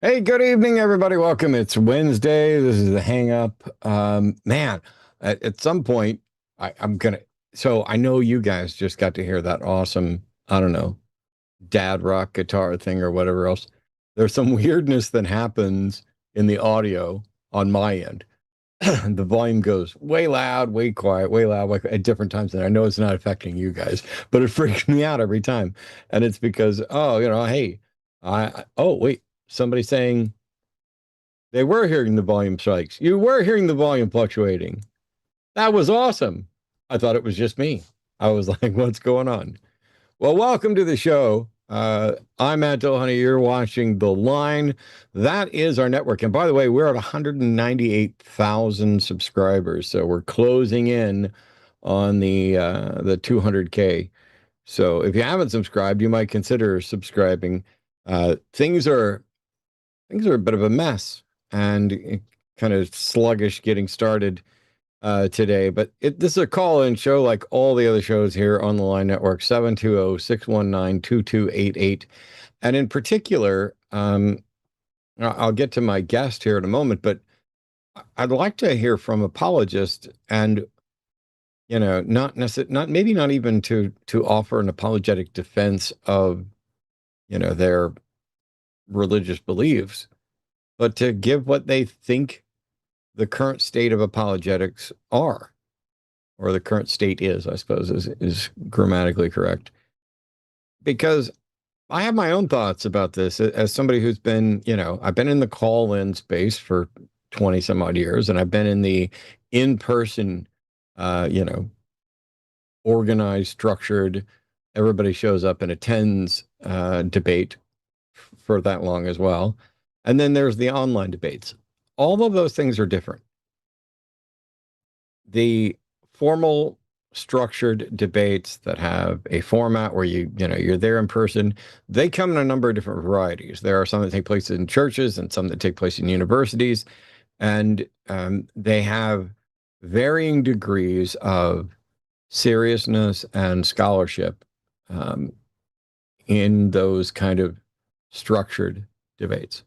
Hey, good evening, everybody. Welcome. It's Wednesday. This is the Hang Up. Man, at some point, I'm gonna. So I know you guys just got to hear that awesome, I don't know, dad rock guitar thing or whatever else. There's some weirdness that happens in the audio on my end. The volume goes way loud, way quiet, way loud, at different times. And I know it's not affecting you guys, but it freaks me out every time. And it's because, oh, hey, oh, wait, somebody saying they were hearing the volume spikes. You were hearing the volume fluctuating. That was awesome. I thought it was just me. I was like, what's going on? Well, welcome to the show. I'm Matt Dillahunty. You're watching The Line. That is our network. And by the way, we're at 198,000 subscribers. So we're closing in on the 200K. So if you haven't subscribed, you might consider subscribing. Things are a bit of a mess and kind of sluggish getting started today. But this is a call-in show like all the other shows here on the Line Network, 720-619-2288. And in particular, I'll get to my guest here in a moment, but I'd like to hear from apologists and, not necessarily, maybe not even to offer an apologetic defense of, their religious beliefs, but to give what they think the current state of apologetics are, or the current state is, I suppose, is grammatically correct. Because I have my own thoughts about this as somebody who's been, I've been in the call-in space for 20 some odd years, and I've been in the in-person, organized, structured, everybody shows up and attends debate for that long as well. And then there's the online debates. All of those things are different. The formal structured debates that have a format where you're there in person, they come in a number of different varieties. There are some that take place in churches and some that take place in universities, and they have varying degrees of seriousness and scholarship in those kind of structured debates.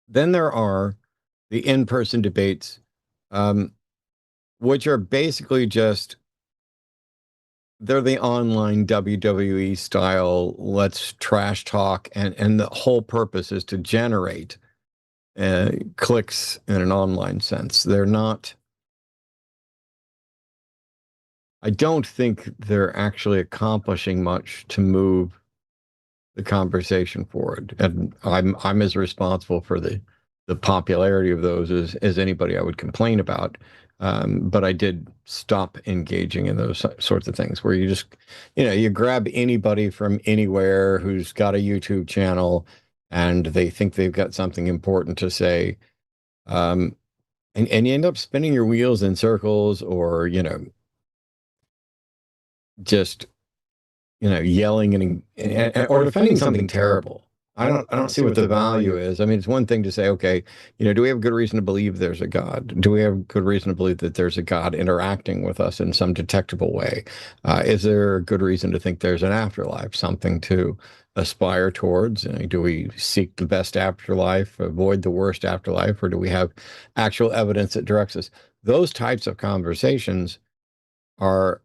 Then there are the in-person debates, which are basically they're the online WWE style, let's trash talk, and the whole purpose is to generate clicks in an online sense. I don't think they're actually accomplishing much to move the conversation forward. And I'm as responsible for the popularity of those as anybody I would complain about. But I did stop engaging in those sorts of things where you just, you grab anybody from anywhere who's got a YouTube channel and they think they've got something important to say. And you end up spinning your wheels in circles or, just yelling or defending something terrible. I don't see what the value is. I mean, it's one thing to say, okay, do we have good reason to believe there's a God? Do we have good reason to believe that there's a God interacting with us in some detectable way? Is there a good reason to think there's an afterlife, something to aspire towards? Do we seek the best afterlife, avoid the worst afterlife, or do we have actual evidence that directs us? Those types of conversations are,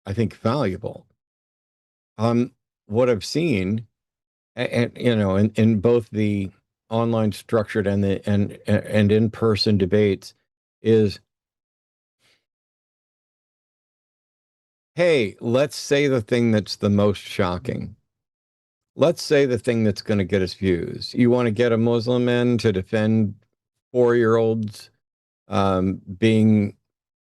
I think, valuable. What I've seen, and in both the online structured and in-person debates, is, hey, let's say the thing that's the most shocking. Let's say the thing that's going to get us views. You want to get a Muslim in to defend 4-year-olds being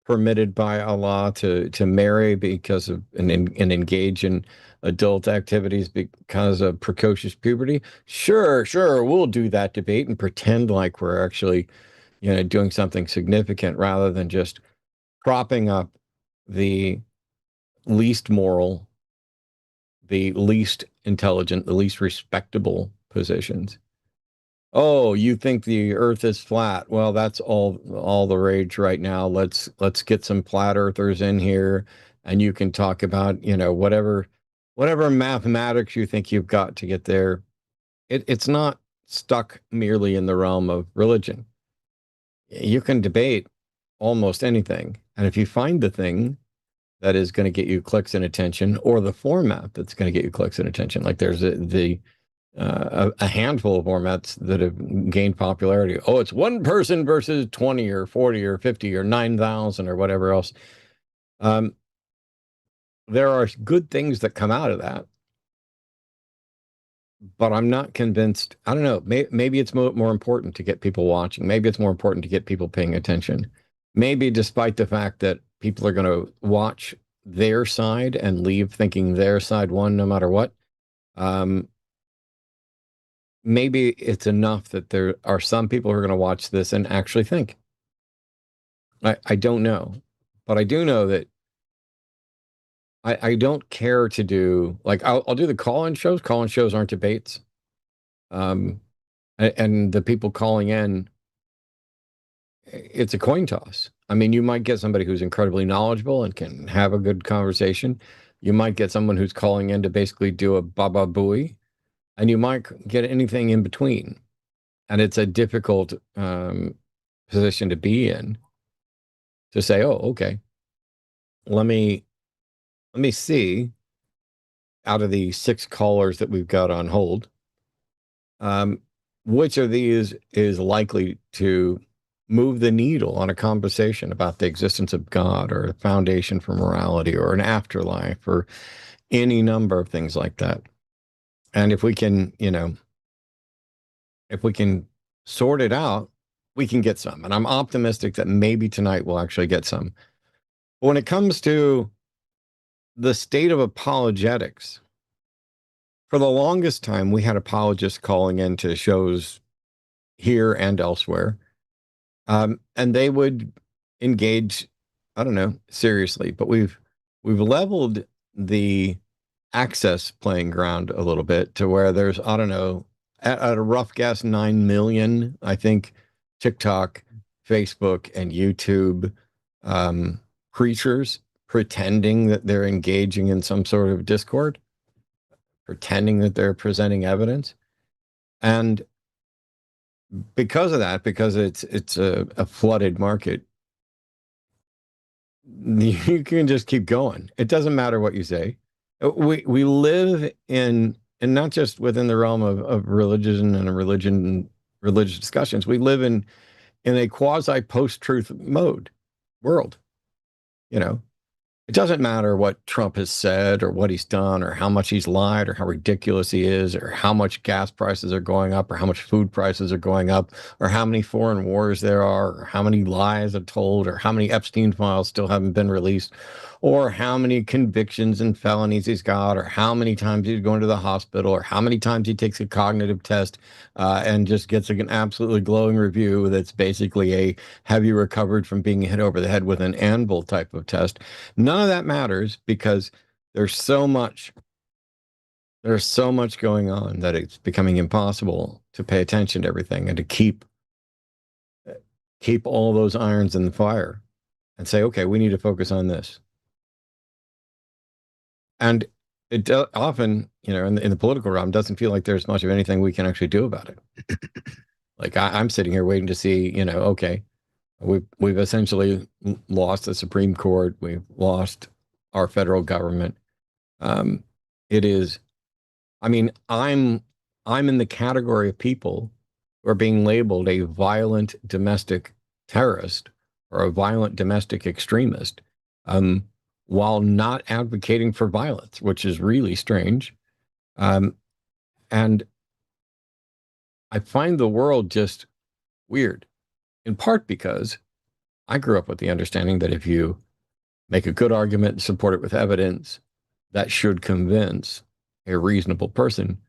permitted by Allah to marry because of and engage in adult activities because of precocious puberty. Sure, we'll do that debate and pretend like we're actually, doing something significant rather than just propping up the least moral, the least intelligent, the least respectable positions. Oh, you think the earth is flat? Well, that's all the rage right now. Let's get some flat earthers in here and you can talk about, whatever mathematics you think you've got to get there. It's not stuck merely in the realm of religion. You can debate almost anything. And if you find the thing that is going to get you clicks and attention, or the format that's going to get you clicks and attention, like there's a handful of formats that have gained popularity. Oh, it's one person versus 20 or 40 or 50 or 9,000 or whatever else. Um, there are good things that come out of that, but I'm not convinced. I don't know. Maybe it's more important to get people watching. Maybe it's more important to get people paying attention. Maybe despite the fact that people are going to watch their side and leave thinking their side won no matter what. Um, Maybe it's enough that there are some people who are going to watch this and actually think. I don't know, but I do know that I don't care to do, like, I'll do the call-in shows. Call-in shows aren't debates. And the people calling in, it's a coin toss. I mean, you might get somebody who's incredibly knowledgeable and can have a good conversation. You might get someone who's calling in to basically do a baba booey, and you might get anything in between. And it's a difficult position to be in, to say, oh, okay, let me see, out of the 6 callers that we've got on hold, which of these is likely to move the needle on a conversation about the existence of God or a foundation for morality or an afterlife or any number of things like that. And if we can, if we can sort it out, we can get some. And I'm optimistic that maybe tonight we'll actually get some. But when it comes to the state of apologetics, for the longest time, we had apologists calling into shows here and elsewhere. And they would engage, I don't know, seriously, but we've leveled the access playing ground a little bit to where there's, I don't know, at a rough guess, 9 million, I think, TikTok, Facebook, and YouTube creatures pretending that they're engaging in some sort of discord, pretending that they're presenting evidence. And because of that, because it's a flooded market, you can just keep going. It doesn't matter what you say. We live in, and not just within the realm of religion and religious discussions. We live in a quasi post-truth mode world. You know, it doesn't matter what Trump has said or what he's done or how much he's lied or how ridiculous he is or how much gas prices are going up or how much food prices are going up or how many foreign wars there are or how many lies are told or how many Epstein files still haven't been released or how many convictions and felonies he's got or how many times he's going to the hospital or how many times he takes a cognitive test and just gets an absolutely glowing review that's basically a have you recovered from being hit over the head with an anvil type of test. None of that matters because there's so much going on that it's becoming impossible to pay attention to everything and to keep all those irons in the fire and say, okay, we need to focus on this. And it often, in the political realm, doesn't feel like there's much of anything we can actually do about it. Like I'm sitting here waiting to see, okay, we've essentially lost the Supreme Court. We've lost our federal government. It is, I mean, I'm in the category of people who are being labeled a violent domestic terrorist or a violent domestic extremist, while not advocating for violence, which is really strange. And I find the world just weird, in part because I grew up with the understanding that if you make a good argument and support it with evidence, that should convince a reasonable person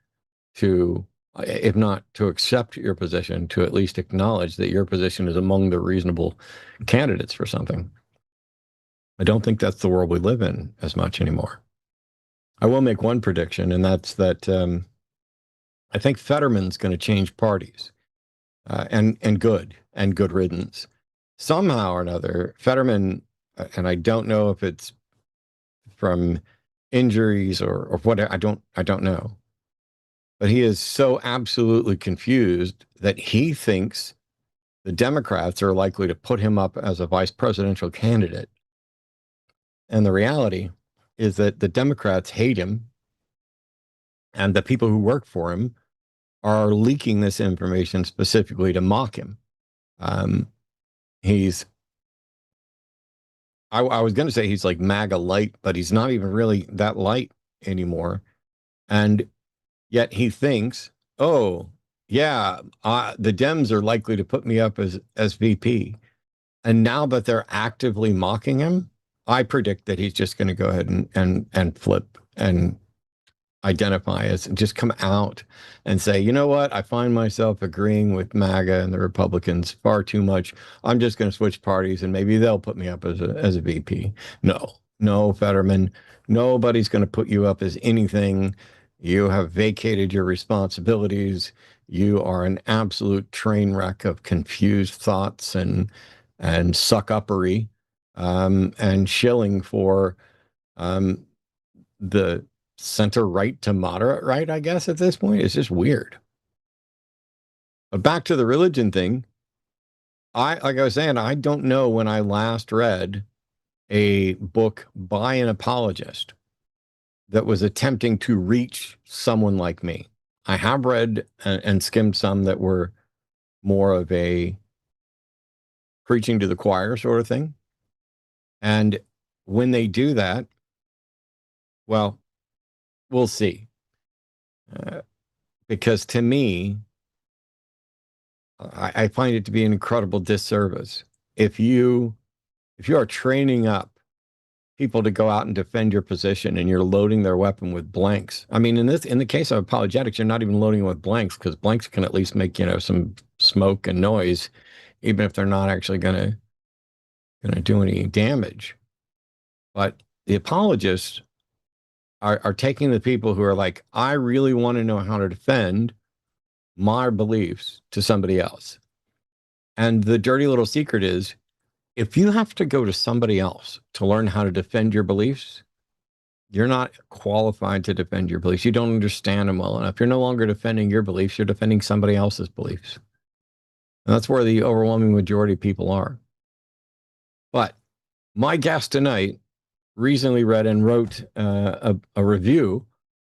to, if not to accept your position, to at least acknowledge that your position is among the reasonable candidates for something. I don't think that's the world we live in as much anymore. I will make one prediction, and that's that I think Fetterman's going to change parties, and good riddance. Somehow or another, Fetterman, and I don't know if it's from injuries or what, I don't know. but he is so absolutely confused that he thinks the Democrats are likely to put him up as a vice presidential candidate. And the reality is that the Democrats hate him, and the people who work for him are leaking this information specifically to mock him. Um, he's, I was going to say he's like MAGA light, but he's not even really that light anymore. And yet he thinks, oh, yeah, the Dems are likely to put me up as VP. And now that they're actively mocking him, I predict that he's just going to go ahead and flip and identify as, just come out and say, you know what? I find myself agreeing with MAGA and the Republicans far too much. I'm just going to switch parties and maybe they'll put me up as a VP. No, Fetterman, nobody's going to put you up as anything. You have vacated your responsibilities. You are an absolute train wreck of confused thoughts and suck-uppery, and shilling for the center right to moderate right, I guess, at this point. It's just weird. But back to the religion thing, like I was saying, I don't know when I last read a book by an apologist that was attempting to reach someone like me. I have read and skimmed some that were more of a preaching to the choir sort of thing. And when they do that, well, we'll see. Because to me, I find it to be an incredible disservice if you are training up people to go out and defend your position and you're loading their weapon with blanks. I mean, in the case of apologetics, you're not even loading it with blanks, because blanks can at least make, some smoke and noise, even if they're not actually gonna do any damage. But the apologists are taking the people who are like, I really want to know how to defend my beliefs to somebody else. And the dirty little secret is, if you have to go to somebody else to learn how to defend your beliefs, you're not qualified to defend your beliefs. You don't understand them well enough. You're no longer defending your beliefs. You're defending somebody else's beliefs. And that's where the overwhelming majority of people are. But my guest tonight recently read and wrote a review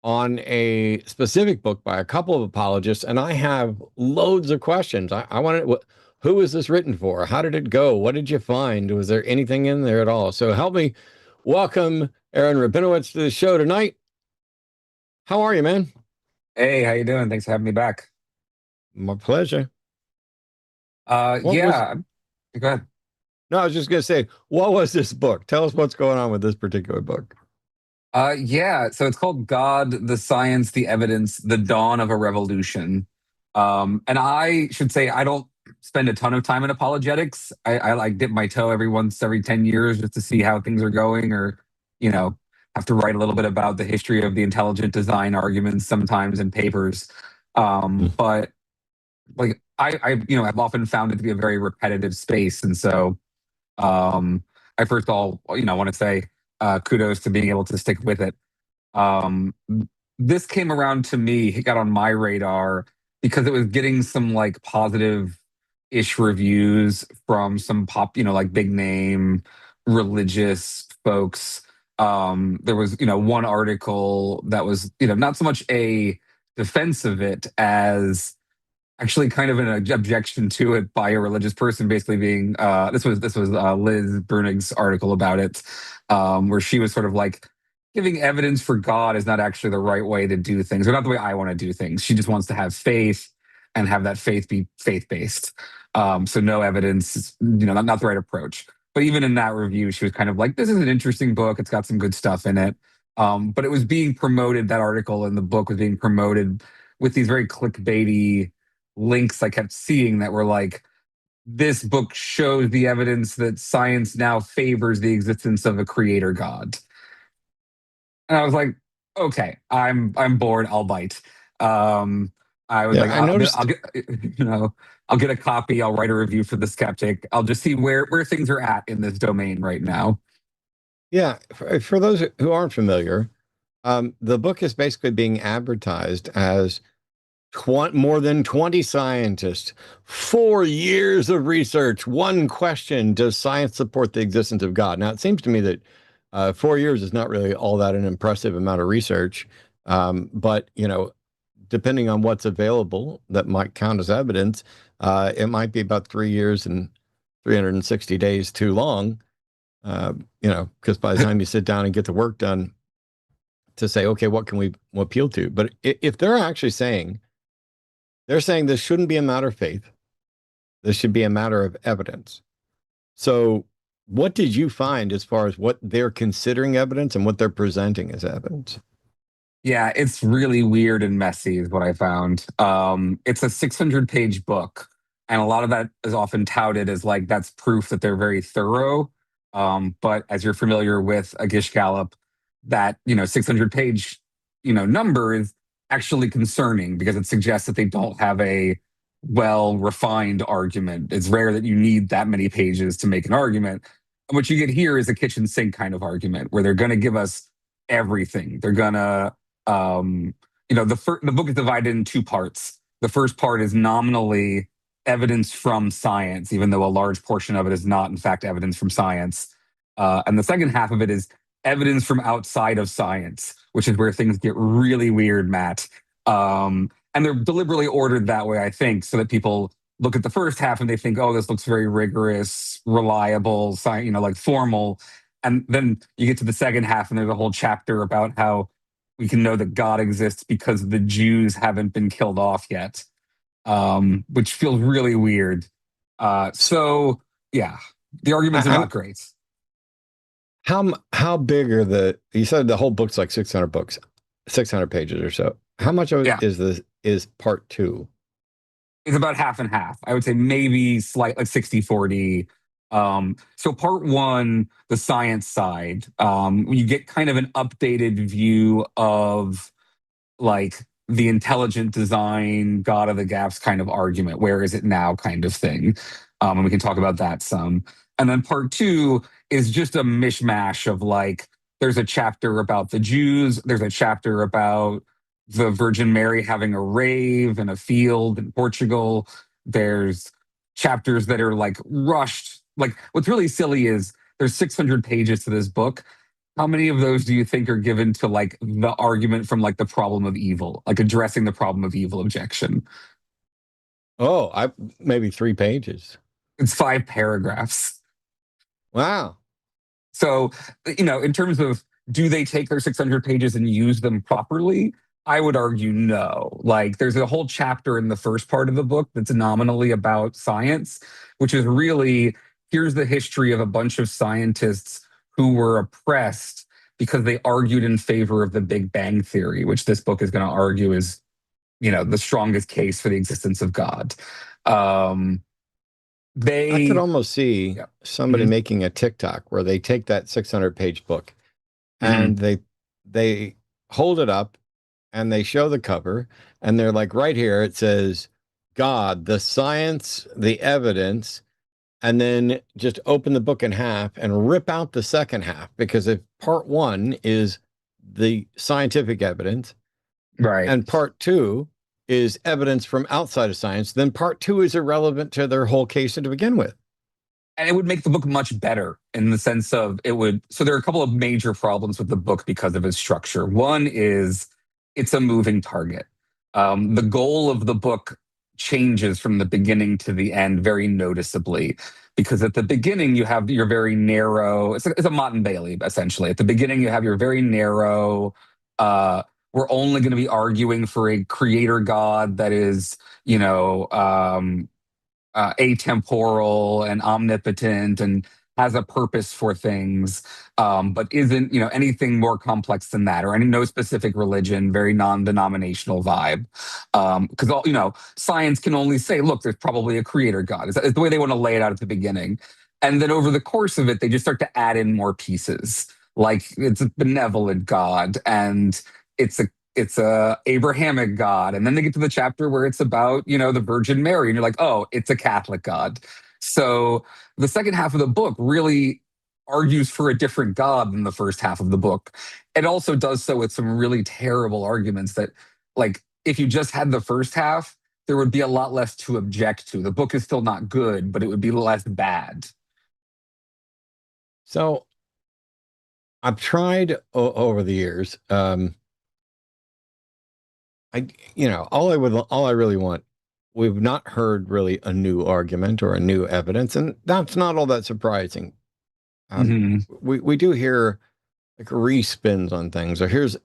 on a specific book by a couple of apologists, and I have loads of questions. I want to, who was this written for? How did it go? What did you find? Was there anything in there at all? So help me welcome Aaron Rabinowitz to the show tonight. How are you, man? Hey, how you doing? Thanks for having me back. My pleasure. Yeah, go ahead. No, I was just going to say, what was this book? Tell us what's going on with this particular book. Yeah, so it's called God, the Science, the Evidence, the Dawn of a Revolution. And I should say I don't spend a ton of time in apologetics. I like dip my toe every 10 years just to see how things are going, or, have to write a little bit about the history of the intelligent design arguments sometimes in papers. But like I've often found it to be a very repetitive space. And so I first of all, want to say kudos to being able to stick with it. Um, this came around to me, it got on my radar because it was getting some like positive-ish reviews from some like big name religious folks. There was, one article that was, not so much a defense of it as actually kind of an objection to it by a religious person, basically being this was Liz Brunig's article about it, where she was sort of like giving evidence for God is not actually the right way to do things, or not the way I want to do things. She just wants to have faith and have that faith be faith based. So no evidence is, not the right approach. But even in that review, she was kind of like, this is an interesting book. It's got some good stuff in it. But it was being promoted, that article in the book was being promoted with these very clickbaity links I kept seeing that were like, this book shows the evidence that science now favors the existence of a creator God. And I was like, okay, I'm bored. I'll bite. I was like, I noticed. I'll get, I'll get a copy. I'll write a review for the Skeptic. I'll just see where things are at in this domain right now. Yeah, for those who aren't familiar, the book is basically being advertised as More than 20 scientists, 4 years of research. One question: does science support the existence of God? Now, it seems to me that 4 years is not really all that an impressive amount of research. But, depending on what's available that might count as evidence, it might be about 3 years and 360 days too long, because by the time you sit down and get the work done to say, okay, what can we appeal to? But if they're actually saying, they're saying this shouldn't be a matter of faith. This should be a matter of evidence. So, what did you find as far as what they're considering evidence and what they're presenting as evidence? Yeah, it's really weird and messy, is what I found. It's a 600-page book, and a lot of that is often touted as like that's proof that they're very thorough. But as you're familiar with a Gish Gallop, that 600-page number is actually concerning because it suggests that they don't have a well refined argument. It's rare that you need that many pages to make an argument. And what you get here is a kitchen sink kind of argument where they're going to give us everything. They're gonna the book is divided in two parts. The first part is nominally evidence from science, even though a large portion of it is not, in fact, evidence from science. And the second half of it is evidence from outside of science, which is where things get really weird, Matt. And they're deliberately ordered that way, I think, so that people look at the first half and they think, oh, this looks very rigorous, reliable, like formal. And then you get to the second half, and there's a whole chapter about how we can know that God exists because the Jews haven't been killed off yet, which feels really weird. So, yeah, the arguments are not great. How big are you said the whole book's like 600 pages or so. How much of it is part two? It's about half and half. I would say maybe like 60-40. So part one, the science side, you get kind of an updated view of like the intelligent design, God of the gaps kind of argument. Where is it now kind of thing. And we can talk about that some. And then part two is just a mishmash of like, there's a chapter about the Jews, there's a chapter about the Virgin Mary having a rave in a field in Portugal. There's chapters that are like rushed. Like, what's really silly is there's 600 pages to this book. How many of those do you think are given to like the argument from like the problem of evil, like addressing the problem of evil objection? Oh, maybe 3 pages. It's 5 paragraphs. Wow. So, in terms of do they take their 600 pages and use them properly? I would argue no. Like, there's a whole chapter in the first part of the book that's nominally about science, which is really here's the history of a bunch of scientists who were oppressed because they argued in favor of the Big Bang Theory, which this book is going to argue is, the strongest case for the existence of God. I could almost see somebody Mhm. making a TikTok where they take that 600-page book Mhm. and they hold it up and they show the cover and they're like, right here it says God, the science, the evidence, and then just open the book in half and rip out the second half, because if part one is the scientific evidence Right. and part two is evidence from outside of science, then part two is irrelevant to their whole case to begin with. And it would make the book much better in the sense of it would. So there are a couple of major problems with the book because of its structure. One is it's a moving target. The goal of the book changes from the beginning to the end very noticeably because at the beginning you have your very narrow, it's a Mott and Bailey essentially. At the beginning you have your very narrow, we're only going to be arguing for a creator God that is, atemporal and omnipotent and has a purpose for things, but isn't anything more complex than that, or any no specific religion, very non-denominational vibe. Because science can only say, look, there's probably a creator God. It's the way they want to lay it out at the beginning, and then over the course of it, they just start to add in more pieces, like it's a benevolent God and it's a Abrahamic God. And then they get to the chapter where it's about, the Virgin Mary. And you're like, oh, it's a Catholic God. So the second half of the book really argues for a different God than the first half of the book. It also does so with some really terrible arguments that, like, if you just had the first half, there would be a lot less to object to. The book is still not good, but it would be less bad. So I've tried over the years. All I really want, we've not heard really a new argument or a new evidence, and that's not all that surprising. Um, Hmm. we do hear like respins on things, or here's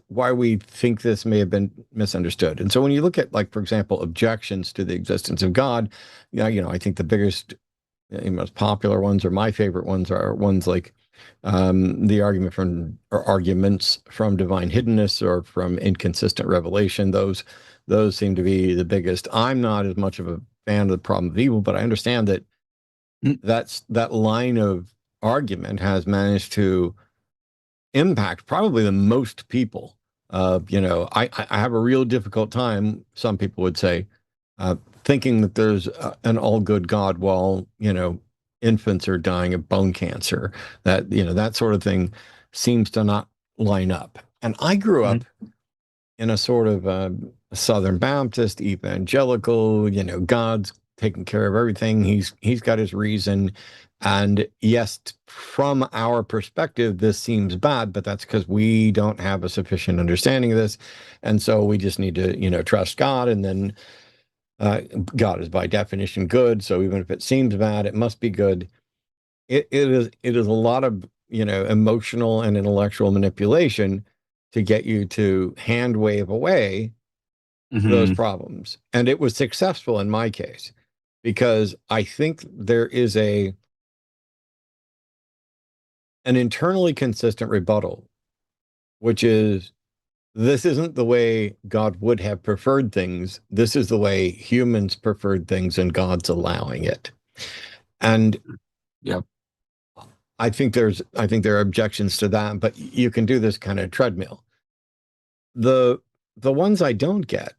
why we think this may have been misunderstood. And so when you look at, like, for example, objections to the existence of God, I think the biggest, most popular ones, or my favorite ones, are ones like the arguments from divine hiddenness or from inconsistent revelation. Those seem to be the biggest. I'm not as much of a fan of the problem of evil, but I understand that that line of argument has managed to impact probably the most people. I have a real difficult time, some people would say, thinking that there's an all good God while, infants are dying of bone cancer. That sort of thing seems to not line up. And I grew up in a sort of Southern Baptist evangelical, God's taking care of everything. He's got his reason. And yes, from our perspective, this seems bad, but that's because we don't have a sufficient understanding of this. And so we just need to, trust God. And then God is by definition good. So even if it seems bad, it must be good. It is a lot of, emotional and intellectual manipulation to get you to hand wave away those Hmm. problems. And it was successful in my case, because I think there is an internally consistent rebuttal, which is, this isn't the way God would have preferred things. This is the way humans preferred things, and God's allowing it. And Yep. I think there are objections to that, but you can do this kind of treadmill. The ones I don't get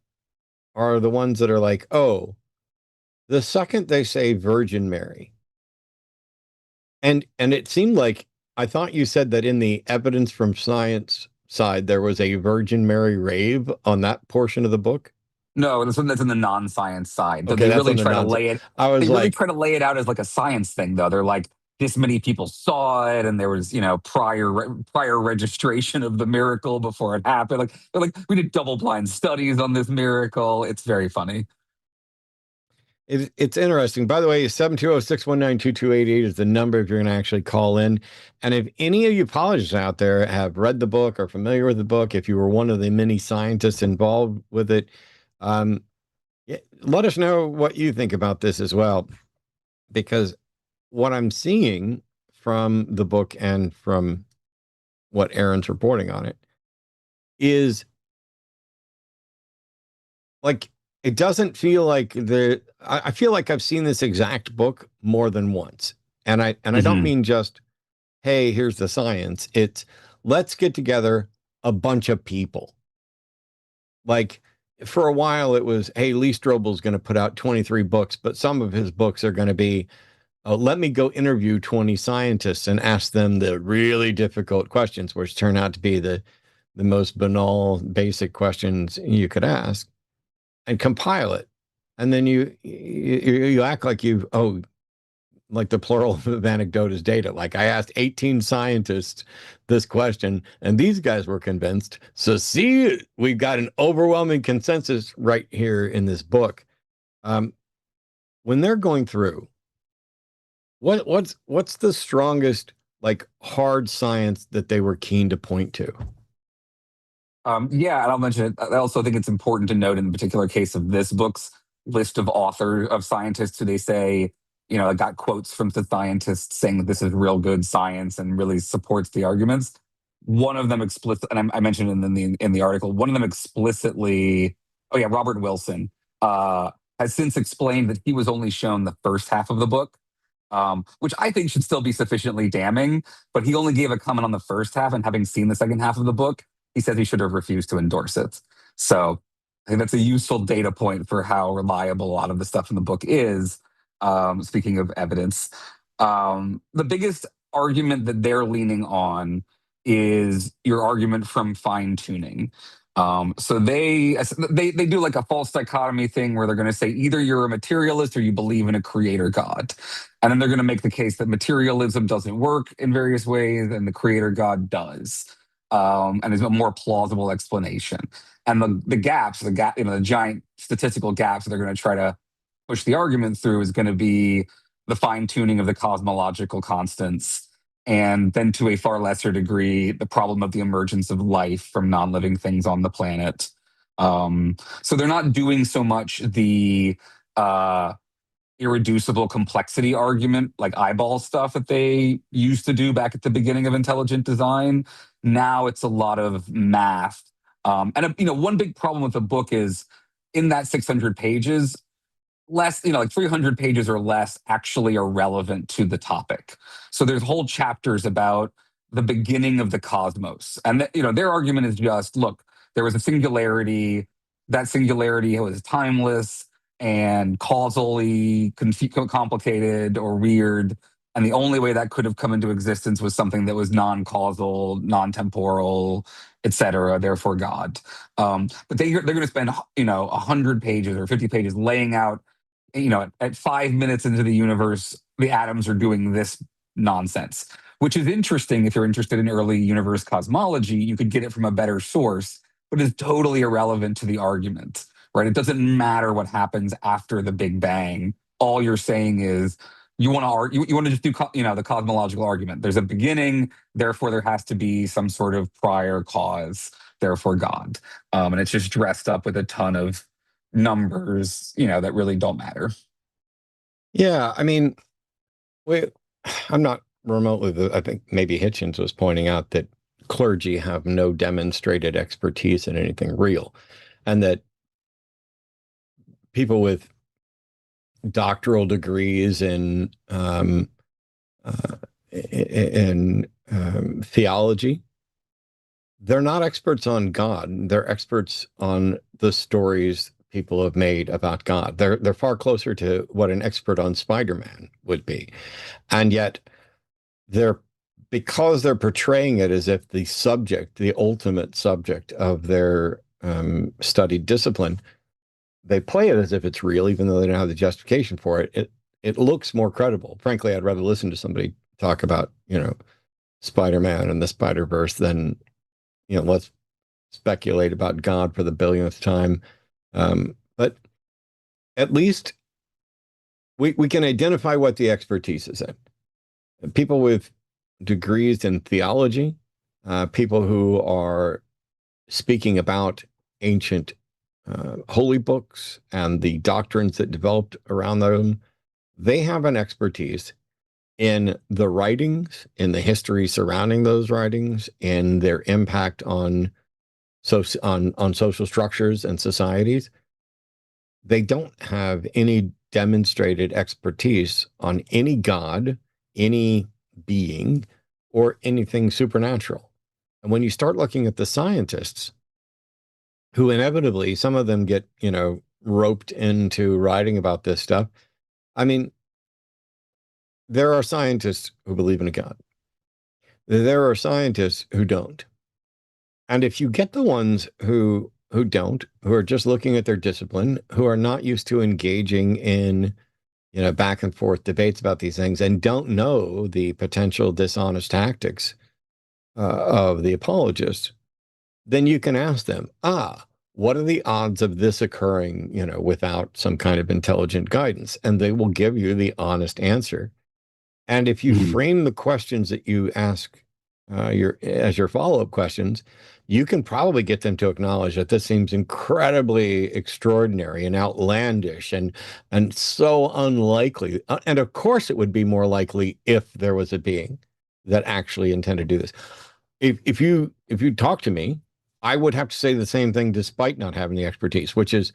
are the ones that are like, oh, the second they say Virgin Mary, and it seemed like, I thought you said that in the evidence from science side there was a Virgin Mary rave on that portion of the book. No, this one that's in the non-science side. Okay, They that's really on the try to nonsense. lay it. I They was really like, try to lay it out as like a science thing, though. They're like, this many people saw it, and there was, prior registration of the miracle before it happened. Like, they're like, we did double-blind studies on this miracle. It's very funny. it's interesting. By the way, 720-619-2288 is the number if you're going to actually call in. And if any of you apologists out there have read the book or familiar with the book, if you were one of the many scientists involved with it, um, let us know what you think about this as well. Because what I'm seeing from the book and from what Aaron's reporting on it is, like, it doesn't feel like I feel like I've seen this exact book more than once. And I don't Hmm. mean just, hey, here's the science. It's, let's get together a bunch of people. Like, for a while it was, hey, Lee Strobel's going to put out 23 books, but some of his books are going to be, let me go interview 20 scientists and ask them the really difficult questions, which turn out to be the most banal, basic questions you could ask, and compile it. And then you act like like the plural of anecdote is data. Like, I asked 18 scientists this question, and these guys were convinced. So see, we've got an overwhelming consensus right here in this book. Um, when they're going through, what's the strongest, like, hard science that they were keen to point to? Yeah, and I'll mention it. I also think it's important to note in the particular case of this book's list of of scientists who they say, I got quotes from the scientists saying that this is real good science and really supports the arguments. One of them and I mentioned it in the article. One of them explicitly, oh yeah, Robert Wilson, uh, has since explained that he was only shown the first half of the book, which I think should still be sufficiently damning. But he only gave a comment on the first half, and having seen the second half of the book, he said he should have refused to endorse it. So I think that's a useful data point for how reliable a lot of the stuff in the book is. Speaking of evidence, the biggest argument that they're leaning on is your argument from fine tuning. So they do like a false dichotomy thing where they're going to say either you're a materialist or you believe in a creator God, and then they're going to make the case that materialism doesn't work in various ways and the creator God does, and there's a more plausible explanation. And the giant statistical gaps that they're going to try to push the argument through is going to be the fine tuning of the cosmological constants, and then to a far lesser degree, the problem of the emergence of life from non living things on the planet. So they're not doing so much the uh, irreducible complexity argument, like eyeball stuff that they used to do back at the beginning of intelligent design. Now it's a lot of math. One big problem with the book is in that 600 pages, less, like 300 pages or less actually are relevant to the topic. So there's whole chapters about the beginning of the cosmos. And, their argument is just, look, there was a singularity. That singularity was timeless and causally complicated or weird. And the only way that could have come into existence was something that was non-causal, non-temporal, etc. Therefore, God. But they're going to spend 100 pages or 50 pages laying out at 5 minutes into the universe, the atoms are doing this nonsense, which is interesting if you're interested in early universe cosmology. You could get it from a better source, but it's totally irrelevant to the argument, right? It doesn't matter what happens after the Big Bang. All you're saying is you want to just do the cosmological argument. There's a beginning, therefore there has to be some sort of prior cause, therefore God, and it's just dressed up with a ton of numbers, that really don't matter. Yeah, I mean, I'm not remotely. I think maybe Hitchens was pointing out that clergy have no demonstrated expertise in anything real, and that people with doctoral degrees in theology, they're not experts on God. They're experts on the stories people have made about God. They're far closer to what an expert on Spider-Man would be. And yet because they're portraying it as if the ultimate subject of their studied discipline, they play it as if it's real, even though they don't have the justification for it. It looks more credible. Frankly, I'd rather listen to somebody talk about, Spider-Man and the Spider-Verse than, let's speculate about God for the billionth time. But at least we can identify what the expertise is in. People with degrees in theology, people who are speaking about ancient holy books and the doctrines that developed around them, they have an expertise in the writings, in the history surrounding those writings, in their impact on social structures and societies. They don't have any demonstrated expertise on any God, any being, or anything supernatural. And when you start looking at the scientists, who inevitably, some of them get, roped into writing about this stuff. I mean, there are scientists who believe in a God. There are scientists who don't. And if you get the ones who don't, who are just looking at their discipline, who are not used to engaging in, back and forth debates about these things and don't know the potential dishonest tactics of the apologists, then you can ask them, what are the odds of this occurring, without some kind of intelligent guidance? And they will give you the honest answer. And if you frame the questions that you ask as your follow-up questions, you can probably get them to acknowledge that this seems incredibly extraordinary and outlandish and so unlikely. And of course, it would be more likely if there was a being that actually intended to do this. If you talk to me, I would have to say the same thing despite not having the expertise, which is,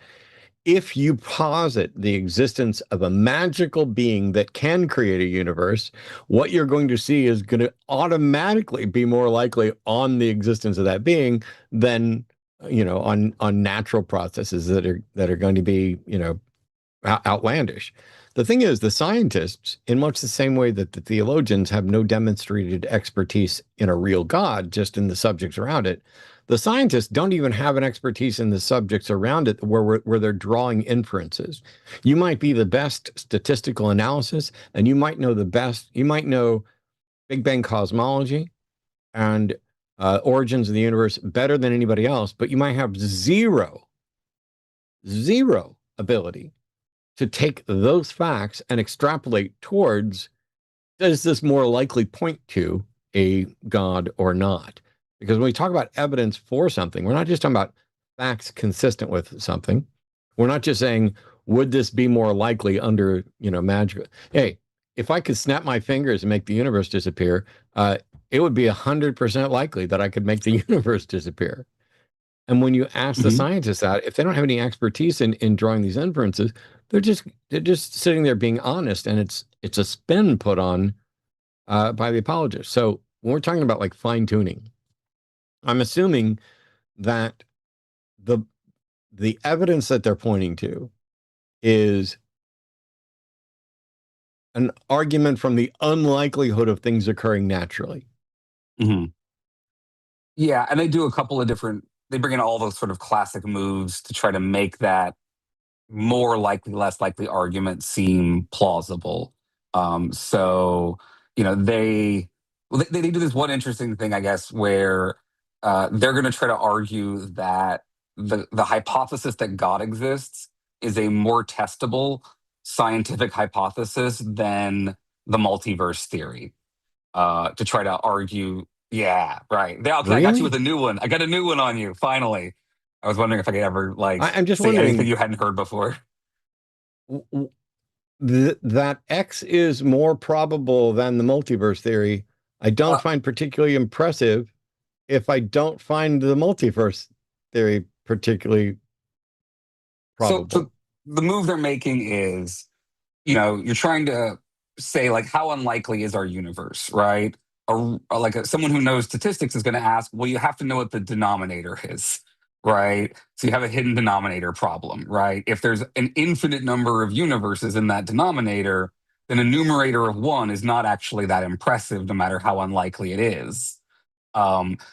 if you posit the existence of a magical being that can create a universe, what you're going to see is going to automatically be more likely on the existence of that being than, on natural processes that are going to be, outlandish. The thing is, the scientists, in much the same way that the theologians have no demonstrated expertise in a real God, just in the subjects around it, The scientists don't even have an expertise in the subjects around it where they're drawing inferences. You might be the best statistical analysis, and you might know the best, you might know Big Bang cosmology and origins of the universe better than anybody else, but you might have zero ability to take those facts and extrapolate towards, does this more likely point to a God or not? Because when we talk about evidence for something, we're not just talking about facts consistent with something. We're not just saying, would this be more likely under, magic? Hey, if I could snap my fingers and make the universe disappear, it would be 100% likely that I could make the universe disappear. And when you ask the Mhm. scientists that, if they don't have any expertise in drawing these inferences, they're just sitting there being honest, and it's a spin put on by the apologists. So when we're talking about like fine tuning, I'm assuming that the the evidence that they're pointing to is an argument from the unlikelihood of things occurring naturally. Mhm. Yeah, and they do a couple of different. They bring in all those sort of classic moves to try to make that more likely, less likely argument seem plausible. So they do this one interesting thing, I guess, where they're going to try to argue that the hypothesis that God exists is a more testable scientific hypothesis than the multiverse theory. To try to argue, yeah, right. Okay, I got you with Really? a new one. I got a new one on you. Finally, I was wondering if I could ever I'm just say anything wondering, you hadn't heard before. that X is more probable than the multiverse theory. I don't Uh, find particularly impressive if I don't find the multiverse theory particularly so probable. the move they're making is, you're trying to say like how unlikely is our universe, right? Someone who knows statistics is going to ask, well, you have to know what the denominator is, right? So you have a hidden denominator problem, right? If there's an infinite number of universes in that denominator, then a numerator of one is not actually that impressive, no matter how unlikely it is.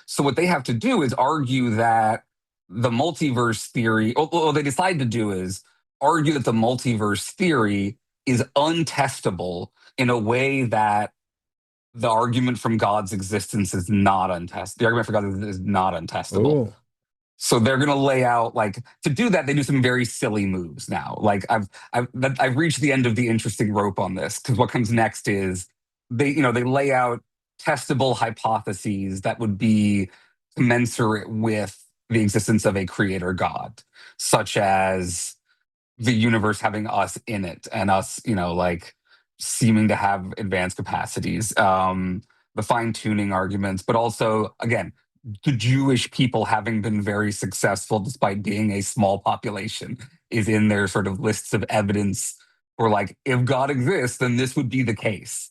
So what they have to do is argue that the multiverse theory, what they decide to do is argue that the multiverse theory is untestable in a way that the argument from God's existence is not untestable. The argument for God is not untestable. Oh, So they're going to lay out, like, to do that they do some very silly moves now. Like I've reached the end of the interesting rope on this, because what comes next is they lay out testable hypotheses that would be commensurate with the existence of a creator God, such as the universe having us in it and us, like seeming to have advanced capacities. The fine tuning arguments, but also, again, the Jewish people having been very successful despite being a small population is in their sort of lists of evidence for, like, if God exists, then this would be the case,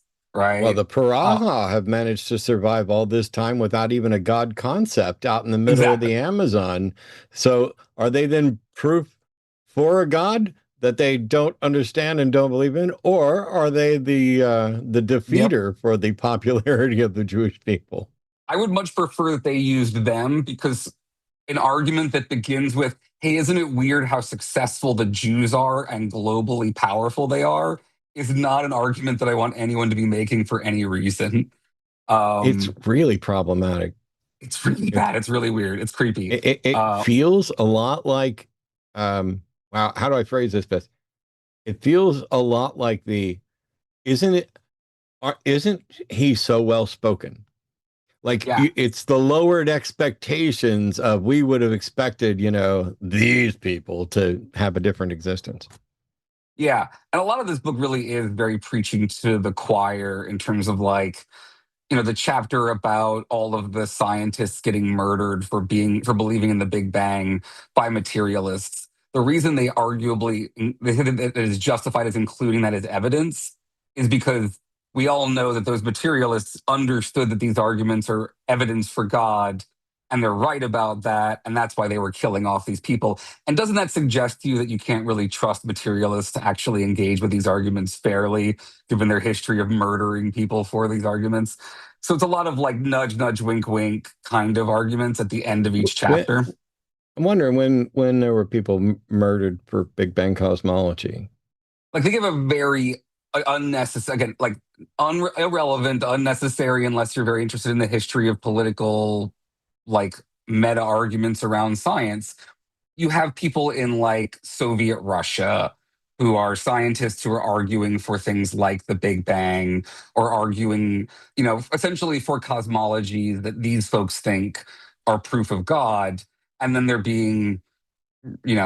well, right? the Uh, Piraha have managed to survive all this time without even a God concept out in the middle of exactly. the Amazon. So are they then proof for a God that they don't understand and don't believe in, or are they the Yep. defeater for the popularity of the Jewish people? I would much prefer that they used them, because an argument that begins with, hey, isn't it weird how successful the Jews are and globally powerful they are, is not an argument that I want anyone to be making for any reason. It's Um, really problematic. it's really It bad. It's really weird. It's creepy. it Uh, feels a lot like, wow, how do I phrase this best? It feels a lot like isn't it, isn't he so well spoken? Like yeah. it's the lowered expectations of, we would have expected, these people to have a different existence. Yeah. And a lot of this book really is very preaching to the choir in terms of, like, the chapter about all of the scientists getting murdered for believing in the Big Bang by materialists. The reason they say that it is justified as including that as evidence is because we all know that those materialists understood that these arguments are evidence for God, and they're right about that, and that's why they were killing off these people. And doesn't that suggest to you that you can't really trust materialists to actually engage with these arguments fairly, given their history of murdering people for these arguments? So it's a lot of like nudge, nudge, wink, wink kind of arguments at the end of each When, chapter. I'm wondering when there were people murdered for Big Bang cosmology. Like they give a very unnecessary, again, like irrelevant, unnecessary, unless you're very interested in the history of political, like meta arguments around science. You have people in like Soviet Russia who are scientists who are arguing for things like the Big Bang or arguing, essentially for cosmology that these folks think are proof of God. And then they're being,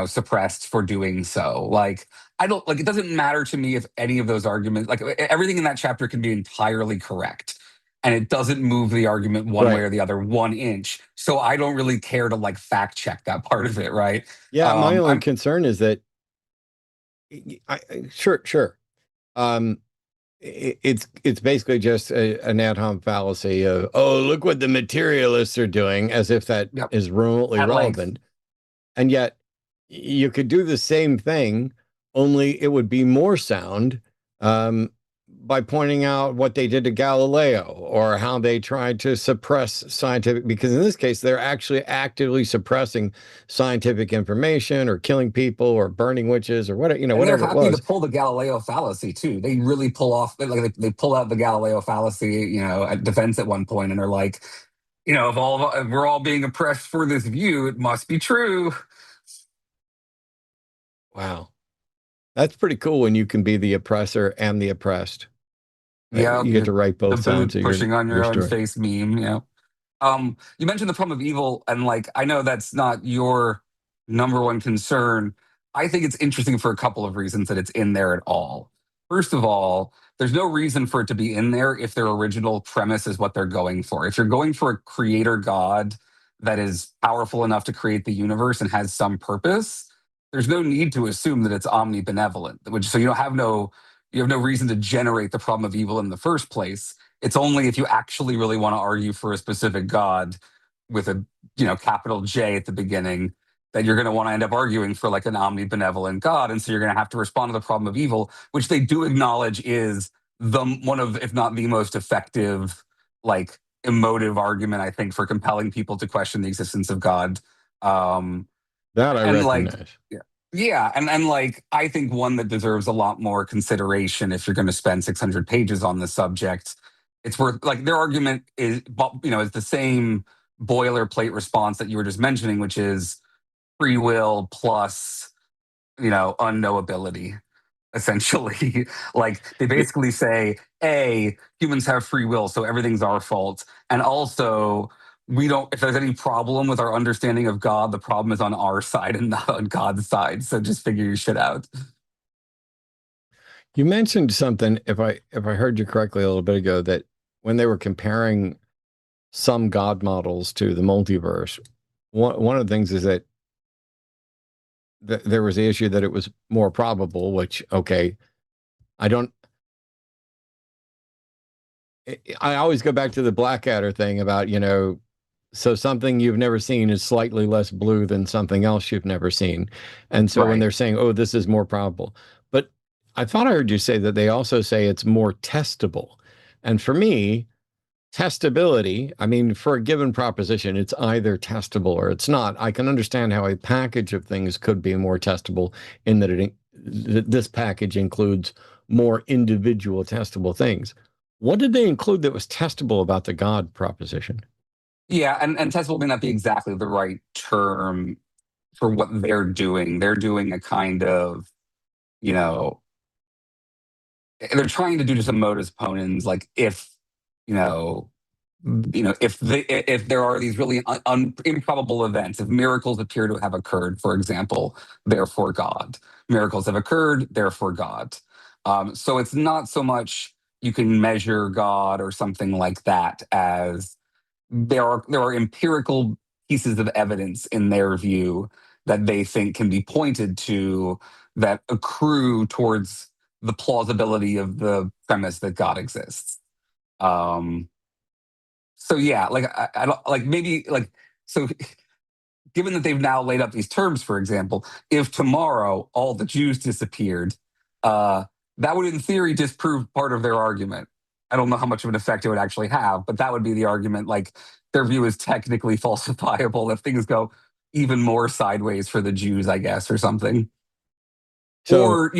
suppressed for doing so. Like, I don't like it doesn't matter to me if any of those arguments, like everything in that chapter can be entirely correct. And it doesn't move the argument one way Right. or the other 1 inch. So I don't really care to like fact check that part of it, right? Yeah, my only I'm concern is that sure, sure. Um, it's basically just an ad hom fallacy of, oh, look what the materialists are doing, as if that yep, is remotely at length. relevant. And yet you could do the same thing, only it would be more sound, um, by pointing out what they did to Galileo or how they tried to suppress scientific, because in this case, they're actually actively suppressing scientific information or killing people or burning witches or whatever, And they're whatever it happy to was. pull the Galileo fallacy too. They really pull off like they pull out the Galileo fallacy, at defense at one point, and they're like, if we're all being oppressed for this view, it must be true. Wow. That's pretty cool when you can be the oppressor and the oppressed. Yeah, You get to write the both sides boot of pushing on your your own story. face meme. You mentioned the problem of evil, and like I know that's not your number one concern. I think it's interesting for a couple of reasons that it's in there at all. First of all, there's no reason for it to be in there if their original premise is what they're going for. If you're going for a creator god that is powerful enough to create the universe and has some purpose, there's no need to assume that it's omnibenevolent. Which so you have no reason to generate the problem of evil in the first place. It's only if you actually really want to argue for a specific god with a capital J at the beginning that you're going to want to end up arguing for like an omnibenevolent god, and so you're going to have to respond to the problem of evil, which they do acknowledge is the one of, if not the most effective, like emotive argument I think for compelling people to question the existence of God. Um, That I and like recognize. yeah, and like I think one that deserves a lot more consideration if you're going to spend 600 pages on the subject. It's worth like their argument is the same boilerplate response that you were just mentioning, which is free will plus unknowability. Essentially, like they Yeah, basically say, a humans have free will, so everything's our fault, and also we don't. If there's any problem with our understanding of God, the problem is on our side and not on God's side. So just figure your shit out. you mentioned something, if I heard you correctly a little bit ago, that when they were comparing some God models to the multiverse, one of the things is that there was the issue that it was more probable, which, okay, I don't, I always go back to the Blackadder thing about, so something you've never seen is slightly less blue than something else you've never seen. And so when Right. they're saying, oh, this is more probable, but I thought I heard you say that they also say it's more testable. And for me, testability, I mean, for a given proposition, it's either testable or it's not. I can understand how a package of things could be more testable in that this package includes more individual testable things. What did they include that was testable about the God proposition? Yeah, and testable may not be exactly the right term for what they're doing. They're doing a kind of you know they're trying to do just a modus ponens, like if you know if there are these really improbable events, if miracles appear to have occurred, for example, therefore God. Miracles have occurred, therefore God. So it's not so much you can measure God or something like that as there are empirical pieces of evidence in their view that they think can be pointed to that accrue towards the plausibility of the premise that God exists. Um, so yeah, like I don't like maybe like so. Given that they've now laid out these terms, for example, if tomorrow all the Jews disappeared, uh, that would in theory disprove part of their argument. I don't know how much of an effect it would actually have, but that would be the argument. Like their view is technically falsifiable if things go even more sideways for the Jews, I guess, or something. So Or,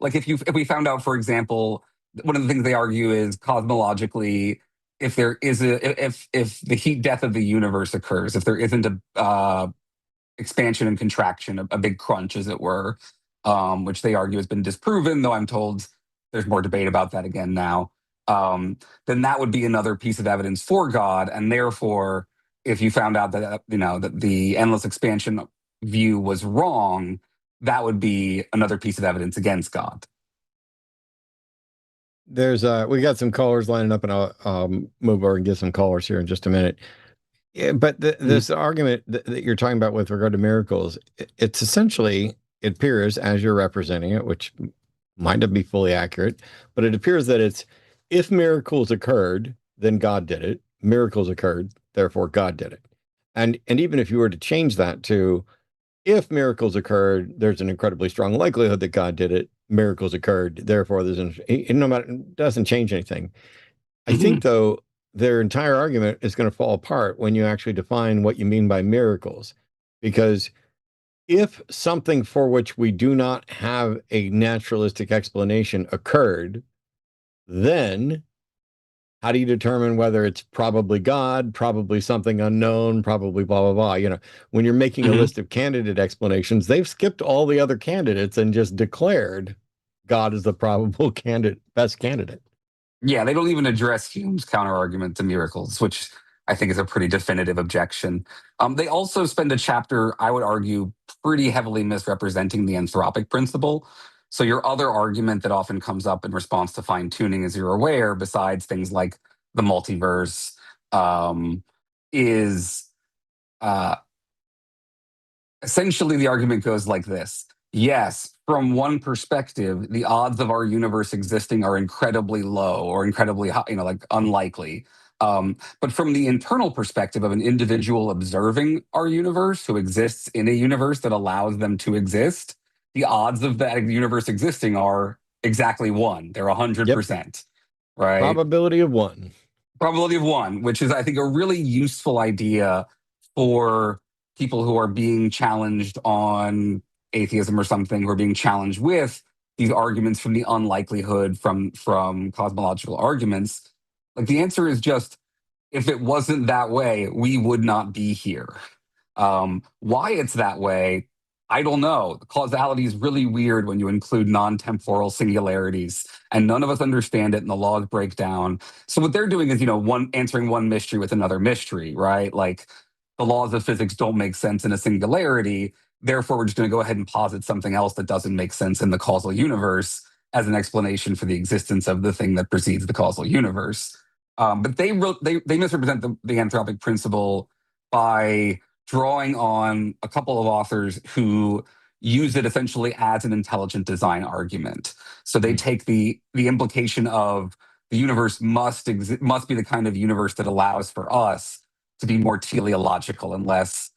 like if we found out, for example, one of the things they argue is cosmologically, if there is if the heat death of the universe occurs, if there isn't a expansion and contraction, a big crunch, as it were, which they argue has been disproven, though I'm told there's more debate about that again now. Then that would be another piece of evidence for God, and therefore, if you found out that that the endless expansion view was wrong, that would be another piece of evidence against God. there's we got some callers lining up, and I'll move over and get some callers here in just a minute. Yeah, but Mhm. this argument that you're talking about with regard to miracles, it's essentially, it appears as you're representing it, which might not be fully accurate, but it appears that it's, if miracles occurred, then God did it. Miracles occurred, therefore God did it. And even if you were to change that to, if miracles occurred, there's an incredibly strong likelihood that God did it. Miracles occurred, therefore there's an, no matter, it doesn't change anything. I think, Mhm. though, their entire argument is going to fall apart when you actually define what you mean by miracles. Because if something for which we do not have a naturalistic explanation occurred, then how do you determine whether it's probably God, probably something unknown, probably blah, blah, blah? When you're making a Mhm. list of candidate explanations, they've skipped all the other candidates and just declared God is the probable candidate, best candidate. Yeah, they don't even address Hume's counterargument to miracles, which I think is a pretty definitive objection. They also spend a chapter, I would argue, pretty heavily misrepresenting the anthropic principle. So, your other argument that often comes up in response to fine tuning, as you're aware, besides things like the multiverse, is uh, essentially the argument goes like this. Yes, from one perspective, the odds of our universe existing are incredibly low or incredibly high, like unlikely. But from the internal perspective of an individual observing our universe who exists in a universe that allows them to exist, the odds of that universe existing are exactly one. They're Yep. 100%, right? Probability of one. Probability of one, which is, I think, a really useful idea for people who are being challenged on atheism or something, who are being challenged with these arguments from the unlikelihood from cosmological arguments. Like the answer is just, if it wasn't that way, we would not be here. Why it's that way, I don't know. Causality is really weird when you include non-temporal singularities, and none of us understand it, and the laws break down. So what they're doing is, one answering one mystery with another mystery, right? Like the laws of physics don't make sense in a singularity. Therefore, we're just going to go ahead and posit something else that doesn't make sense in the causal universe as an explanation for the existence of the thing that precedes the causal universe. But they misrepresent the anthropic principle by drawing on a couple of authors who use it essentially as an intelligent design argument. So they take the implication of the universe must be the kind of universe that allows for us to be more teleological and less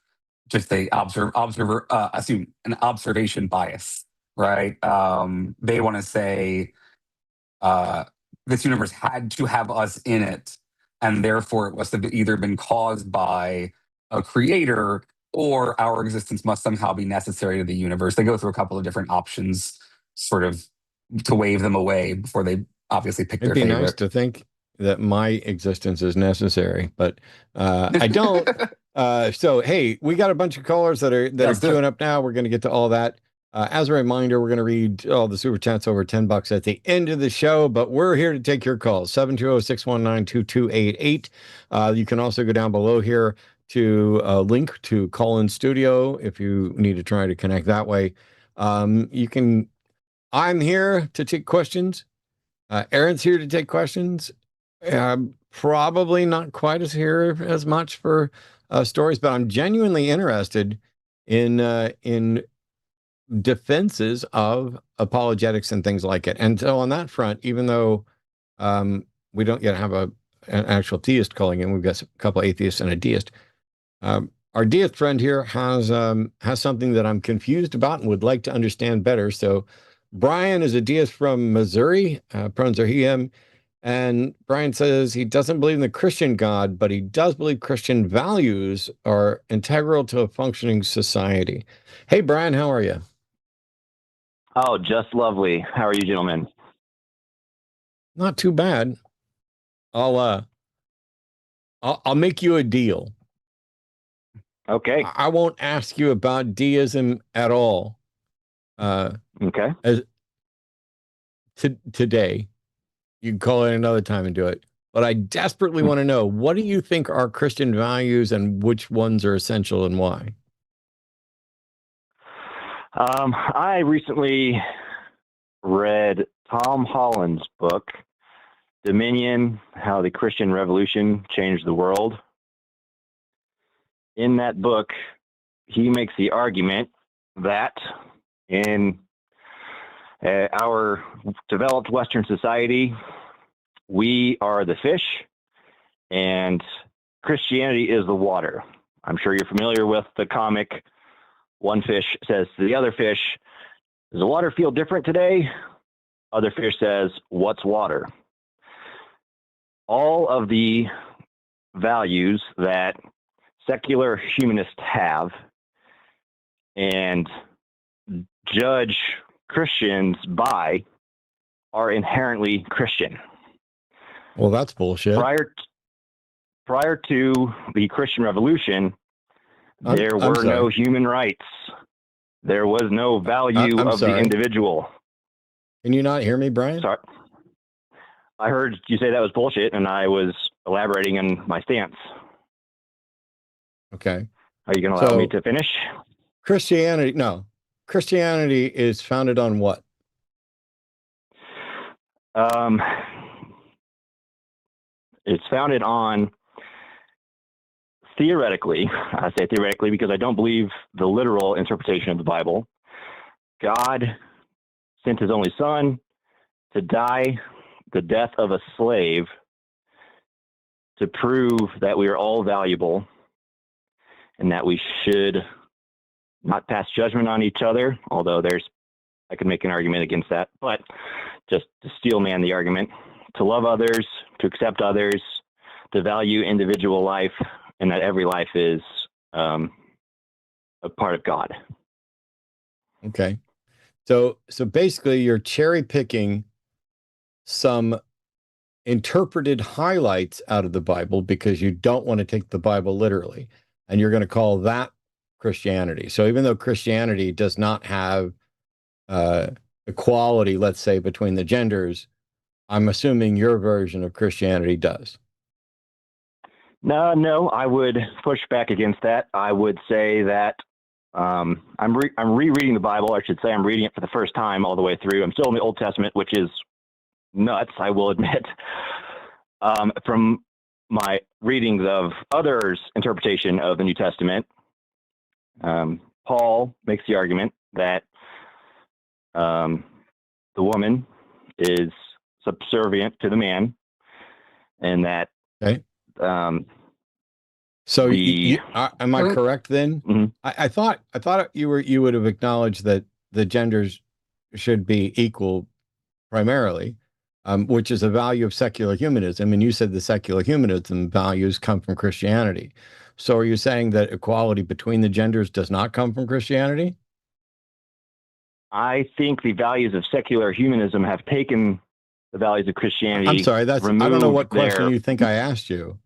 just a observer assume an observation bias, right? They want to say uh, this universe had to have us in it, and therefore it must have either been caused by a creator or our existence must somehow be necessary to the universe. They go through a couple of different options, sort of to wave them away before they obviously pick It'd their be nice favorite. to think that my existence is necessary, but I don't. So hey, we got a bunch of callers that are Yes, queuing up now. We're going to get to all that. As a reminder, we're going to read all the super chats over $10 at the end of the show, but we're here to take your calls, 720-619-2288. You can also go down below here to link to call in studio if you need to try to connect that way. You can. I'm here to take questions. Aaron's here to take questions. Probably not quite as here as much for stories, but I'm genuinely interested in defenses of apologetics and things like it. And so on that front, even though we don't yet have an actual theist calling in, we've got a couple atheists and a deist. Our deist friend here has something that I'm confused about and would like to understand better. So Brian is a deist from Missouri, pronouns are he, him. And Brian says he doesn't believe in the Christian God, but he does believe Christian values are integral to a functioning society. Hey, Brian, how are you? Oh, just lovely. How are you, gentlemen? Not too bad. I'll uh I'll make you a deal. Okay. I won't ask you about deism at all. Okay. As today. You can call it another time and do it. But I desperately want to know, what do you think are Christian values and which ones are essential and why? I recently read Tom Holland's book, Dominion: How the Christian Revolution Changed the World. In that book, he makes the argument that in our developed Western society, we are the fish and Christianity is the water. I'm sure you're familiar with the comic. One fish says to the other fish, "Does the water feel different today?" Other fish says, "What's water?" All of the values that secular humanists have and judge Christians by are inherently Christian. Well, that's bullshit. Prior to the Christian Revolution, there were no human rights. There was no value of the individual. Can you not hear me, Brian? Sorry. I heard you say that was bullshit, and I was elaborating on my stance. Okay. Are you going to allow me to finish? Christianity is founded on what? It's founded on, theoretically, I say theoretically because I don't believe the literal interpretation of the Bible. God sent his only son to die the death of a slave to prove that we are all valuable and that we should not pass judgment on each other, although I could make an argument against that, but just to steel man the argument, to love others, to accept others, to value individual life, and that every life is a part of God. Okay. So basically you're cherry picking some interpreted highlights out of the Bible because you don't want to take the Bible literally, and you're going to call that Christianity. So even though Christianity does not have equality, let's say, between the genders, I'm assuming your version of Christianity does. No, I would push back against that. I would say that I'm rereading the Bible. I should say I'm reading it for the first time all the way through. I'm still in the Old Testament, which is nuts, I will admit. From my readings of others' interpretation of the New Testament, Paul makes the argument that the woman is subservient to the man, and that. Okay. So am I correct then? Mm-hmm. I thought you would have acknowledged that the genders should be equal primarily, which is a value of secular humanism. And you said the secular humanism values come from Christianity. So are you saying that equality between the genders does not come from Christianity? I think the values of secular humanism have taken the values of Christianity. I'm sorry, I don't know what question you think I asked you.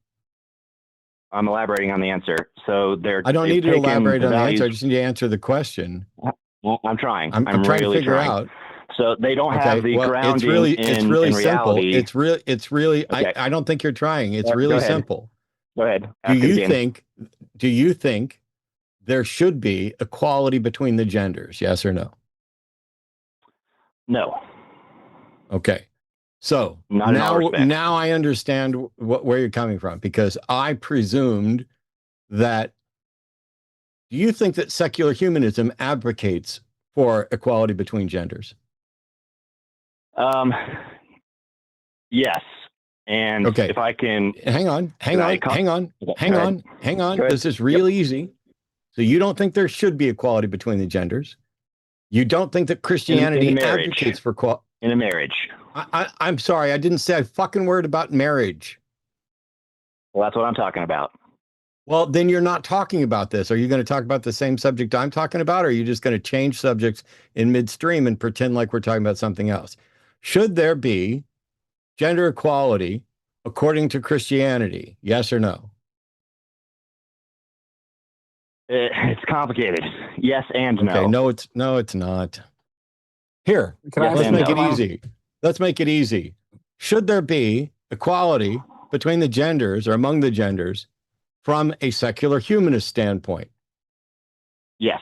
I'm elaborating on the answer. So I don't need to elaborate on the answer. I just need to answer the question. Well, I'm trying. I'm trying to figure out. So they don't have the grounding it's really in simple. reality. It's really okay. I don't think you're trying. It's really simple. Go ahead. Do you think there should be equality between the genders? Yes or no? No. Okay. So now I understand where you're coming from, because I presumed that. Do you think that secular humanism advocates for equality between genders? Yes. And okay. If I can hang on. This is real easy. So you don't think there should be equality between the genders? You don't think that Christianity advocates for in a marriage? I'm sorry, I didn't say a fucking word about marriage. Well, that's what I'm talking about. Well, then you're not talking about this. Are you going to talk about the same subject I'm talking about, or are you just going to change subjects in midstream and pretend like we're talking about something else? Should there be gender equality according to Christianity? Yes or no? It's complicated. Yes and Okay, no. no, it's not. Here, Can I Yes ask let's and make no. it easy. Let's make it easy. Should there be equality between the genders or among the genders from a secular humanist standpoint? Yes.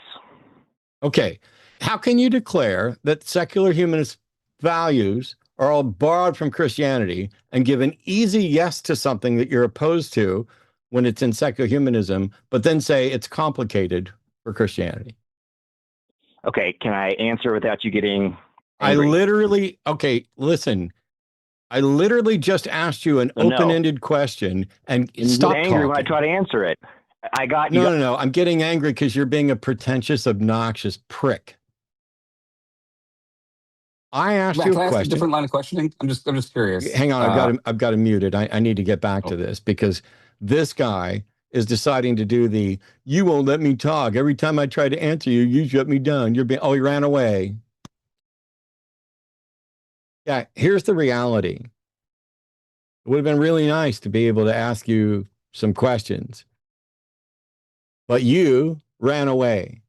Okay. How can you declare that secular humanist values are all borrowed from Christianity and give an easy yes to something that you're opposed to when it's in secular humanism, but then say it's complicated for Christianity? Okay. Can I answer without you getting I angry? listen, I literally just asked you an No. open-ended question and And you get stop angry when I talking. try to answer it. I got you. No. I'm getting angry because you're being a pretentious, obnoxious prick. I asked Matt, you a can I ask a question. different line of questioning? I'm just curious. Hang on, I've got to mute it. I need to get back to Oh, this because this guy is deciding to do the you won't let me talk. Every time I try to answer you, you shut me down. You're being he ran away. Yeah, here's the reality. It would have been really nice to be able to ask you some questions, but you ran away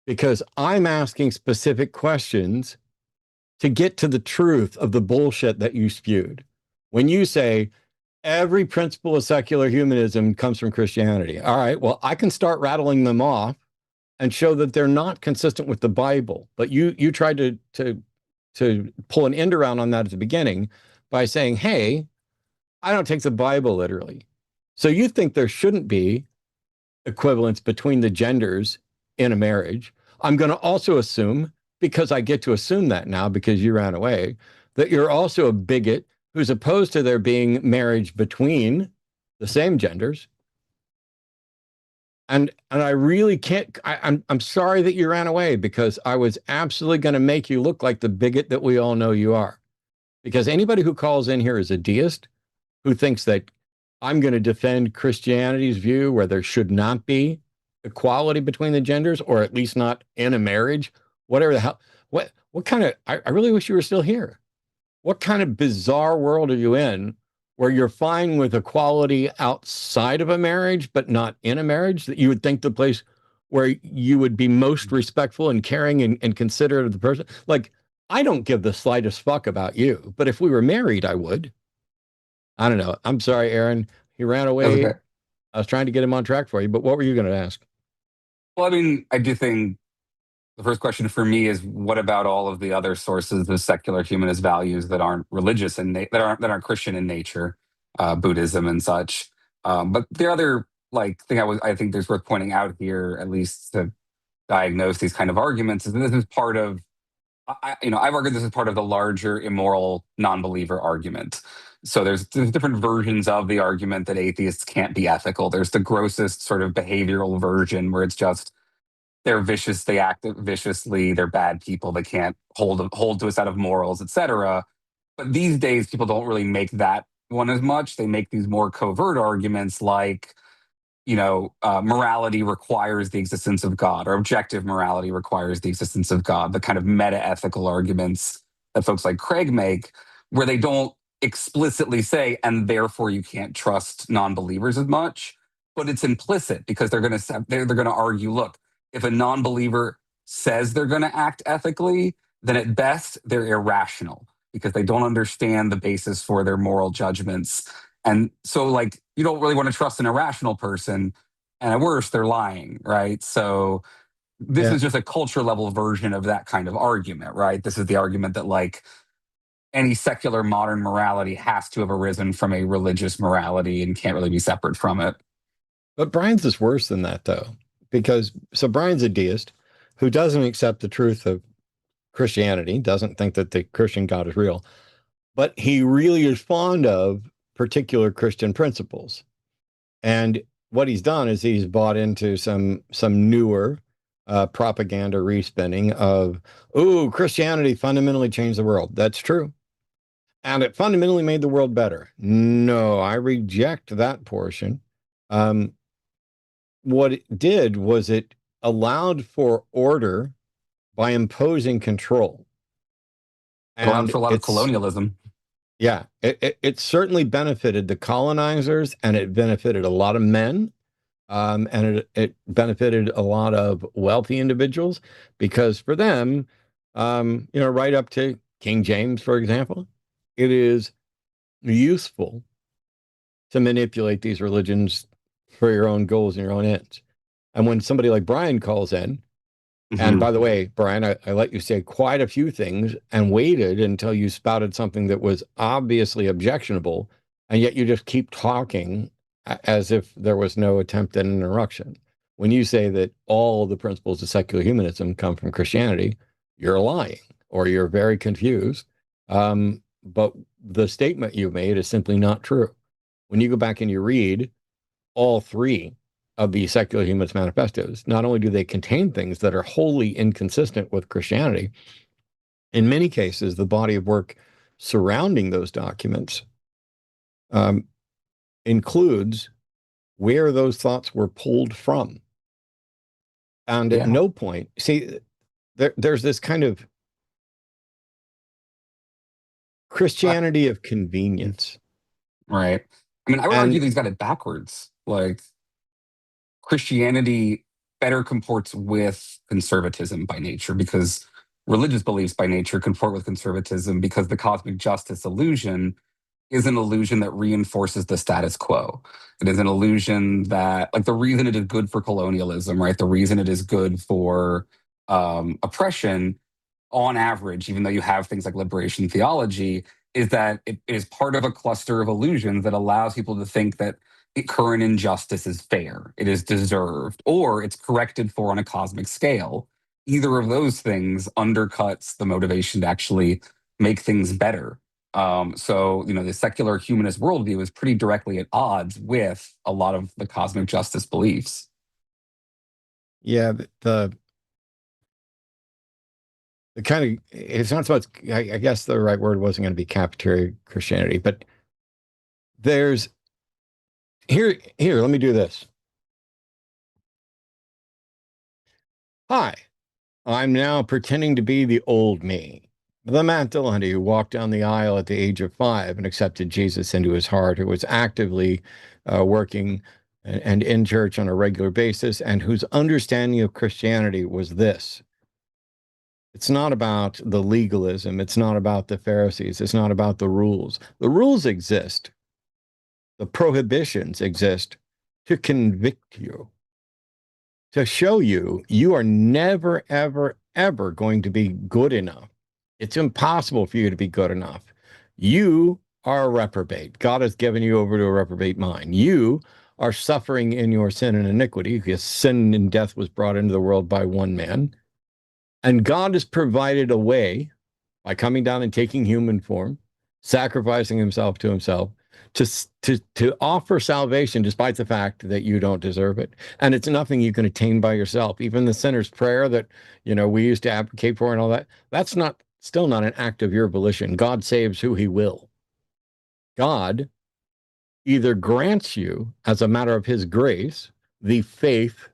because I'm asking specific questions to get to the truth of the bullshit that you spewed. When you say every principle of secular humanism comes from Christianity. All right, well, I can start rattling them off and show that they're not consistent with the Bible. But you tried to pull an end around on that at the beginning by saying, "Hey, I don't take the Bible literally." So you think there shouldn't be equivalence between the genders in a marriage. I'm going to also assume, because I get to assume that now because you ran away, that you're also a bigot who's opposed to there being marriage between the same genders. And I really can't. I'm sorry that you ran away because I was absolutely going to make you look like the bigot that we all know you are. Because anybody who calls in here is a deist who thinks that I'm going to defend Christianity's view where there should not be equality between the genders, or at least not in a marriage, whatever the hell. What kind of, I really wish you were still here. What kind of bizarre world are you in where you're fine with equality outside of a marriage, but not in a marriage? That you would think the place where you would be most respectful and caring and considerate of the person. Like, I don't give the slightest fuck about you, but if we were married, I would. I don't know. I'm sorry, Aaron. He ran that's away. okay. I was trying to get him on track for you, but what were you going to ask? Well, I mean, I do think the first question for me is, what about all of the other sources of secular humanist values that aren't religious and that aren't Christian in nature, Buddhism and such? But the other thing I think there's worth pointing out here, at least to diagnose these kind of arguments, is that this is part of I've argued this is part of the larger immoral non-believer argument. So there's different versions of the argument that atheists can't be ethical. There's the grossest sort of behavioral version where it's just they're vicious, they act viciously, they're bad people, they can't hold to a set of morals, etc. But these days, people don't really make that one as much. They make these more covert arguments like, morality requires the existence of God, or objective morality requires the existence of God, the kind of meta ethical arguments that folks like Craig make, where they don't explicitly say, and therefore you can't trust non believers as much, but it's implicit because they're going to argue, look, if a non believer says they're going to act ethically, then at best they're irrational because they don't understand the basis for their moral judgments. And so, you don't really want to trust an irrational person. And at worst, they're lying, right? So, this Yeah. is just a culture level version of that kind of argument, right? This is the argument that, any secular modern morality has to have arisen from a religious morality and can't really be separate from it. But Brian's is worse than that, though, because so Brian's a deist who doesn't accept the truth of Christianity, doesn't think that the Christian God is real, but he really is fond of particular Christian principles. And what he's done is he's bought into some newer propaganda respinning of, oh, Christianity fundamentally changed the world. That's true. and it fundamentally made the world better. No, I reject that portion. What it did was it allowed for order by imposing control. It allowed And for a lot of colonialism. yeah, it certainly benefited the colonizers, and it benefited a lot of men, and it benefited a lot of wealthy individuals, because for them, right up to King James, for example, it is useful to manipulate these religions for your own goals and your own ends. And when somebody like Brian calls in, and by the way, Brian, I let you say quite a few things and waited until you spouted something that was obviously objectionable, and yet you just keep talking as if there was no attempt at an interruption. When you say that all the principles of secular humanism come from Christianity, you're lying, or you're very confused. But the statement you made is simply not true. When you go back and you read all three of the secular humanist manifestos, not only do they contain things that are wholly inconsistent with Christianity, in many cases, the body of work surrounding those documents includes where those thoughts were pulled from. And at no point, see, there's this kind of Christianity of convenience. Right. I mean, I would argue these got it backwards. Like, Christianity better comports with conservatism by nature, because religious beliefs by nature comport with conservatism, because the cosmic justice illusion is an illusion that reinforces the status quo. It is an illusion that, like, the reason it is good for colonialism, right? The reason it is good for oppression on average, even though you have things like liberation theology, is that it is part of a cluster of illusions that allows people to think that current injustice is fair, it is deserved, or it's corrected for on a cosmic scale. Either of those things undercuts the motivation to actually make things better. So, the secular humanist worldview is pretty directly at odds with a lot of the cosmic justice beliefs. Yeah, the kind of, it's not so much, I guess the right word wasn't going to be cafeteria Christianity, but there's, here, let me do this. Hi, I'm now pretending to be the old me, the Matt Dillahunty who walked down the aisle at the age of 5 and accepted Jesus into his heart, who was actively working and in church on a regular basis, and whose understanding of Christianity was this: it's not about the legalism, it's not about the Pharisees, it's not about the rules. The rules exist, the prohibitions exist to convict you, to show you you are never, ever, ever going to be good enough. It's impossible for you to be good enough. You are a reprobate. God has given you over to a reprobate mind. You are suffering in your sin and iniquity, because sin and death was brought into the world by one man. And God has provided a way, by coming down and taking human form, sacrificing himself to himself, to offer salvation despite the fact that you don't deserve it. And it's nothing you can attain by yourself. Even the sinner's prayer that, we used to advocate for and all that, that's still not an act of your volition. God saves who he will. God either grants you, as a matter of his grace, the faith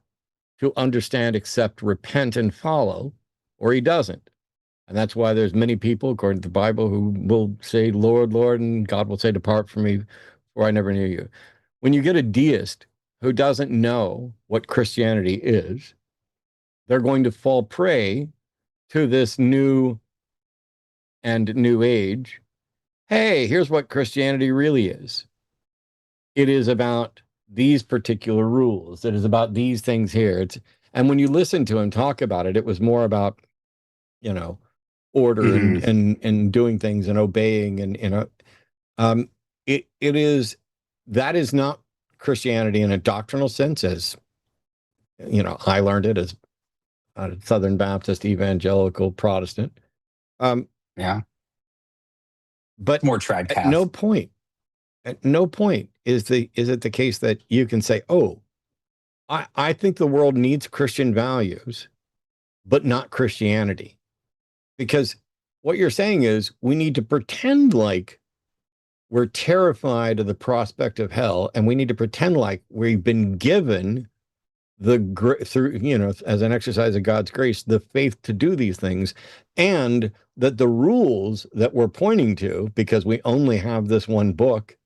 to understand, accept, repent, and follow, or he doesn't. And that's why there's many people, according to the Bible, who will say, Lord, Lord, and God will say, depart from me, for I never knew you. When you get a deist who doesn't know what Christianity is, they're going to fall prey to this new age. Hey, here's what Christianity really is. It is about these particular rules. It is about these things here. And when you listen to him talk about it, it was more about, order and doing things and obeying, and that is not Christianity in a doctrinal sense, as I learned it as a Southern Baptist evangelical Protestant. Yeah, but more trad at no point is it the case that you can say, oh, I think the world needs Christian values, but not Christianity. Because what you're saying is we need to pretend like we're terrified of the prospect of hell, and we need to pretend like we've been given through, as an exercise of God's grace, the faith to do these things, and that the rules that we're pointing to, because we only have this one book,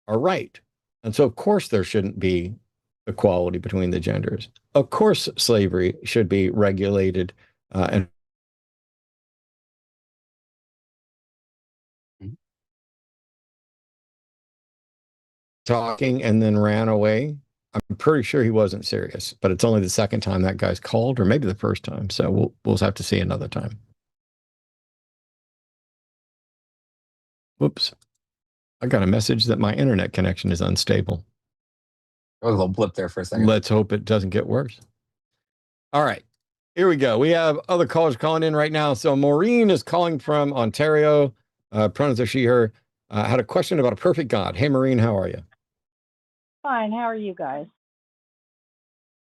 are right. And so, of course, there shouldn't be equality between the genders. Of course, slavery should be regulated and talking and then ran away. I'm pretty sure he wasn't serious, but it's only the second time that guy's called, or maybe the first time. So we'll have to see another time. Whoops. I got a message that my internet connection is unstable. There was a little blip there for a second. Let's hope it doesn't get worse. All right. Here we go. We have other callers calling in right now. So Maureen is calling from Ontario. Pronouns are she, her. Had a question about a perfect God. Hey, Maureen, how are you? Fine. How are you guys?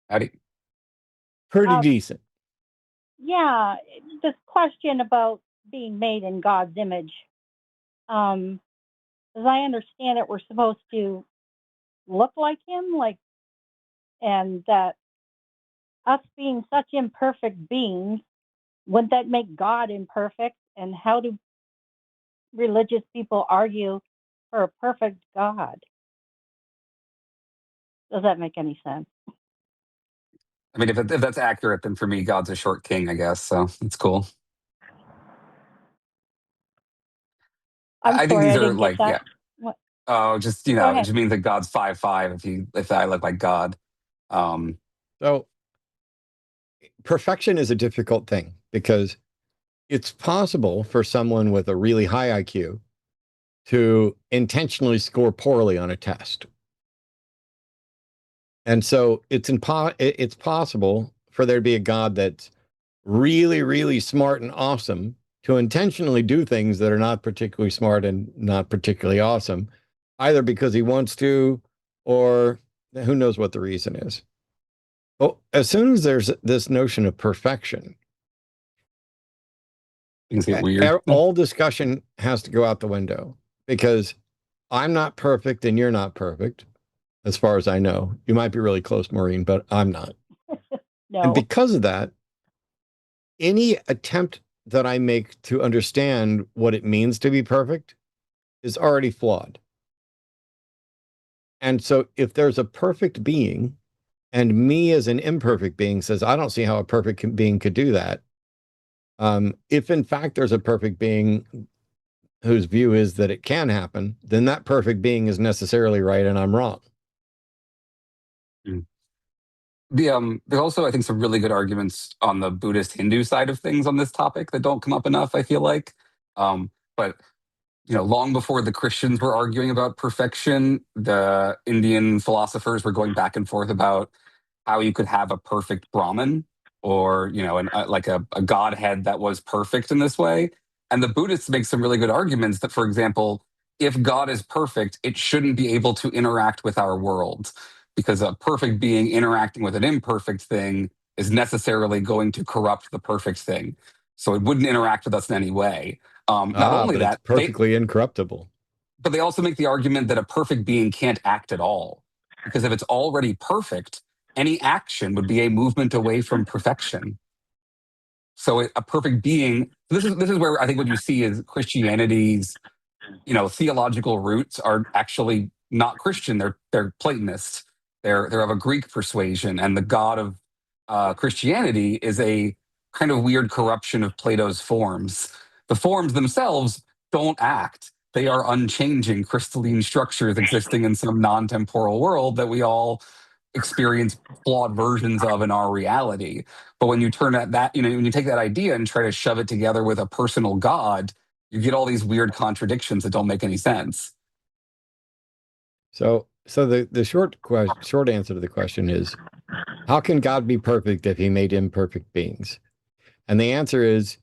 Howdy. Pretty decent. Yeah, this question about being made in God's image. As I understand it, we're supposed to look like him, and that us being such imperfect beings, wouldn't that make God imperfect? And how do religious people argue for a perfect God? Does that make any sense? I mean, if that's accurate, then for me, God's a short king, I guess. So it's cool. I think these are like, yeah. What? Oh, just it just means that God's 5'5" if I look like God. So perfection is a difficult thing because it's possible for someone with a really high IQ to intentionally score poorly on a test. And so it's possible for there to be a God that's really, really smart and awesome to intentionally do things that are not particularly smart and not particularly awesome, either because he wants to, or who knows what the reason is. Well, as soon as there's this notion of perfection, things get weird. All discussion has to go out the window because I'm not perfect and you're not perfect, as far as I know. You might be really close, Maureen, but I'm not. No. And because of that, any attempt that I make to understand what it means to be perfect is already flawed. And so if there's a perfect being and me as an imperfect being says, I don't see how a perfect being could do that. If in fact there's a perfect being whose view is that it can happen, then that perfect being is necessarily right and I'm wrong. There's also, I think, some really good arguments on the Buddhist Hindu side of things on this topic that don't come up enough, I feel like. But long before the Christians were arguing about perfection, the Indian philosophers were going back and forth about how you could have a perfect Brahman or, like a godhead that was perfect in this way. And the Buddhists make some really good arguments that, for example, if God is perfect, it shouldn't be able to interact with our world because a perfect being interacting with an imperfect thing is necessarily going to corrupt the perfect thing. So it wouldn't interact with us in any way. Not only that, it's perfectly incorruptible. But they also make the argument that a perfect being can't act at all. Because if it's already perfect, any action would be a movement away from perfection. So a perfect being, this is where I think what you see is Christianity's, theological roots are actually not Christian. They're Platonist. They're of a Greek persuasion, and the God of Christianity is a kind of weird corruption of Plato's forms. The forms themselves don't act. They are unchanging crystalline structures existing in some non-temporal world that we all experience flawed versions of in our reality. But when you turn that, when you take that idea and try to shove it together with a personal God, you get all these weird contradictions that don't make any sense. So the short answer to the question is, how can God be perfect if he made imperfect beings? And the answer is,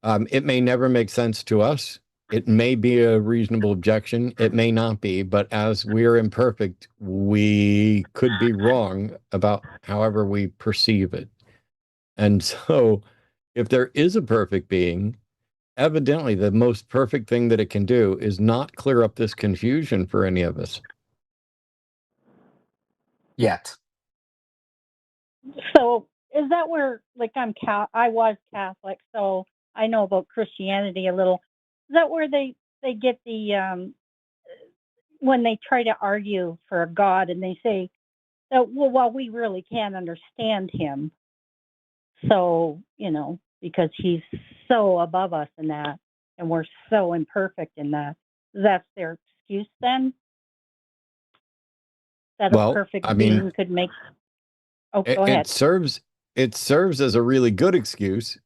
it may never make sense to us. It may be a reasonable objection. It may not be, but as we're imperfect, we could be wrong about however we perceive it. And so if there is a perfect being, evidently the most perfect thing that it can do is not clear up this confusion for any of us. Yet. So is that where, like, I was Catholic, so I know about Christianity a little. Is that where they get the when they try to argue for a God and they say, well, we really can't understand him, so because he's so above us in that, and we're so imperfect in that. That's their excuse then. That a perfect being could make. Oh, go ahead. It serves as a really good excuse,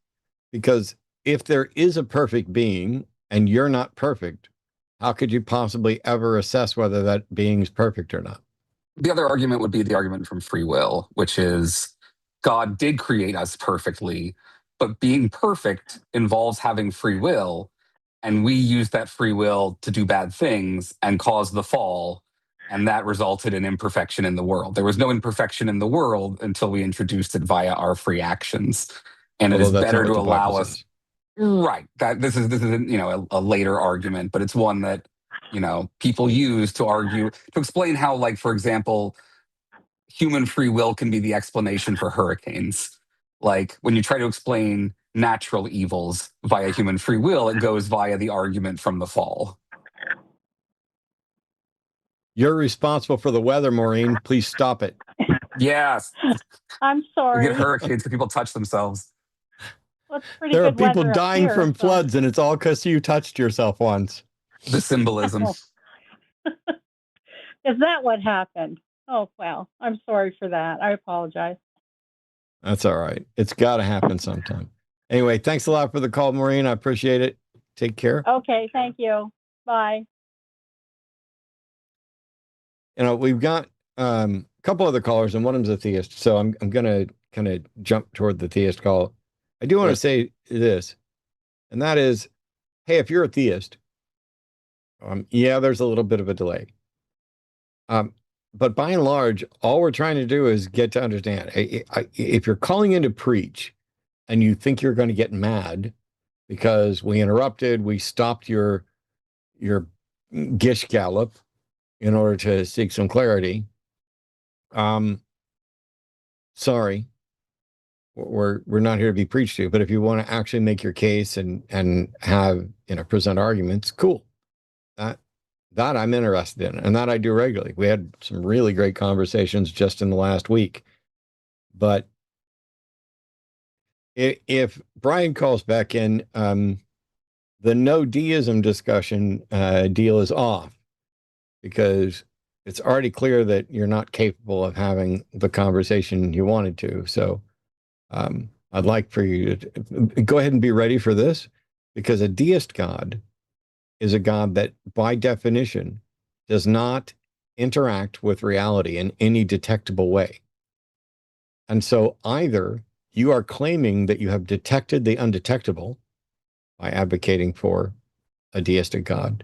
because if there is a perfect being and you're not perfect, how could you possibly ever assess whether that being's perfect or not? The other argument would be the argument from free will, which is God did create us perfectly, but being perfect involves having free will, and we use that free will to do bad things and cause the fall, and that resulted in imperfection in the world. There was no imperfection in the world until we introduced it via our free actions, and it is better to allow us. Right. That this is a later argument, but it's one that people use to argue, to explain how, like, for example, human free will can be the explanation for hurricanes. Like, when you try to explain natural evils via human free will, it goes via the argument from the fall. You're responsible for the weather, Maureen. Please stop it. Yes. I'm sorry. We get hurricanes because people touch themselves. Well, it's pretty there good are people weather dying here, from floods, and it's all because you touched yourself once. The symbolism. Is that what happened? Oh, well, I'm sorry for that. I apologize. That's all right. It's got to happen sometime. Anyway, thanks a lot for the call, Maureen. I appreciate it. Take care. Okay, thank you. Bye. We've got a couple other callers, and one of them's a theist. So I'm going to kind of jump toward the theist call. I do want to say this, and that is, hey, if you're a theist, yeah, there's a little bit of a delay. But by and large, all we're trying to do is get to understand. If you're calling in to preach and you think you're going to get mad because we interrupted, we stopped your gish gallop in order to seek some clarity, sorry, we're not here to be preached to. But if you want to actually make your case and have present arguments, cool. That I'm interested in, and that I do regularly. We had some really great conversations just in the last week. But if Brian calls back in, the no deism discussion deal is off, because it's already clear that you're not capable of having the conversation you wanted to. So I'd like for you to go ahead and be ready for this, because a deist God is a God that, by definition, does not interact with reality in any detectable way. And so either you are claiming that you have detected the undetectable by advocating for a deistic God,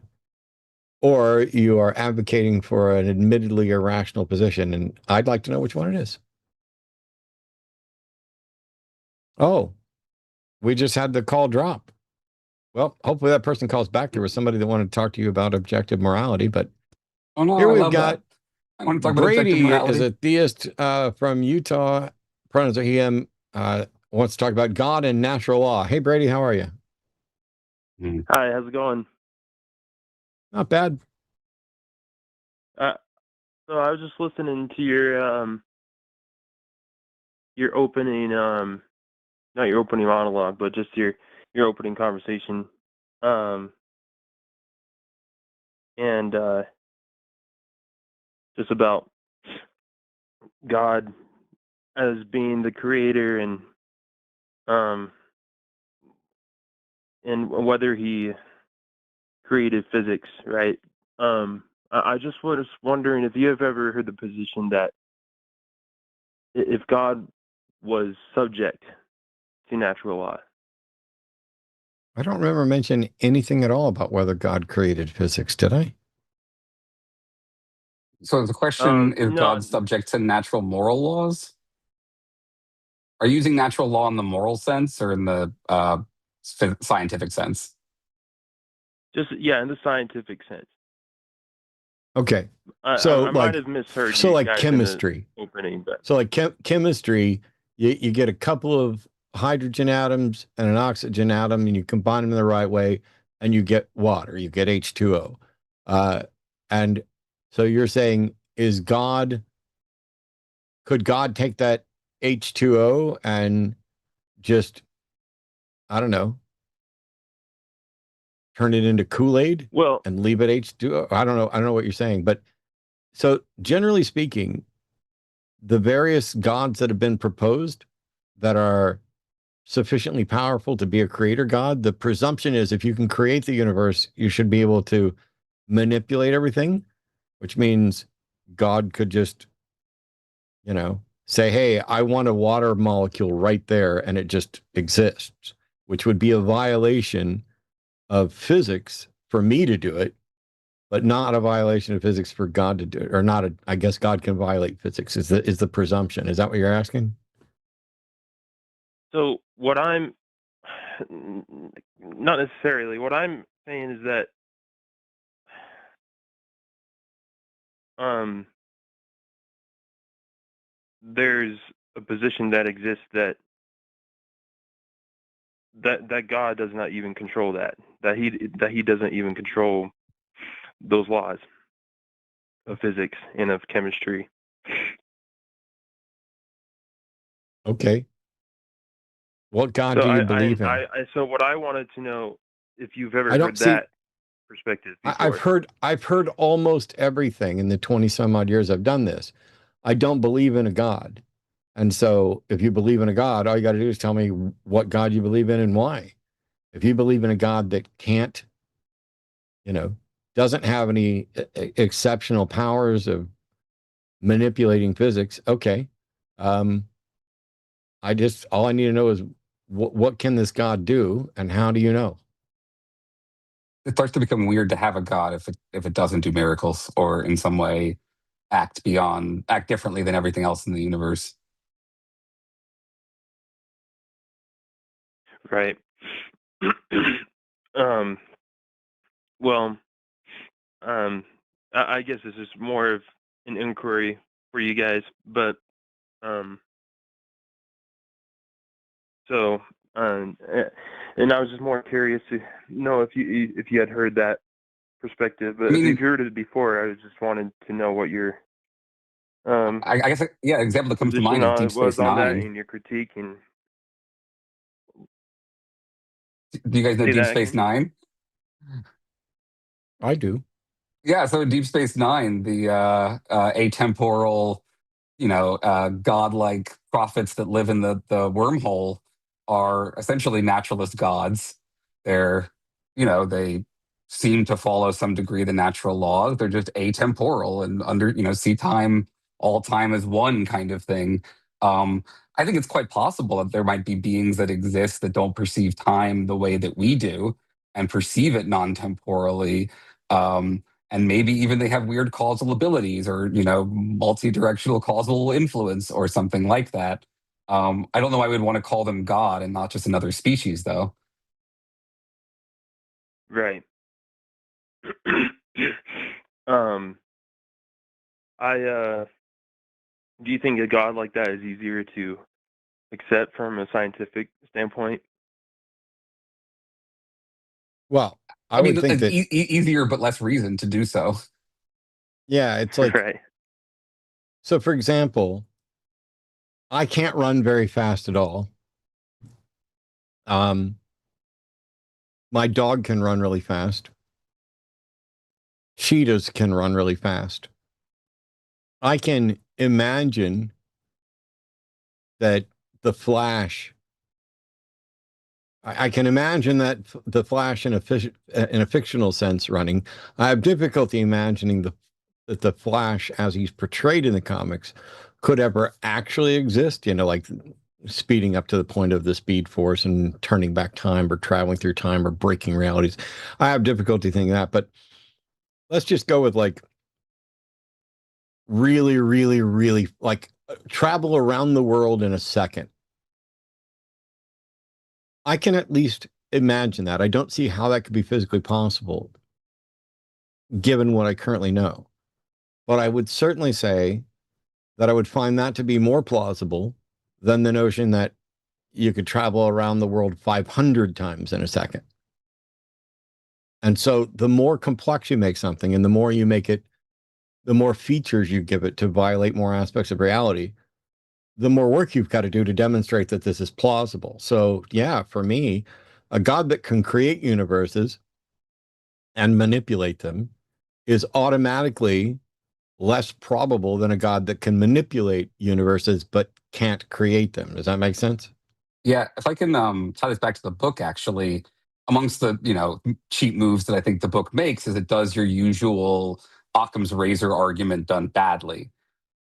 or you are advocating for an admittedly irrational position. And I'd like to know which one it is. Oh, we just had the call drop. Well, hopefully that person calls back. There was somebody that wanted to talk to you about objective morality, but here we've got I want to talk Brady about is a theist from Utah. Pronouns are he, him, wants to talk about God and natural law. Hey, Brady, how are you? Hi, how's it going? Not bad. So I was just listening to your opening, not your opening monologue, but just your opening conversation, and just about God as being the creator, and whether he created physics, right? I just was wondering if you have ever heard the position that if God was subject to natural law. I don't remember mentioning anything at all about whether God created physics, did I? So the question is, no. God subject to natural moral laws? Are you using natural law in the moral sense or in the scientific sense. Just in the scientific sense. Okay. I So might have misheard so you like guys chemistry. in the opening, but So like chemistry, you get a couple of hydrogen atoms and an oxygen atom, and you combine them the right way, and you get water. You get H2O. And so you're saying, could God take that H2O and just, I don't know, turn it into Kool-Aid well, and leave it H2O? I don't know. I don't know what you're saying, but so generally speaking, the various gods that have been proposed that are sufficiently powerful to be a creator god, the presumption is if you can create the universe, you should be able to manipulate everything, which means God could just, say, hey, I want a water molecule right there, and it just exists, which would be a violation of physics for me to do it, but not a violation of physics for God to do it, or not. I guess God can violate physics is the presumption. Is that what you're asking? so what I'm not necessarily. What I'm saying is that there's a position that exists that God does not even control that he doesn't even control those laws of physics and of chemistry. Okay. What God do you believe in? So what I wanted to know, if you've ever I don't heard see- that perspective before. I've heard almost everything in the 20 some odd years I've done this. I don't believe in a God. And so if you believe in a God, all you got to do is tell me what God you believe in and why. If you believe in a God that can't, doesn't have any exceptional powers of manipulating physics, okay. All I need to know is what can this God do, and how do you know? It starts to become weird to have a god if it doesn't do miracles or in some way act differently than everything else in the universe. Right. I guess this is more of an inquiry for you guys, but and I was just more curious to know if you had heard that perspective. But if you've heard it before, I was just wanted to know what your I guess example that comes to mind is Deep Space Nine. In your critique. And do you guys know Deep Space Nine? I do. Yeah, so in Deep Space Nine, the atemporal, godlike prophets that live in the wormhole are essentially naturalist gods. They're, they seem to follow some degree of the natural laws. They're just atemporal and see time, all time as one kind of thing. I think it's quite possible that there might be beings that exist that don't perceive time the way that we do and perceive it non-temporally. And maybe even they have weird causal abilities or, multi-directional causal influence or something like that. I don't know why I would want to call them God and not just another species, though. Right. Do you think a God like that is easier to accept from a scientific standpoint? Well, I would think that easier but less reason to do so. Yeah, it's like right. So, for example, I can't run very fast at all. My dog can run really fast. Cheetahs can run really fast. I can imagine that the Flash. I can imagine that the Flash in a fictional sense running. I have difficulty imagining that the Flash, as he's portrayed in the comics, could ever actually exist. Like speeding up to the point of the Speed Force and turning back time, or traveling through time, or breaking realities. I have difficulty thinking that. But let's just go with like really, really, really like travel around the world in a second. I can at least imagine that. I don't see how that could be physically possible, given what I currently know. But I would certainly say that I would find that to be more plausible than the notion that you could travel around the world 500 times in a second. And so the more complex you make something and the more you make it, the more features you give it to violate more aspects of reality, the more work you've got to do to demonstrate that this is plausible. So yeah, for me, a God that can create universes and manipulate them is automatically less probable than a God that can manipulate universes but can't create them. Does that make sense? Yeah, if I can tie this back to the book, actually, amongst the cheap moves that I think the book makes is it does your usual Occam's razor argument done badly,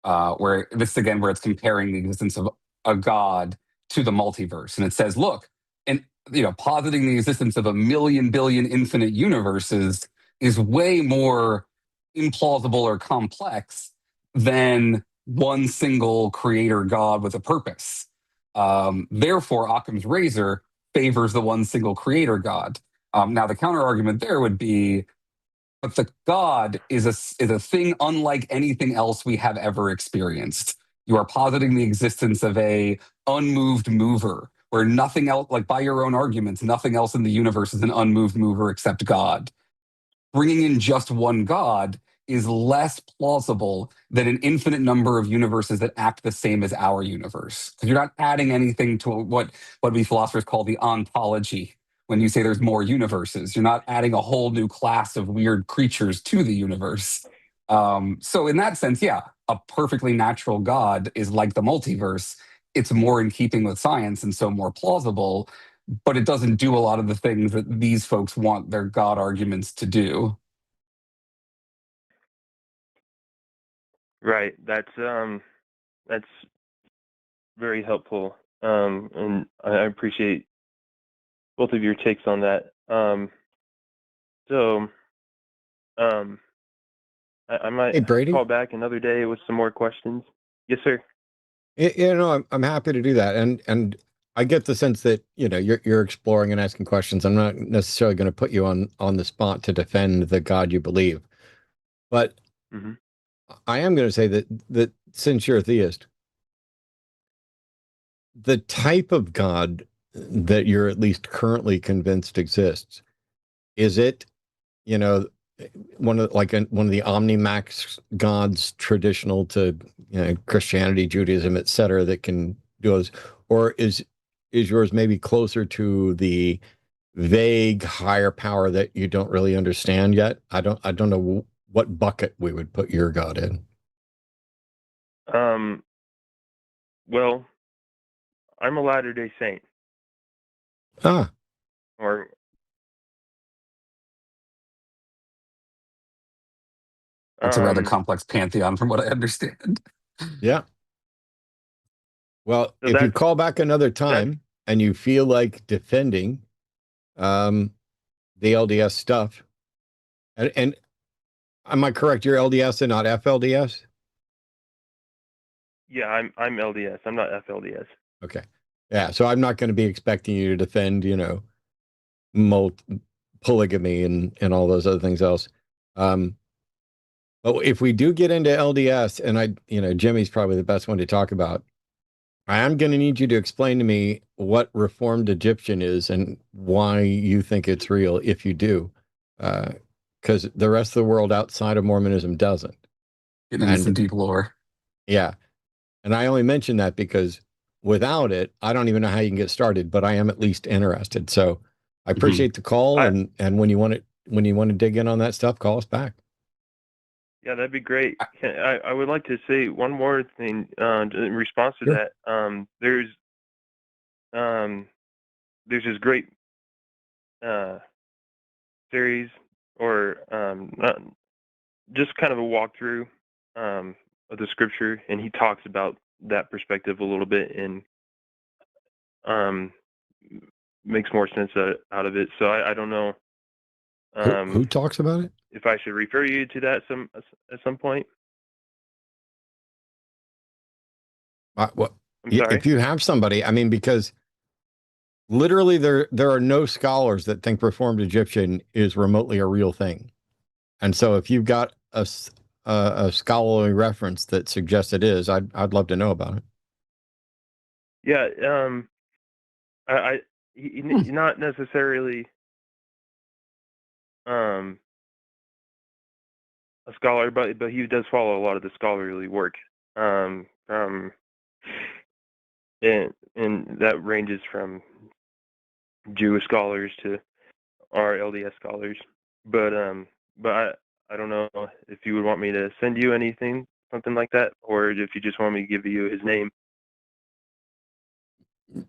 where this again where it's comparing the existence of a god to the multiverse, and it says, look, and positing the existence of a million billion infinite universes is way more implausible or complex than one single creator god with a purpose. Therefore, Occam's razor favors the one single creator God. Now, the counter argument there would be, but the God is a thing unlike anything else we have ever experienced. You are positing the existence of a unmoved mover, where nothing else, like by your own arguments, nothing else in the universe is an unmoved mover except God. Bringing in just one God is less plausible than an infinite number of universes that act the same as our universe. Because you're not adding anything to what we philosophers call the ontology. When you say there's more universes, you're not adding a whole new class of weird creatures to the universe. So in that sense, yeah, a perfectly natural God is like the multiverse. It's more in keeping with science and so more plausible, but it doesn't do a lot of the things that these folks want their God arguments to do. Right. That's very helpful. And I appreciate both of your takes on that. So I might Hey, Brady. call back another day with some more questions. Yes, sir. I'm happy to do that, and I get the sense that you're exploring and asking questions. I'm not necessarily going to put you on the spot to defend the God you believe, but Mm-hmm. I am going to say that since you're a theist, the type of God that you're at least currently convinced exists, is it, one of the Omnimax gods traditional to Christianity, Judaism, etc., that can do those, or is yours maybe closer to the vague higher power that you don't really understand yet? I don't know what bucket we would put your God in. Well, I'm a Latter-day Saint. Ah, Or It's a rather complex pantheon from what I understand. yeah. Well, So if you that's call back another time and you feel like defending the LDS stuff, and am I correct? You're LDS and not FLDS? yeah, I'm LDS. I'm not FLDS. Okay. Yeah. So I'm not going to be expecting you to defend, polygamy and all those other things else. But if we do get into LDS, and Jimmy's probably the best one to talk about, I am going to need you to explain to me what Reformed Egyptian is and why you think it's real, if you do, because the rest of the world outside of Mormonism doesn't. Getting into some deep lore. Yeah. And I only mention that because without it, I don't even know how you can get started, but I am at least interested. So I appreciate the call. And when you want to dig in on that stuff, call us back. Yeah, that'd be great. I would like to say one more thing in response to Sure. that. There's this great series, or just kind of a walkthrough of the scripture, and he talks about that perspective a little bit, and makes more sense out of it. So I don't know. Who talks about it? If I should refer you to that at some point. Well, I'm sorry. if you have somebody, because Literally, there are no scholars that think Reformed Egyptian is remotely a real thing. And so if you've got a scholarly reference that suggests it is, I'd love to know about it. Yeah, not necessarily a scholar, but he does follow a lot of the scholarly work. And that ranges from Jewish scholars to our LDS scholars. But I don't know if you would want me to send you anything, something like that, or if you just want me to give you his name.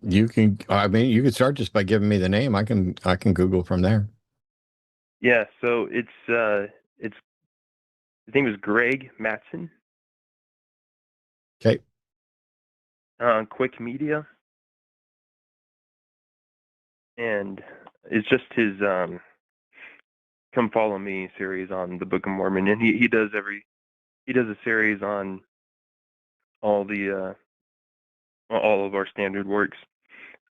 You can, I mean, you could start just by giving me the name. I can Google from there. Yeah, so it's his name is Greg Mattson. Okay. On Quick Media, and it's just his "Come Follow Me" series on the Book of Mormon, and he does a series on all of our standard works,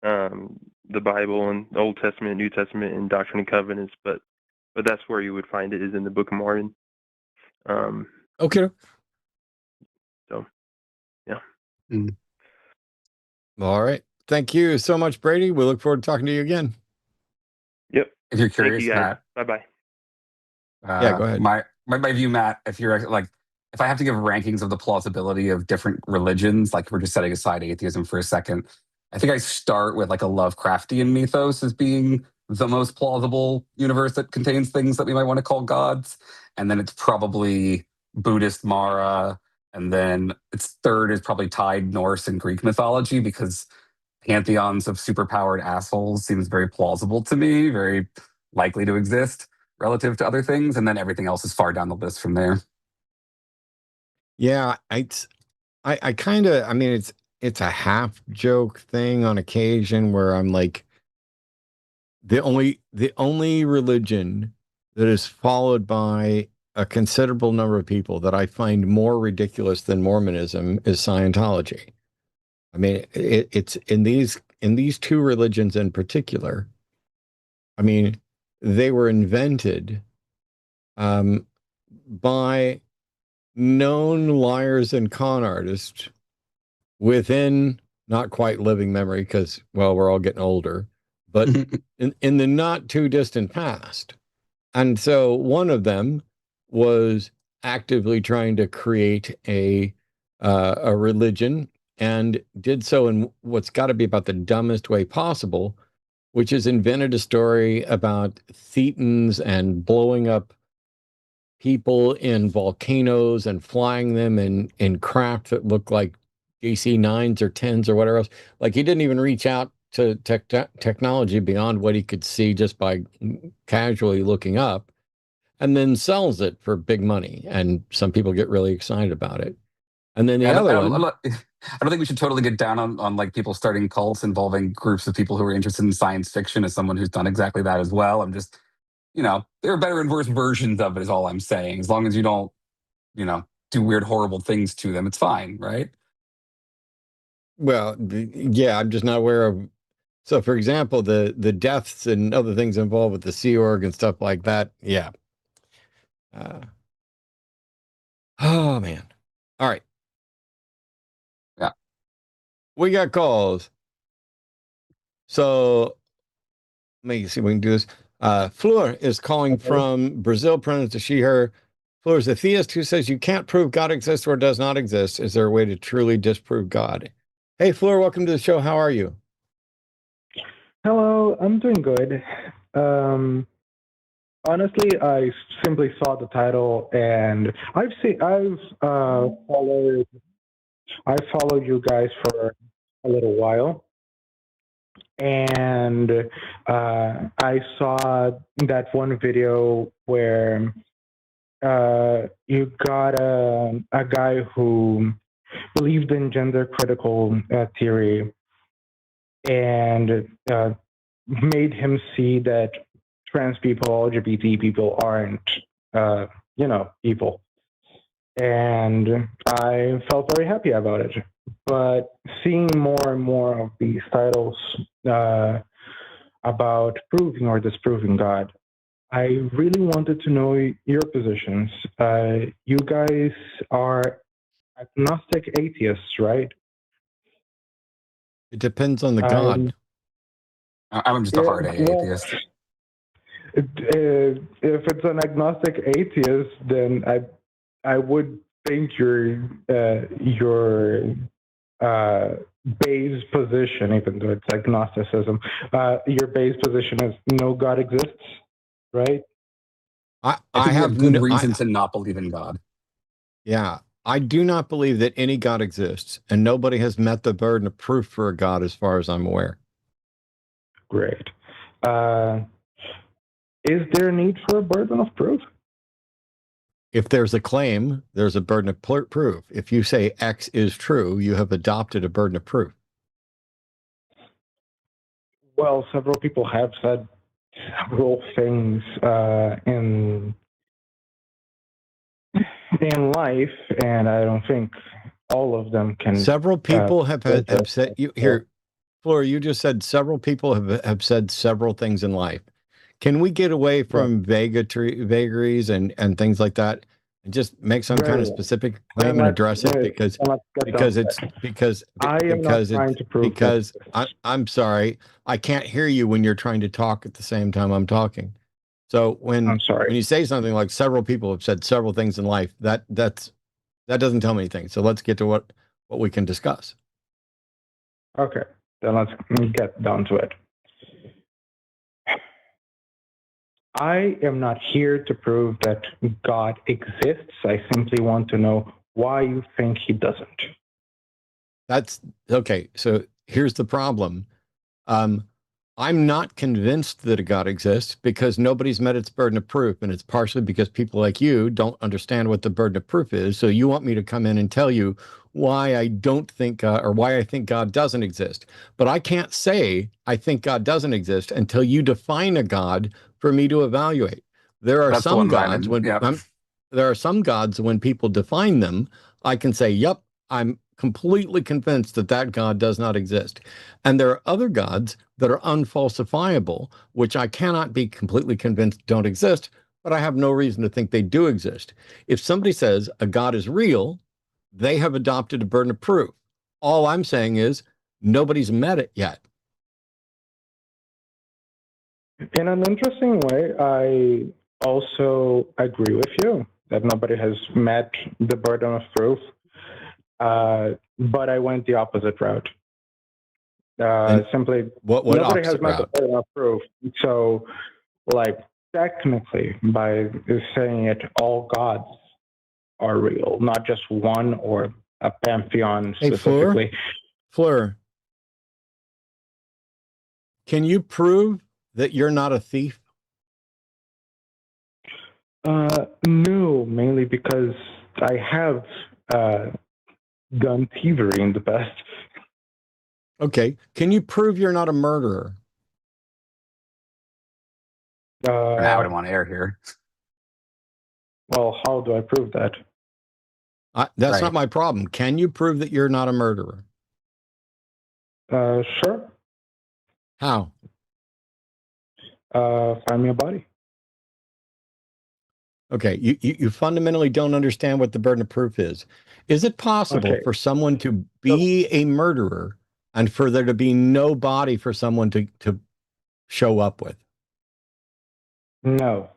the Bible and the Old Testament, New Testament, and Doctrine and Covenants. But that's where you would find it, is in the Book of Mormon. Okay. So, yeah. All right. Thank you so much, Brady. We look forward to talking to you again. Yep. If you're Thank curious, you, guys. Matt. Bye-bye. Yeah, go ahead. My view, Matt, if you're like, if I have to give rankings of the plausibility of different religions, like we're just setting aside atheism for a second, I think I start with like a Lovecraftian mythos as being the most plausible universe that contains things that we might want to call gods. And then it's probably Buddhist Mara. And then its third is probably tied Norse and Greek mythology, because pantheons of superpowered assholes seems very plausible to me, very likely to exist relative to other things. And then everything else is far down the list from there. Yeah, I kind of, I mean, it's a half joke thing on occasion where I'm like, the only religion that is followed by a considerable number of people that I find more ridiculous than Mormonism is Scientology. I mean, it's in these two religions in particular. I mean, they were invented by known liars and con artists within not quite living memory, because, well, we're all getting older, but in the not too distant past. And so one of them was actively trying to create a religion, and did so in what's got to be about the dumbest way possible, which is invented a story about thetans and blowing up people in volcanoes and flying them in craft that looked like DC-9s or 10s or whatever else. Like, he didn't even reach out to technology beyond what he could see just by casually looking up, and then sells it for big money. And some people get really excited about it. And then the other one, I don't think we should totally get down on like people starting cults involving groups of people who are interested in science fiction, as someone who's done exactly that as well. I'm just, there are better and worse versions of it, is all I'm saying. As long as you don't, do weird, horrible things to them, it's fine, right? well, yeah, I'm just not aware of. So, for example, the deaths and other things involved with the Sea Org and stuff like that. Yeah. Oh man. All right. Yeah. We got calls. So let me see if we can do this. Fleur is calling from Brazil, pronouns to she, her. Fleur is a theist who says you can't prove God exists or does not exist. Is there a way to truly disprove God? Hey, Fleur, welcome to the show. How are you? Hello, I'm doing good. Honestly, I simply saw the title, and I've followed you guys for a little while, and I saw that one video where you got a guy who believed in gender critical theory, and made him see that trans people, LGBT people aren't, evil. And I felt very happy about it. But seeing more and more of these titles about proving or disproving God. I really wanted to know your positions. You guys are agnostic atheists, right? It depends on the Um, God. I'm just a yeah, hard A well, atheist. if it's an agnostic atheist, then I would think your base position, even though it's agnosticism, your base position is no God exists, right? I I think we have have good no, reason to not believe in God. yeah, I do not believe that any God exists, and nobody has met the burden of proof for a God, as far as I'm aware. Great. Is there a need for a burden of proof? If there's a claim, there's a burden of proof. If you say X is true, you have adopted a burden of proof. Well, several people have said several things in life, and I don't think all of them can. Several people have address said that. you here, Flora. You just said several people have said several things in life. Can we get away from vagaries and things like that, and just make some kind Very of well. specific Then claim and address it? then Because let's get down because to it's that. because I am not because trying it's to prove because that. I'm sorry, I can't hear you when you're trying to talk at the same time I'm talking. So I'm sorry. when you say something like several people have said several things in life, that doesn't tell me anything. So let's get to what we can discuss. Okay, then let's get down to it. I am not here to prove that God exists. I simply want to know why you think he doesn't. That's okay. So here's the problem. I'm not convinced that a God exists because nobody's met its burden of proof. And it's partially because people like you don't understand what the burden of proof is. So you want me to come in and tell you why I don't think or why I think God doesn't exist. But I can't say I think God doesn't exist until you define a God for me to evaluate. There are That's the some one that I'm gods in. Yeah. there are some gods when people define them, I can say, yep, I'm completely convinced that that God does not exist. And there are other gods that are unfalsifiable, which I cannot be completely convinced don't exist, but I have no reason to think they do exist. If somebody says a God is real, they have adopted a burden of proof. All I'm saying is nobody's met it yet. In an interesting way, I also agree with you that nobody has met the burden of proof, but I went the opposite route. Simply, what nobody has opposite met the route? burden of proof. So, like, technically, by saying it, all gods are real, not just one or a pantheon Hey, specifically. Fleur, can you prove that you're not a thief? No, mainly because I have done thievery in the past. Okay. Can you prove you're not a murderer? And I wouldn't want to air here. Well, how do I prove that? That's Right. not my problem. Can you prove that you're not a murderer? Sure. How? Find me a body. Okay. You fundamentally don't understand what the burden of proof is. Is it possible Okay. for someone to be a murderer and for there to be no body for someone to show up with? No.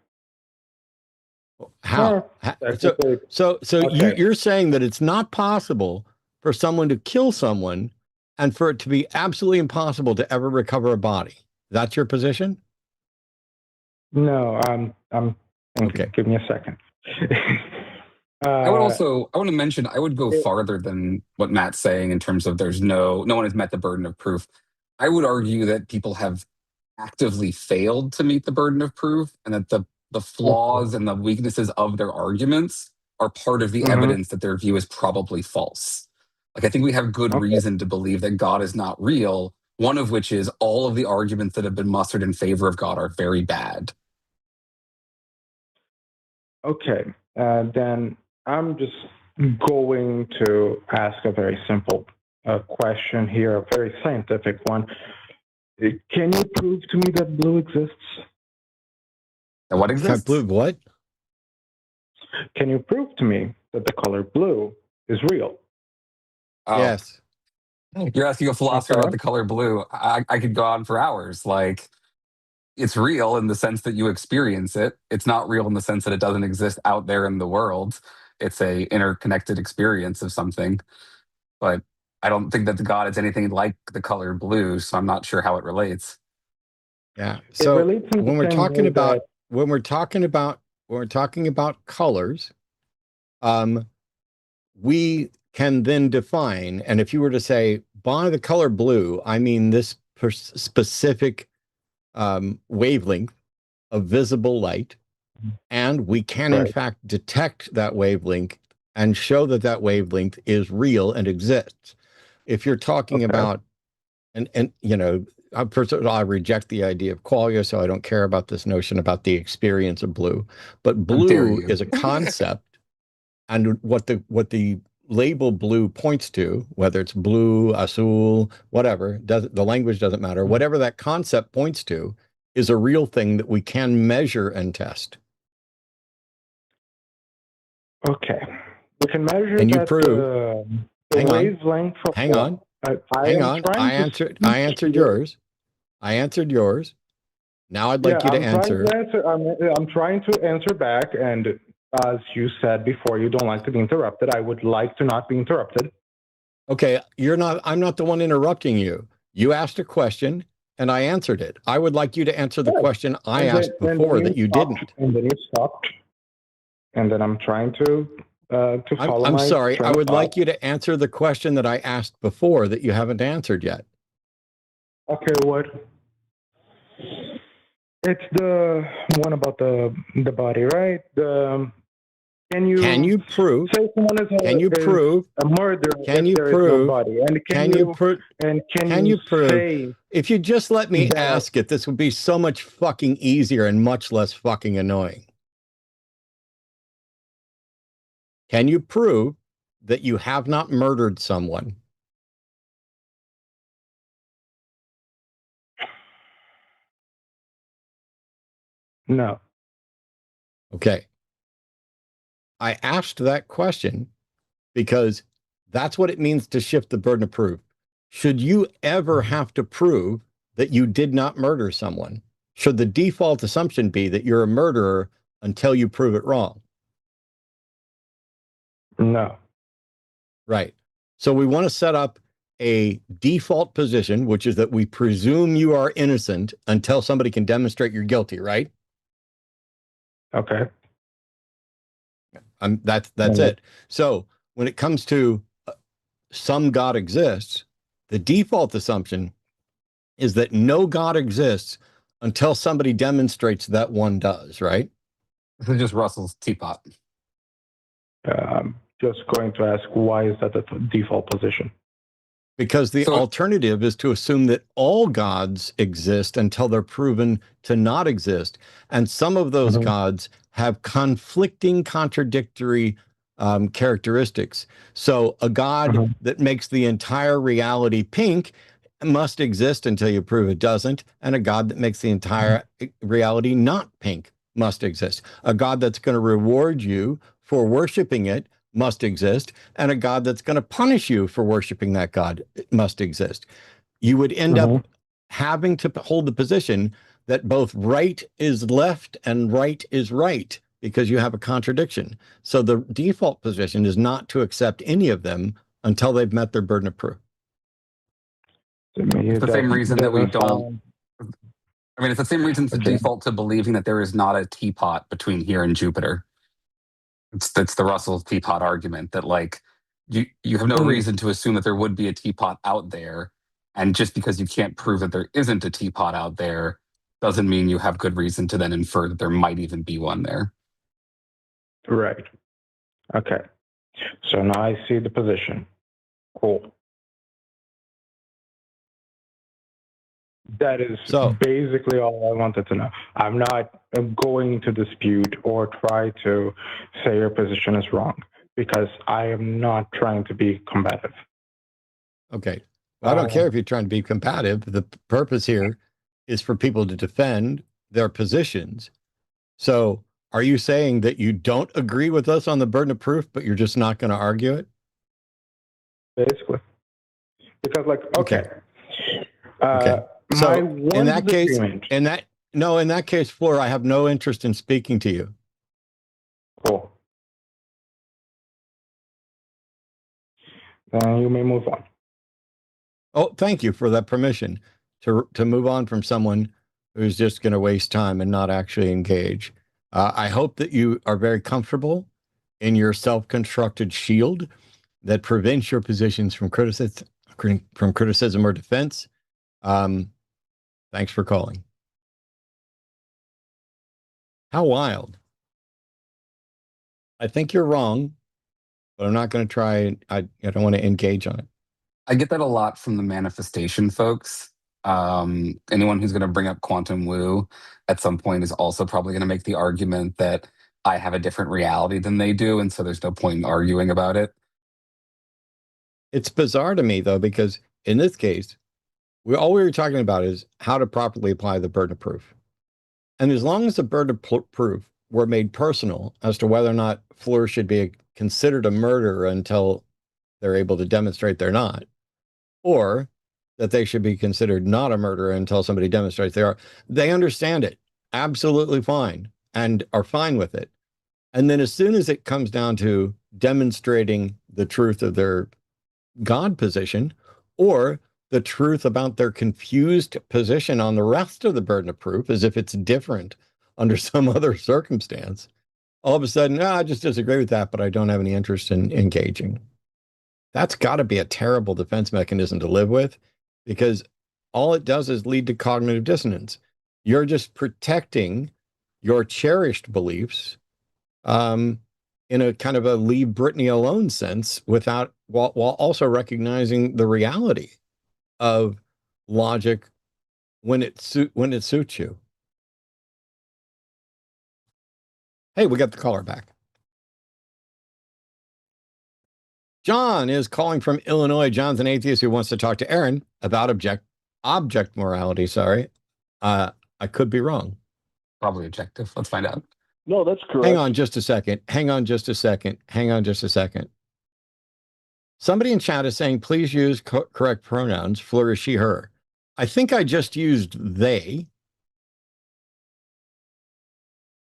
How? Technically, So okay. you're saying that it's not possible for someone to kill someone and for it to be absolutely impossible to ever recover a body. That's your position? No, I'm thinking. Okay. Give me a second. I want to mention, I would go farther than what Matt's saying in terms of there's no one has met the burden of proof. I would argue that people have actively failed to meet the burden of proof and that the flaws and the weaknesses of their arguments are part of the evidence that their view is probably false. Like, I think we have good reason to believe that God is not real, one of which is all of the arguments that have been mustered in favor of God are very bad. Okay. Then I'm just going to ask a very simple question here, a very scientific one. Can you prove to me that blue exists? And what exists? Blue, what? Can you prove to me that the color blue is real? Oh, Yes. you're asking a philosopher Okay. about the color blue. I could go on for hours. Like, it's real in the sense that you experience it. It's not real in the sense that it doesn't exist out there in the world. It's a interconnected experience of something. But I don't think that the God is anything like the color blue, so I'm not sure how it relates. Yeah. It So relates in the when we're same talking way about that- when we're talking about colors, we can then define, and if you were to say by the color blue, I mean this specific wavelength of visible light, and we can in Right. fact detect that wavelength and show that that wavelength is real and exists. If you're talking Okay. about, and you know, first of all, I reject the idea of qualia, so I don't care about this notion about the experience of blue. But How dare blue you. is a concept, and what the label blue points to, whether it's blue, azul, whatever, the language doesn't matter. Whatever that concept points to is a real thing that we can measure and test. Okay. We can measure And you that prove. the Hang on. wavelength of Hang on. I Hang on. I answered yours. I answered yours. Now I'd like you to answer. I'm trying to answer back, and as you said before, you don't like to be interrupted. I would like to not be interrupted. Okay, I'm not the one interrupting you. You asked a question and I answered it. I would like you to answer the question I asked before that you didn't. And then you stopped. And then I'm trying to follow. I'm sorry. I would like you to answer the question that I asked before that you haven't answered yet. Okay, what? It's the one about the body, right? Can you prove? Say someone is a murderer. Can you there prove? Is no body? And can you prove? say If you just let me that, ask it, this would be so much fucking easier and much less fucking annoying. Can you prove that you have not murdered someone? No. Okay. I asked that question because that's what it means to shift the burden of proof. Should you ever have to prove that you did not murder someone? Should the default assumption be that you're a murderer until you prove it wrong? No. Right. So we want to set up a default position, which is that we presume you are innocent until somebody can demonstrate you're guilty, right? Okay. That's it. So when it comes to some God exists, the default assumption is that no God exists until somebody demonstrates that one does, right? This is just Russell's teapot. I'm just going to ask, why is that the default position? Because the alternative is to assume that all gods exist until they're proven to not exist. And some of those gods have conflicting, contradictory characteristics. So a god that makes the entire reality pink must exist until you prove it doesn't. And a god that makes the entire reality not pink must exist. A god that's going to reward you for worshiping it must exist, and a God that's going to punish you for worshiping that God must exist. You would end up having to hold the position that both right is left and right is right because you have a contradiction. So the default position is not to accept any of them until they've met their burden of proof. It's the same reason that we don't. I mean, it's the same reason to default to believing that there is not a teapot between here and Jupiter. That's the Russell teapot argument that, like, you have no reason to assume that there would be a teapot out there, and just because you can't prove that there isn't a teapot out there doesn't mean you have good reason to then infer that there might even be one there. Right. Okay. So now I see the position. Cool. That is basically all I wanted to know. I'm not going to dispute or try to say your position is wrong because I am not trying to be combative. Okay. I don't care if you're trying to be combative. The purpose here is for people to defend their positions. So are you saying that you don't agree with us on the burden of proof, but you're just not going to argue it? Basically. Because, like, okay. Okay. So in that case, disagreement. in that case, Fleur, I have no interest in speaking to you. Cool. Then you may move on. Oh, thank you for that permission to move on from someone who's just going to waste time and not actually engage. I hope that you are very comfortable in your self-constructed shield that prevents your positions from criticism or defense. Thanks for calling. How wild. I think you're wrong, but I'm not going to try. I don't want to engage on it. I get that a lot from the manifestation folks. Anyone who's going to bring up quantum woo at some point is also probably going to make the argument that I have a different reality than they do, and so there's no point in arguing about it. It's bizarre to me, though, because in this case, all we were talking about is how to properly apply the burden of proof. And as long as the burden of proof were made personal as to whether or not Fleur should be considered a murderer until they're able to demonstrate they're not, or that they should be considered not a murderer until somebody demonstrates they are, they understand it absolutely fine and are fine with it. And then as soon as it comes down to demonstrating the truth of their God position or the truth about their confused position on the rest of the burden of proof, as if it's different under some other circumstance, all of a sudden, I just disagree with that, but I don't have any interest in engaging. That's got to be a terrible defense mechanism to live with, because all it does is lead to cognitive dissonance. You're just protecting your cherished beliefs in a kind of a leave Britney alone sense, while also recognizing the reality of logic when it suits you. Hey, we got the caller back. John is calling from Illinois. John's an atheist who wants to talk to Aaron about object morality. Sorry. I could be wrong. Probably objective. Let's find out. No, that's correct. Hang on just a second. Somebody in chat is saying, please use correct pronouns, Fleur, she, her. I think I just used they.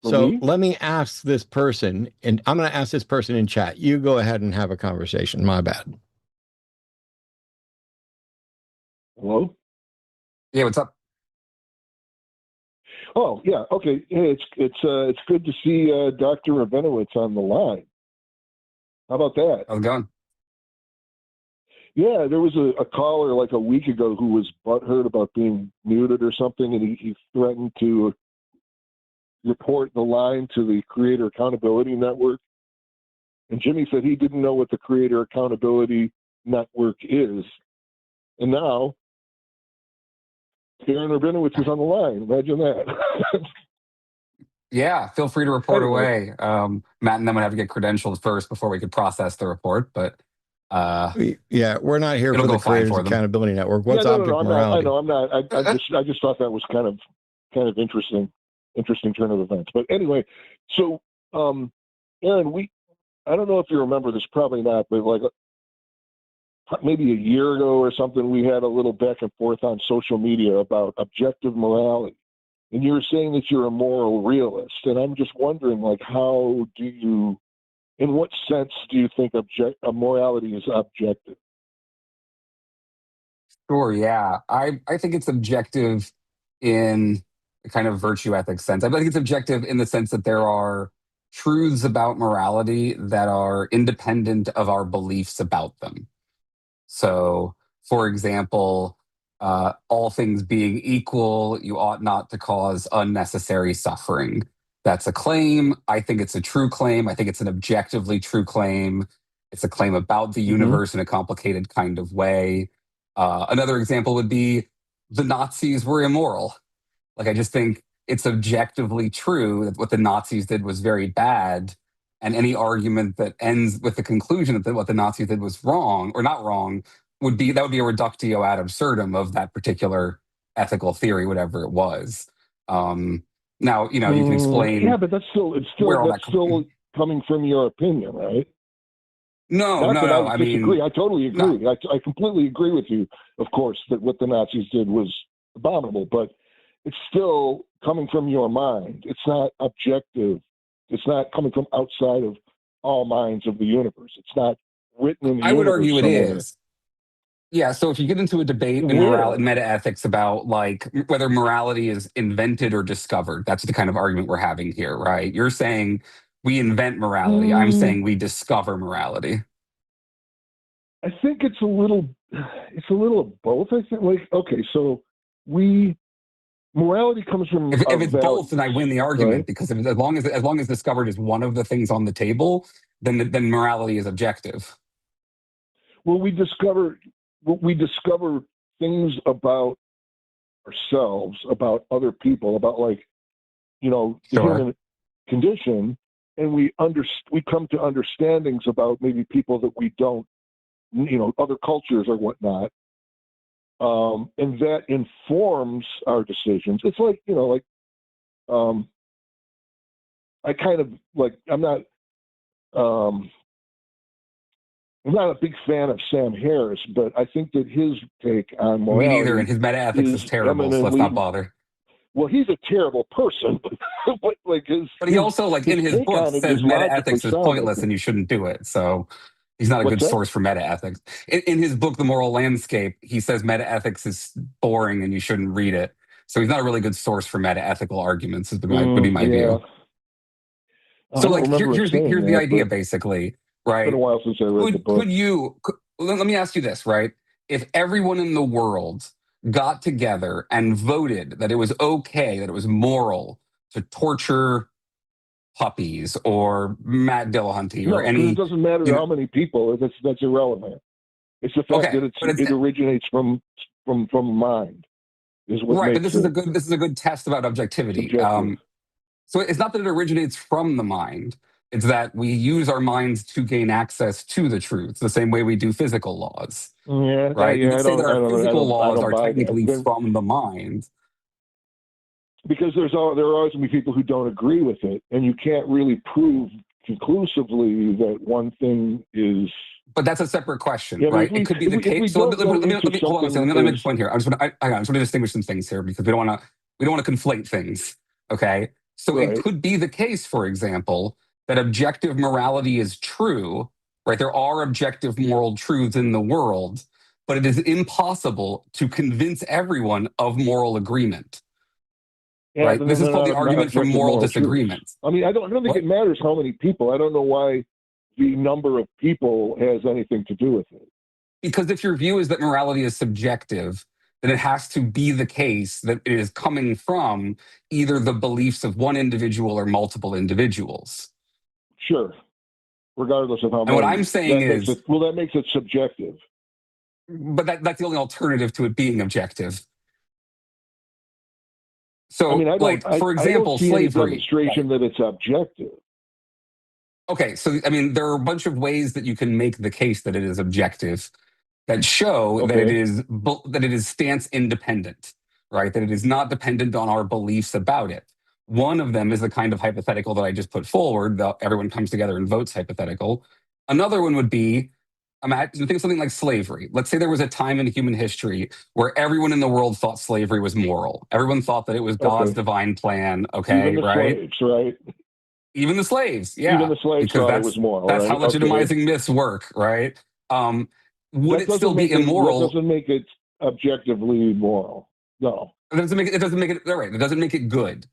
So let me ask this person, and I'm going to ask this person in chat. You go ahead and have a conversation. My bad. Hello? Yeah, what's up? Oh, yeah. Okay. Hey, it's good to see Dr. Rabinowitz on the line. How about that? How's it going? Yeah, there was a caller like a week ago who was butthurt about being muted or something, and he threatened to report the line to the Creator Accountability Network. And Jimmy said he didn't know what the Creator Accountability Network is. And now Aaron Rabinowitz is on the line. Imagine that. Yeah, feel free to report away. Matt and them would have to get credentialed first before we could process the report, but yeah, we're not here for the Creators Accountability Network. What's object morality? I'm not. I just thought that was kind of interesting turn of events. But anyway, so Aaron, I don't know if you remember this, probably not, but like maybe a year ago or something, we had a little back and forth on social media about objective morality. And you were saying that you're a moral realist. And I'm just wondering, like, in what sense do you think morality is objective? Sure, yeah. I think it's objective in a kind of virtue ethics sense. I think it's objective in the sense that there are truths about morality that are independent of our beliefs about them. So, for example, all things being equal, you ought not to cause unnecessary suffering. That's a claim. I think it's a true claim. I think it's an objectively true claim. It's a claim about the universe in a complicated kind of way. Another example would be the Nazis were immoral. Like, I just think it's objectively true that what the Nazis did was very bad. And any argument that ends with the conclusion that what the Nazis did was wrong or not wrong would be a reductio ad absurdum of that particular ethical theory, whatever it was. Now, you can explain. Yeah, but that's still coming from your opinion, right? No. I disagree. I totally agree. No. I completely agree with you, of course, that what the Nazis did was abominable, but it's still coming from your mind. It's not objective. It's not coming from outside of all minds of the universe. It's not written in the universe. I would argue somewhere. It is. Yeah, so if you get into a debate in metaethics about like whether morality is invented or discovered, that's the kind of argument we're having here, right? You're saying we invent morality. I'm saying we discover morality. I think it's a little of both. I think, like, okay, so morality comes from if it's both, then I win the argument, right? because as long as discovered is one of the things on the table, then morality is objective. Well, we discover things about ourselves, about other people, about, like, the human condition, and we come to understandings about maybe people that we don't, other cultures or whatnot, and that informs our decisions. It's like, I kind of like, I'm not a big fan of Sam Harris, but I think that his take on morality, me neither, and his metaethics is terrible, so let's not bother. Well, he's a terrible person, but he also, like, in his book, says metaethics is pointless and you shouldn't do it. So he's not a good source for metaethics. In his book, The Moral Landscape, he says metaethics is boring and you shouldn't read it. So he's not a really good source for metaethical arguments, would be my view. So, like, here's the idea, basically, right? It's been a while since I read the book. Let me ask you this, right? If everyone in the world got together and voted that it was okay, that it was moral to torture puppies or Matt Dillahunty or any... It doesn't matter how many people. That's irrelevant. It's the fact that it originates from mind. Right, but this is a good test about objectivity. So it's not that it originates from the mind. It's that we use our minds to gain access to the truth, the same way we do physical laws. Yeah, right. You can say that our physical laws are technically from the mind. Because there are always going to be people who don't agree with it, and you can't really prove conclusively that one thing is. But that's a separate question, right? It could be the case. So let me hold on a second. Let me make a point here. I just want to distinguish some things here, because we don't want to conflate things. Okay. So it could be the case, for example, that objective morality is true, right? There are objective moral truths in the world, but it is impossible to convince everyone of moral agreement. Yeah, right? This is called the argument for moral disagreement. I mean, I don't think it matters how many people. I don't know why the number of people has anything to do with it. Because if your view is that morality is subjective, then it has to be the case that it is coming from either the beliefs of one individual or multiple individuals. Sure. Regardless of how many. And what I'm saying is... that makes it subjective. But that's the only alternative to it being objective. So, I mean, for example, slavery. Demonstration that it's objective. Okay, so, I mean, there are a bunch of ways that you can make the case that it is objective that show that it is stance independent, right? That it is not dependent on our beliefs about it. One of them is the kind of hypothetical that I just put forward, the everyone comes together and votes hypothetical. Another one would be, think of something like slavery. Let's say there was a time in human history where everyone in the world thought slavery was moral. Everyone thought that it was God's divine plan, Even the slaves, right? Even the slaves, yeah. Even the slaves thought it was moral. That's how legitimizing myths work, right? Would it still be immoral? That doesn't make it objectively moral. No. It doesn't make it right. It doesn't make it good.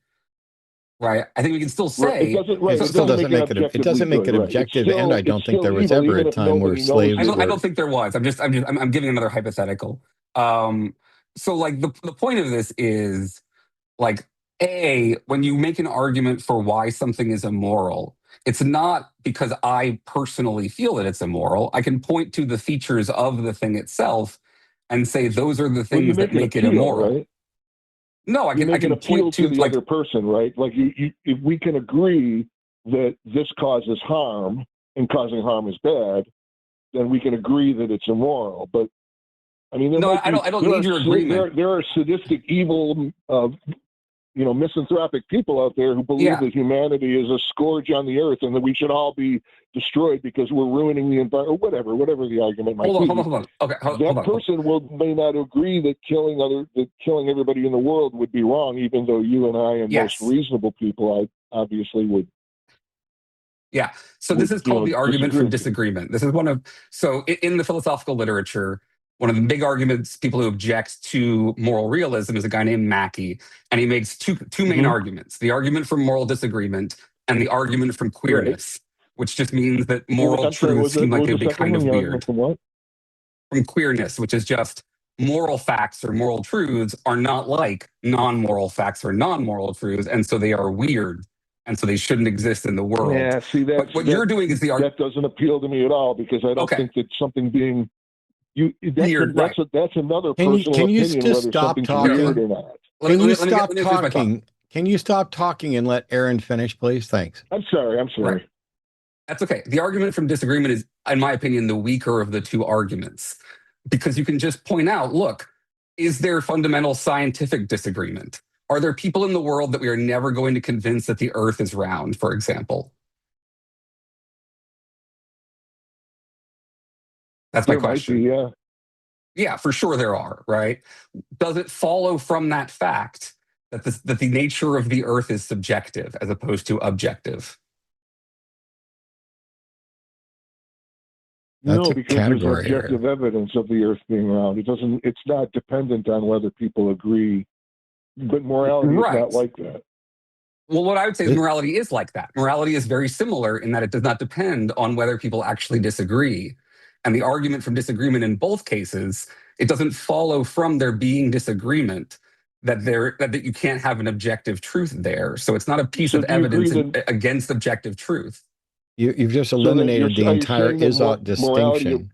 Right. I think we can still say it still doesn't make it objective, and I don't think there was ever a time where slaves. I don't think there was. I'm giving another hypothetical. So, like, the point of this is, like, when you make an argument for why something is immoral, it's not because I personally feel that it's immoral. I can point to the features of the thing itself and say those are the things that make it immoral. Right? No, I can point to the other person, right? Like, if we can agree that this causes harm and causing harm is bad, then we can agree that it's immoral. But I mean, there No, might I be, don't need your agreement. There are sadistic, evil, misanthropic people out there who believe Yeah. that humanity is a scourge on the earth and that we should all be destroyed because we're ruining the environment, or whatever the argument might be. Hold on. Okay, hold That on. person may not agree that killing everybody in the world would be wrong, even though you and I and Yes. most reasonable people, obviously would. Yeah. So this is called the argument from disagree. disagreement. This is in the philosophical literature, one of the big arguments, people who object to moral realism, is a guy named Mackey, and he makes two main arguments: the argument from moral disagreement and the argument from queerness, which just means that moral truths seem like they'd be kind of weird. From what? From queerness, which is just moral facts or moral truths are not like non-moral facts or non-moral truths, and so they are weird. And so they shouldn't exist in the world. Yeah, see, you're doing is the argument. That doesn't appeal to me at all, because I don't think that something being weird. That's another Can personal you opinion, just whether stop something's talking? weird or not. Can you stop talking? Can you stop talking and let Aaron finish, please? Thanks. I'm sorry. Right. That's okay. The argument from disagreement is, in my opinion, the weaker of the two arguments, because you can just point out, look, is there fundamental scientific disagreement? Are there people in the world that we are never going to convince that the earth is round, for example? That's my question. Might be, yeah. Yeah, for sure there are, right? Does it follow from that fact that the nature of the earth is subjective as opposed to objective? No, because there's objective evidence of the earth being round. It's not dependent on whether people agree. But morality is not like that. Well, what I would say is morality is like that. Morality is very similar in that it does not depend on whether people actually disagree. And the argument from disagreement in both cases, it doesn't follow from there being disagreement that you can't have an objective truth there. So it's not a piece of evidence against objective truth. You've just eliminated the entire Izot distinction.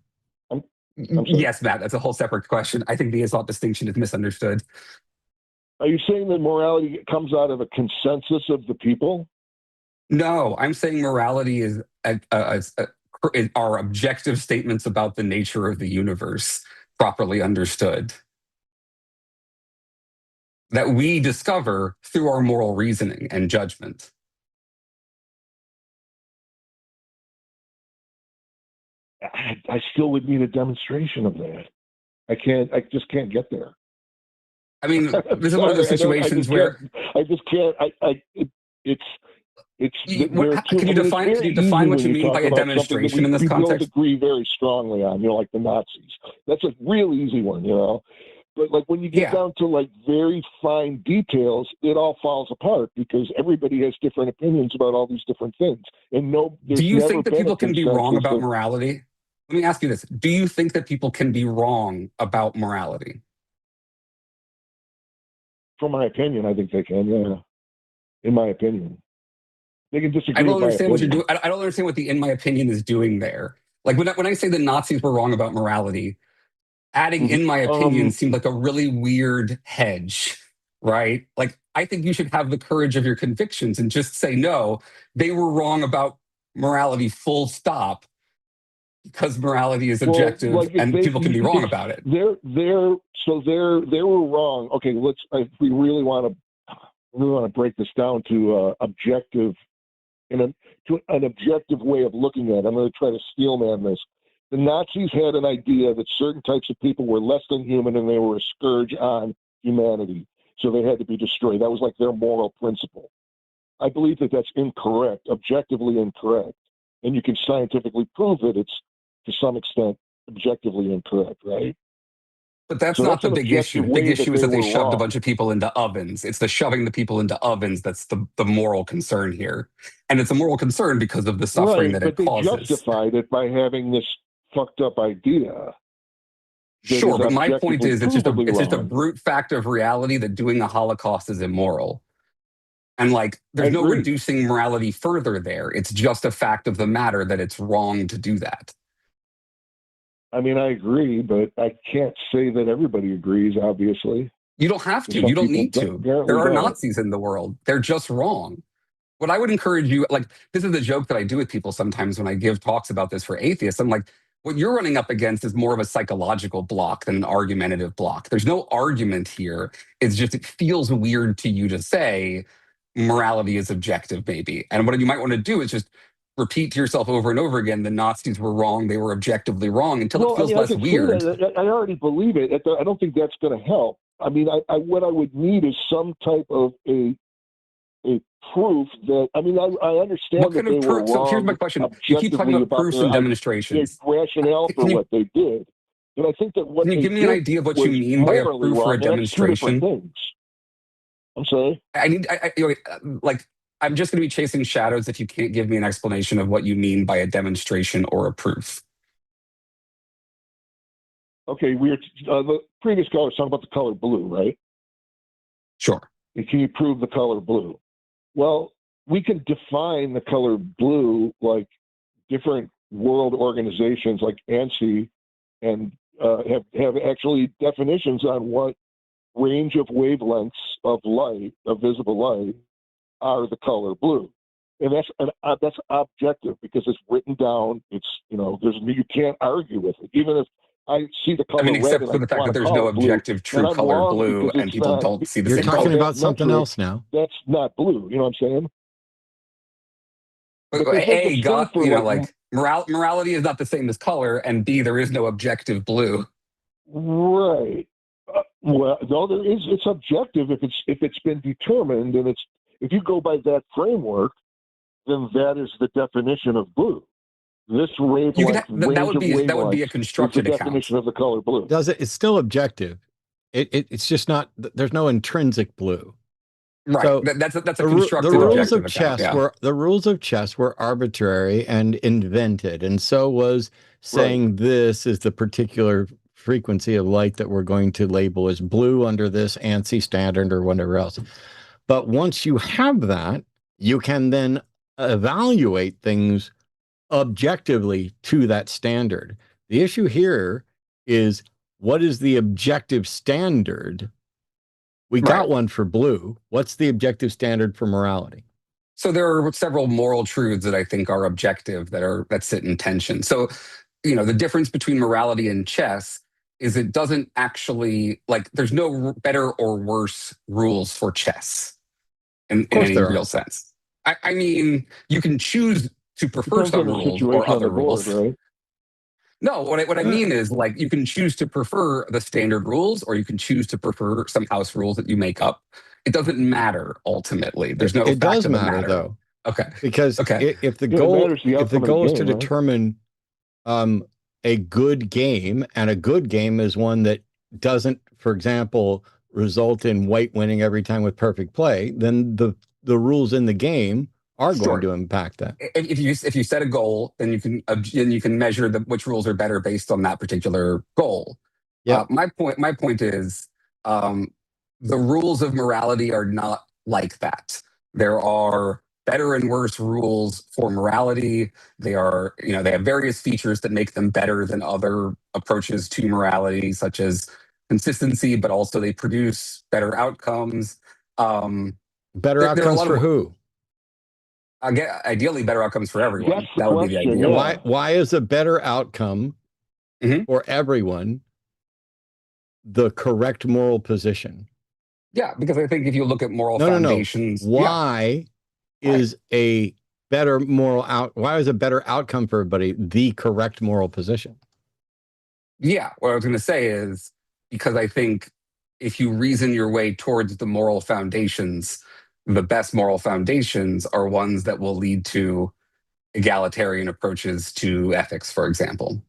Yes, Matt, that's a whole separate question. I think the Izot distinction is misunderstood. Are you saying that morality comes out of a consensus of the people? No, I'm saying morality is our objective statements about the nature of the universe, properly understood, that we discover through our moral reasoning and judgment. I still would need a demonstration of that. I just can't get there. I mean, this is one of the situations where I just can't. Can you define what you mean by a demonstration in this context? We don't agree very strongly on, like the Nazis. That's a real easy one, But like when you get down to like very fine details, it all falls apart because everybody has different opinions about all these different things. And do you think that people can be wrong about morality? Let me ask you this: do you think that people can be wrong about morality? From my opinion, I think they can, yeah. In my opinion. They can disagree. I don't understand what you're doing. I don't understand what the "in my opinion" is doing there. Like when I say the Nazis were wrong about morality, adding "in my opinion" seemed like a really weird hedge, right? Like I think you should have the courage of your convictions and just say, no, they were wrong about morality, full stop, because morality is objective and people can be wrong about it. They were wrong. Okay, if we really want to break this down to objective, to an objective way of looking at it. I'm going to try to steelman this. The Nazis had an idea that certain types of people were less than human and they were a scourge on humanity, so they had to be destroyed. That was like their moral principle. I believe that that's incorrect, objectively incorrect, and you can scientifically prove that it's to some extent objectively incorrect, right? But that's not the big issue. The big issue is that they shoved a bunch of people into ovens. It's the shoving the people into ovens that's the moral concern here. And it's a moral concern because of the suffering that it causes. But they justified it by having this fucked up idea. Sure, but my point is it's just a brute fact of reality that doing the Holocaust is immoral. And like, there's no reducing morality further there. It's just a fact of the matter that it's wrong to do that. I mean, I agree, but I can't say that everybody agrees, obviously. You don't have to. You don't need to. There are Nazis in the world. They're just wrong. What I would encourage you, like, this is the joke that I do with people sometimes when I give talks about this for atheists. I'm like, What you're running up against is more of a psychological block than an argumentative block. There's no argument here. It's just it feels weird to you to say morality is objective, maybe. And what you might want to do is just repeat to yourself over and over again, the Nazis were wrong, they were objectively wrong, until it feels less weird. I already believe it. I don't think that's going to help. I mean, what I would need is some type of a proof that, I mean, I understand what that kind of they were proof? So here's my question. You keep talking about proofs and demonstrations. Rationale for what they did. And I think that what can you give me an idea of what you mean by a proof or a demonstration? I'm sorry? I'm just going to be chasing shadows if you can't give me an explanation of what you mean by a demonstration or a proof. Okay, the previous caller was talking about the color blue, right? Sure. And can you prove the color blue? Well, we can define the color blue like different world organizations like ANSI and have actually definitions on what range of wavelengths of light, of visible light, are the color blue. And that's objective because it's written down. It's, you can't argue with it. Even if I see the color red, except for the fact that there's no objective true color blue, and people don't see the same color. You're talking about something else now. That's not blue. You know what I'm saying? But A, God, morality is not the same as color, and B, there is no objective blue. Right. Well, no, there is. It's objective if it's been determined, and if you go by that framework, then that is the definition of blue. This wavelength, that would be a constructed the definition of the color blue. Does it? It's still objective. It's just not. There's no intrinsic blue. Right. So that's a constructed the rules of chess the rules of chess were arbitrary and invented, and so was saying this is the particular frequency of light that we're going to label as blue under this ANSI standard or whatever else. But once you have that, you can then evaluate things objectively to that standard. The issue here is, what is the objective standard? We got one for blue. What's the objective standard for morality? So there are several moral truths that I think are objective that sit in tension. So, the difference between morality and chess is it doesn't actually, there's no better or worse rules for chess in any real sense. I mean, you can choose to prefer some rules or other rules. Right? No, what I mean is, you can choose to prefer the standard rules, or you can choose to prefer some house rules that you make up. It doesn't matter ultimately. There's no. It does matter though. Okay. Because if the goal is to determine a good game, and a good game is one that doesn't, for example, result in white winning every time with perfect play, then the rules in the game are going to impact that. If you set a goal, then you can measure which rules are better based on that particular goal. Yeah. My point is, the rules of morality are not like that. There are better and worse rules for morality. They are, they have various features that make them better than other approaches to morality, such as consistency, but also they produce better outcomes. Better outcomes for who? Ideally, better outcomes for everyone. That would be the idea. Why is a better outcome for everyone the correct moral position? Yeah, because I think if you look at moral foundations, why is a better why is a better outcome for everybody the correct moral position? Yeah, what I was going to say is, because I think if you reason your way towards the moral foundations, the best moral foundations are ones that will lead to egalitarian approaches to ethics, for example.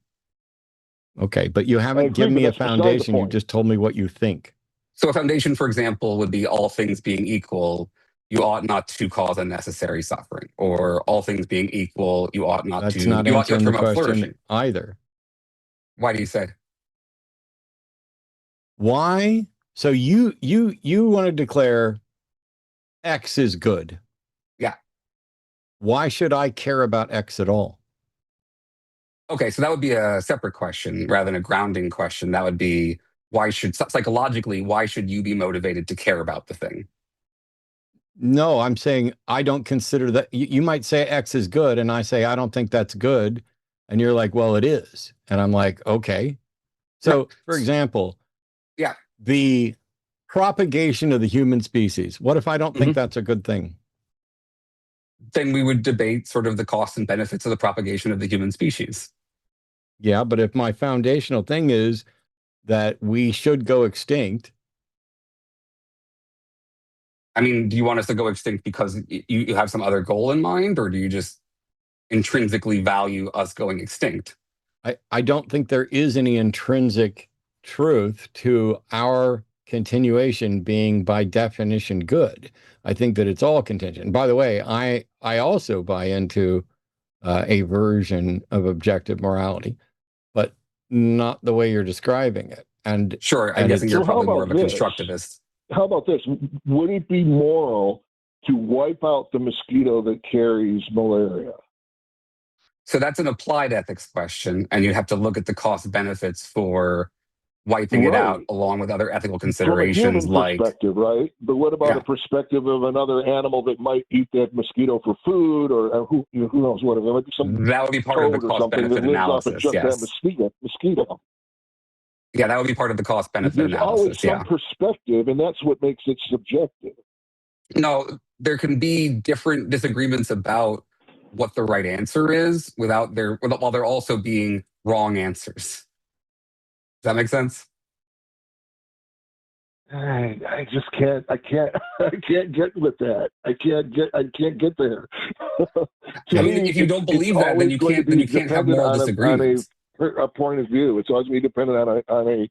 Okay, but you haven't given me a foundation. You just told me what you think. So a foundation, for example, would be all things being equal, you ought not to cause unnecessary suffering. Or all things being equal, you ought not to. That's not answering the question either. Why do you say? Why? So you want to declare X is good. Yeah. Why should I care about X at all? Okay, so that would be a separate question rather than a grounding question. That would be, psychologically, why should you be motivated to care about the thing? No, I'm saying I don't consider that. You might say X is good, and I say I don't think that's good, And you're like, well, it is. And I'm like, okay. So, for example, Yeah. the propagation of the human species. What if I don't think that's a good thing? Then we would debate sort of the costs and benefits of the propagation of the human species. Yeah, but if my foundational thing is that we should go extinct. I mean, do you want us to go extinct because you have some other goal in mind, or do you just intrinsically value us going extinct? I don't think there is any intrinsic truth to our continuation being by definition good. I think that it's all contingent. And by the way, I also buy into a version of objective morality, but not the way you're describing it. And sure, I'm guessing you're probably more of a constructivist. How about this? Would it be moral to wipe out the mosquito that carries malaria? So that's an applied ethics question, and you'd have to look at the cost benefits for wiping it out, along with other ethical considerations. From a human perspective, right? But what about the perspective of another animal that might eat that mosquito for food, or who knows what? There might be some that would be part of the cost benefit analysis. Yes. That mosquito. Yeah, that would be part of the cost benefit analysis. There's always some perspective, and that's what makes it subjective. No, there can be different disagreements about what the right answer is while there also being wrong answers. Does that make sense? I just can't. I can't get with that. I can't get there. If you don't believe that, then you can't have moral disagreements. A point of view. It's always be dependent on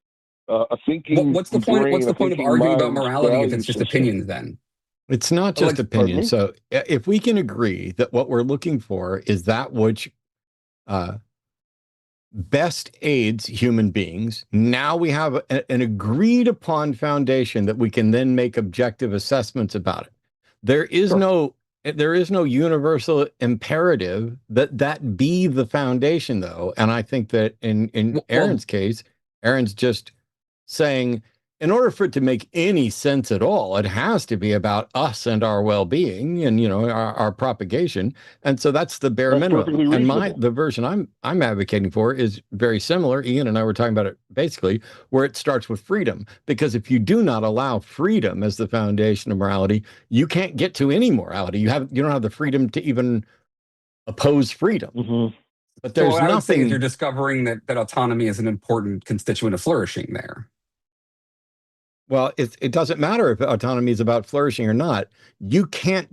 a thinking. What's the point? What's the point of arguing about morality if it's just opinions? Then it's not just opinion. So if we can agree that what we're looking for is that which best aids human beings, now we have an agreed upon foundation that we can then make objective assessments about it. There is no universal imperative that be the foundation, though. And I think that in Aaron's case, Aaron's just saying, in order for it to make any sense at all, it has to be about us and our well-being and, our propagation. And so that's the bare minimum. And the version I'm advocating for is very similar. Ian and I were talking about it basically, where it starts with freedom. Because if you do not allow freedom as the foundation of morality, you can't get to any morality. You don't have the freedom to even oppose freedom. Mm-hmm. But there's nothing. I would say you're discovering that autonomy is an important constituent of flourishing there. Well, it doesn't matter if autonomy is about flourishing or not. You can't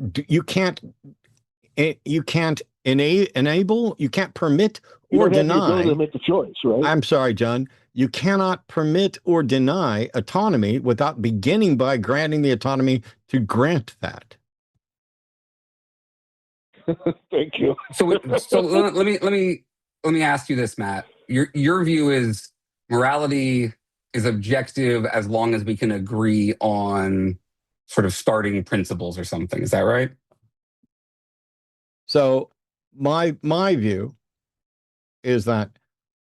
enable, you can't permit or deny. To make the choice, right? I'm sorry, John. You cannot permit or deny autonomy without beginning by granting the autonomy to grant that. Thank you. So let me ask you this, Matt. Your view is morality is objective as long as we can agree on sort of starting principles or something. Is that right? So my view is that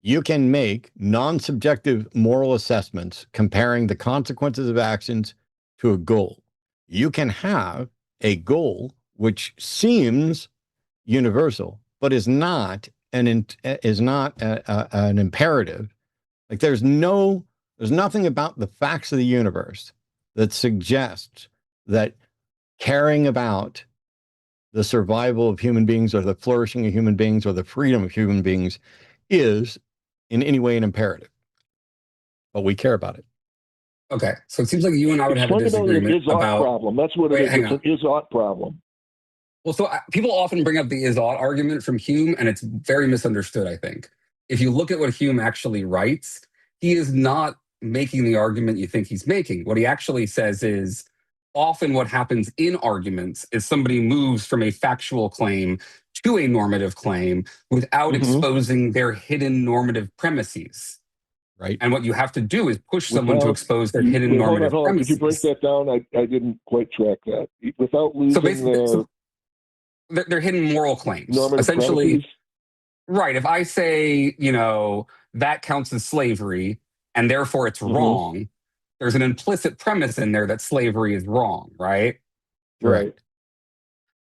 you can make non-subjective moral assessments comparing the consequences of actions to a goal. You can have a goal which seems universal, but is not an imperative. Like there's nothing about the facts of the universe that suggests that caring about the survival of human beings or the flourishing of human beings or the freedom of human beings is in any way an imperative. But we care about it. Okay. So it seems like you and I would have a disagreement about... problem. That's what it is. It's an is-ought problem. Well, so people often bring up the is-ought argument from Hume, and it's very misunderstood, I think. If you look at what Hume actually writes, he is not making the argument you think he's making. What he actually says is often what happens in arguments is somebody moves from a factual claim to a normative claim without exposing their hidden normative premises. Right. And what you have to do is push someone to expose their hidden normative premises. Could you break that down? I didn't quite track that. Without losing they're hidden moral claims. Normative essentially, premises? Right. If I say, that counts as slavery, and therefore it's wrong, there's an implicit premise in there that slavery is wrong, right? Right.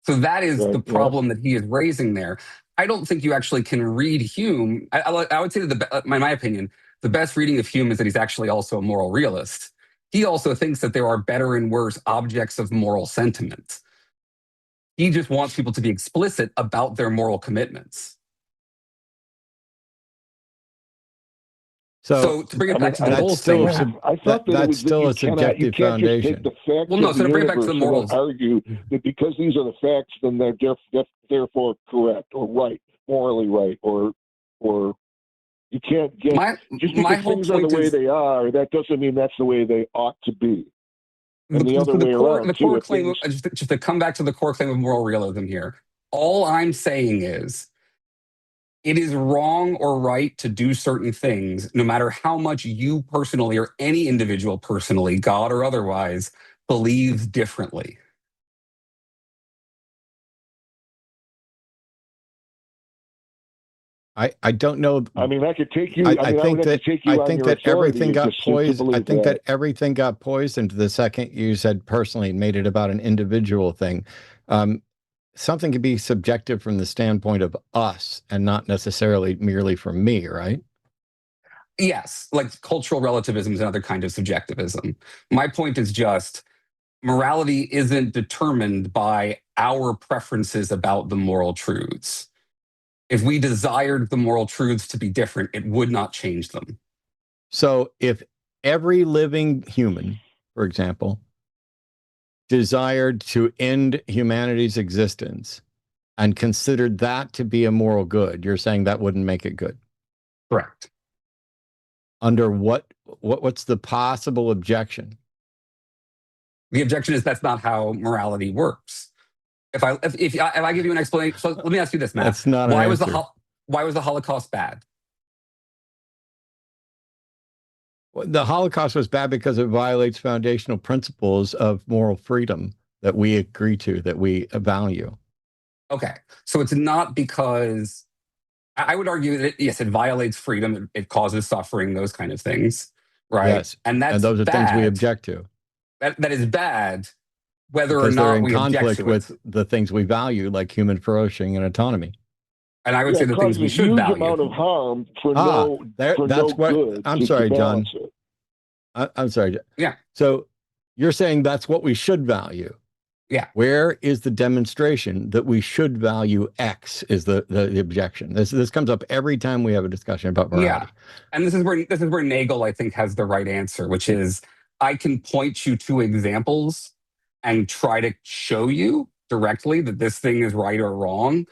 So that is the problem that he is raising there. I don't think you actually can read Hume. I would say that in my opinion, the best reading of Hume is that he's actually also a moral realist. He also thinks that there are better and worse objects of moral sentiment. He just wants people to be explicit about their moral commitments. So to bring it back to the goals thing, I thought that's still a subjective foundation. Just take the facts well, no. of So the to bring it back to universe the morals, and argue that because these are the facts, then they're therefore correct or right, morally right, or you can't get just because things are the way they are. That doesn't mean that's the way they ought to be. And the other way around. The core claim, just to come back to the core claim of moral realism here. All I'm saying is, it is wrong or right to do certain things, no matter how much you personally or any individual personally, God or otherwise, believes differently. I don't know. I mean, I could take you. I think that everything got poisoned. I think that everything got poisoned the second you said personally and made it about an individual thing. Something can be subjective from the standpoint of us and not necessarily merely from me, right? Yes, like cultural relativism is another kind of subjectivism. My point is just morality isn't determined by our preferences about the moral truths. If we desired the moral truths to be different, it would not change them. So if every living human, for example, desired to end humanity's existence and considered that to be a moral good, you're saying that wouldn't make it good? Correct. Under what's the possible objection? The objection is that's not how morality works. If I give you an explanation, so let me ask you this, Matt. That's not why was the Holocaust bad? The Holocaust was bad because it violates foundational principles of moral freedom that we agree to, that we value. Okay, so it's not because I would argue that yes, it violates freedom, it causes suffering, those kind of things, right? Yes, and those are things we object to. That is bad, whether because or not they're in we conflict object with the things we value, like human flourishing and autonomy. And I would say the things we should value. Amount of harm for good. I'm sorry, John. I'm sorry. Yeah. So you're saying that's what we should value. Yeah. Where is the demonstration that we should value X is the objection. This comes up every time we have a discussion about morality. Yeah. And this is where Nagel, I think, has the right answer, which is I can point you to examples and try to show you directly that this thing is right or wrong.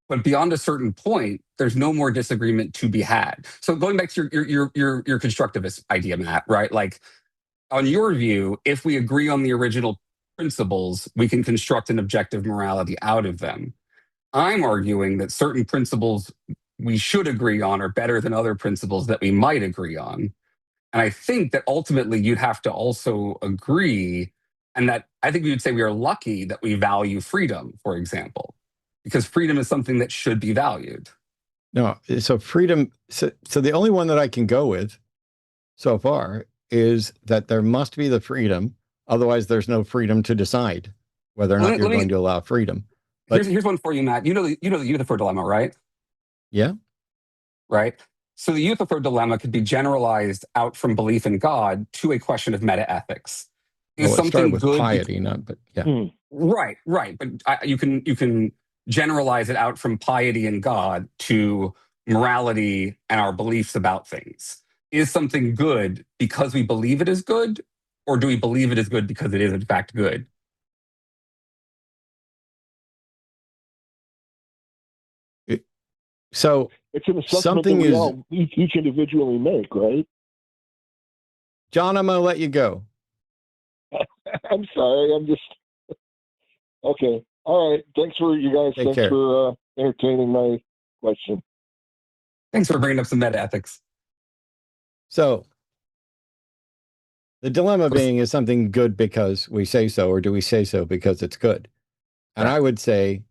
But beyond a certain point, there's no more disagreement to be had. So going back to your constructivist idea, Matt, right? Like on your view, if we agree on the original principles, we can construct an objective morality out of them. I'm arguing that certain principles we should agree on are better than other principles that we might agree on. And I think that ultimately you'd have to also agree, and that I think we would say we are lucky that we value freedom, for example, because freedom is something that should be valued. No, so freedom, so the only one that I can go with so far is that there must be the freedom. Otherwise, there's no freedom to decide whether or not you're going to allow freedom. But here's one for you, Matt. You know the Euthyphro dilemma, right? Yeah. Right. So the Euthyphro dilemma could be generalized out from belief in God to a question of metaethics. Well, it started with piety, but yeah. Right. But you can generalize it out from piety and God to morality and our beliefs about things. Is something good because we believe it is good, or do we believe it is good because it is in fact good? So it's an assessment that we all each individually make, right? John, I'm going to let you go. I'm sorry. I'm just okay. All right. Thanks for you guys. Thanks for entertaining my question. Thanks for bringing up some metaethics. So the dilemma being, is something good because we say so, or do we say so because it's good? And I would say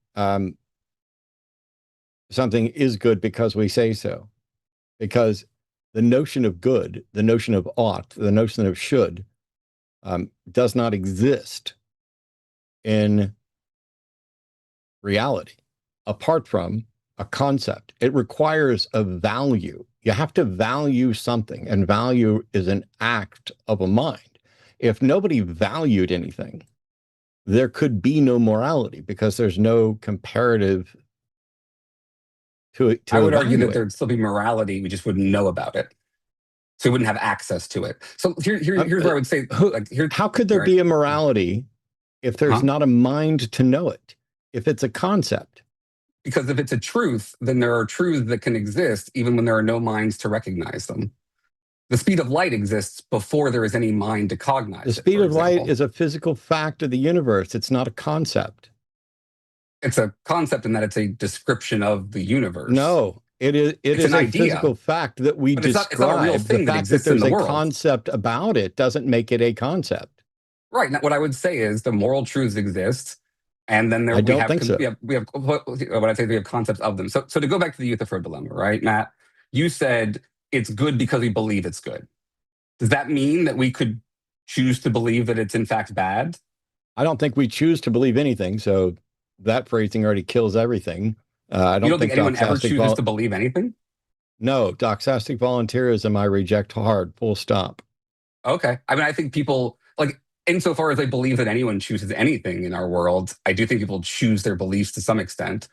something is good because we say so, because the notion of good, the notion of ought, the notion of should does not exist in reality apart from a concept. It requires a value. You have to value something, and value is an act of a mind. If nobody valued anything, there could be no morality because there's no comparative to I would argue that evaluate. there'd still be morality. We just wouldn't know about it. So we wouldn't have access to it. So here's where I would say, how could there be a morality if there's not a mind to know it? If it's a concept? Because if it's a truth, then there are truths that can exist even when there are no minds to recognize them. The speed of light exists before there is any mind to cognize. The speed of light is a physical fact of the universe. It's not a concept. It's a concept in that it's a description of the universe. No, it is a idea. physical fact that we describe. It's not a real thing the that fact exists that there's in the a world. concept about it doesn't make it a concept. Right. Now, what I would say is the moral truths exist, and then I don't think so. we have what I say we have concepts of them. So to go back to the Euthyphro dilemma, right, Matt? You said it's good because we believe it's good. Does that mean that we could choose to believe that it's in fact bad? I don't think we choose to believe anything. So that phrasing already kills everything. I don't, think anyone ever chooses to believe anything? No, doxastic volunteerism I reject hard, full stop. Okay. I mean, I think people, like, insofar as I believe that anyone chooses anything in our world, I do think people choose their beliefs to some extent.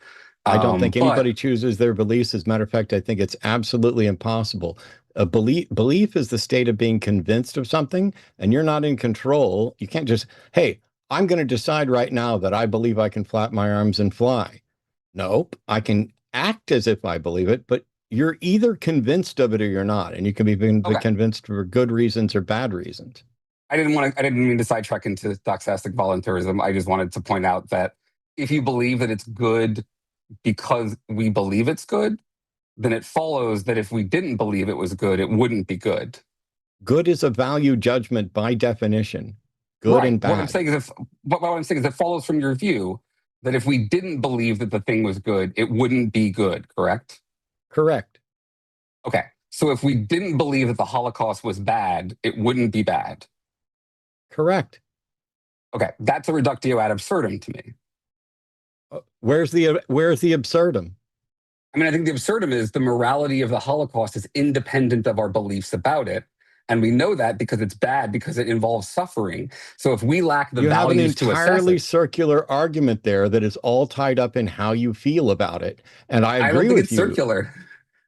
I don't think anybody chooses their beliefs. As a matter of fact, I think it's absolutely impossible. A belief is the state of being convinced of something, and you're not in control. You can't just, hey, I'm going to decide right now that I believe I can flap my arms and fly. Nope, I can act as if I believe it, but you're either convinced of it or you're not, and you can be convinced for good reasons or bad reasons. I didn't mean to sidetrack into doxastic voluntarism. I just wanted to point out that if you believe that it's good because we believe it's good, then it follows that if we didn't believe it was good, it wouldn't be good. Good is a value judgment by definition. Good and bad. What I'm saying is it follows from your view that if we didn't believe that the thing was good, it wouldn't be good, correct? Correct. Okay. So if we didn't believe that the Holocaust was bad, it wouldn't be bad. Correct. Okay. That's a reductio ad absurdum to me. Where's the absurdum? I mean, I think the absurdum is the morality of the Holocaust is independent of our beliefs about it. And we know that because it's bad, because it involves suffering. So if we lack the values to assess it. You have an entirely circular argument there that is all tied up in how you feel about it. And I agree with you. I don't think it's circular.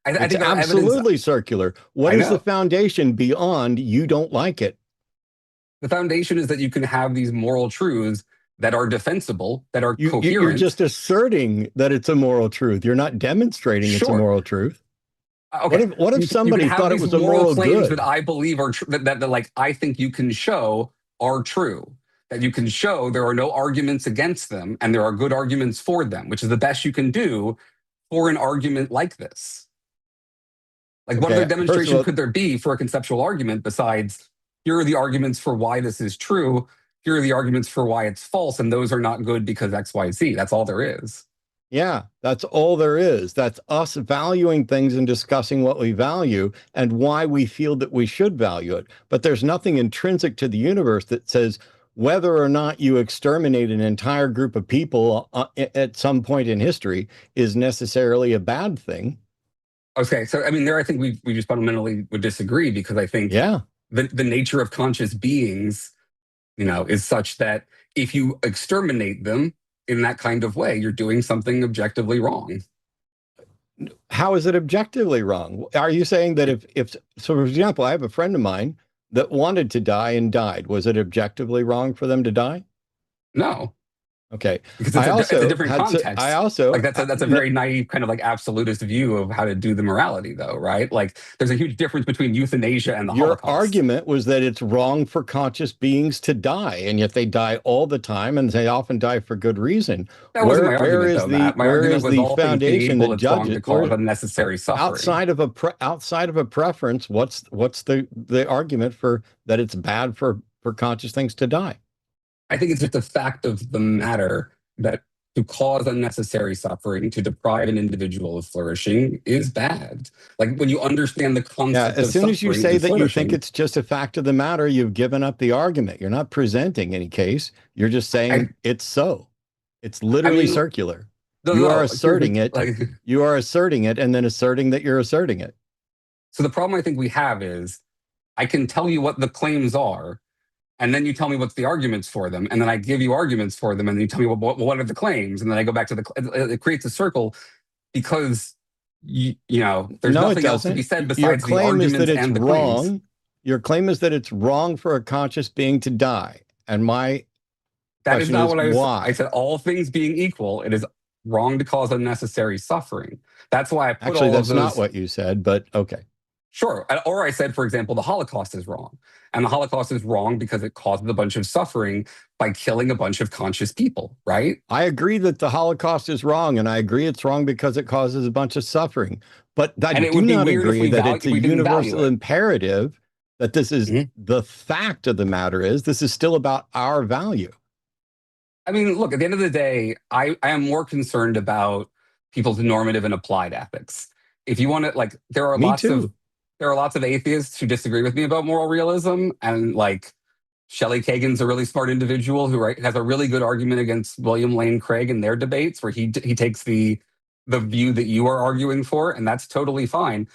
I think absolutely circular. What is the foundation beyond you don't like it? The foundation is that you can have these moral truths that are defensible, that are coherent. You're just asserting that it's a moral truth. You're not demonstrating it's a moral truth. Okay. What if somebody thought it was a moral claims good? That I believe are that like I think you can show are true. That you can show there are no arguments against them and there are good arguments for them, which is the best you can do for an argument like this. Like, what other demonstration could there be for a conceptual argument besides here are the arguments for why this is true, here are the arguments for why it's false, and those are not good because X, Y, Z. That's all there is. Yeah, that's all there is. That's us valuing things and discussing what we value and why we feel that we should value it. But there's nothing intrinsic to the universe that says whether or not you exterminate an entire group of people at some point in history is necessarily a bad thing. Okay, so I mean, I think we just fundamentally would disagree because I think the nature of conscious beings, is such that if you exterminate them in that kind of way, you're doing something objectively wrong. How is it objectively wrong? Are you saying that so for example, I have a friend of mine that wanted to die and died. Was it objectively wrong for them to die? No. Okay. Because it's a different context. That's a very naive kind of like absolutist view of how to do the morality, though, right? Like there's a huge difference between euthanasia and the Holocaust. Your argument was that it's wrong for conscious beings to die, and yet they die all the time, and they often die for good reason. That wasn't my argument, though, Matt. My argument was all foundation that judges to cause unnecessary suffering? Outside of a preference, what's the argument for that it's bad for conscious things to die? I think it's just a fact of the matter that to cause unnecessary suffering, to deprive an individual of flourishing is bad. Like when you understand the concept as soon as you say that you think it's just a fact of the matter, you've given up the argument. You're not presenting any case. You're just saying it's so. It's literally circular. No, You no, are no. asserting it. Like, You are asserting it and then asserting that you're asserting it. so the problem I think we have is I can tell you what the claims are, and then you tell me what's the arguments for them, and then I give you arguments for them, and then you tell me what are the claims, and then I go back to it creates a circle because there's No, it nothing else to be doesn't. said Your besides the claim is that arguments it's and the claims. wrong. Your claim is that it's wrong for a conscious being to die. And my That is question not is what I was. why? I said all things being equal, it is wrong to cause unnecessary suffering. That's why I put Actually, all of that's not those. what you said, but okay. Sure. Or I said, for example, the Holocaust is wrong. And the Holocaust is wrong because it causes a bunch of suffering by killing a bunch of conscious people, right? I agree that the Holocaust is wrong, and I agree it's wrong because it causes a bunch of suffering. But I And it do would be not weird if agree that it's if a we didn't value universal it. imperative that this is Mhm. the fact of the matter is this is still about our value. I mean, look, at the end of the day, I am more concerned about people's normative and applied ethics. If you want to, like, Me too. there are lots of atheists who disagree with me about moral realism, and like Shelley Kagan's a really smart individual who has a really good argument against William Lane Craig in their debates, where he takes the view that you are arguing for, and that's totally fine.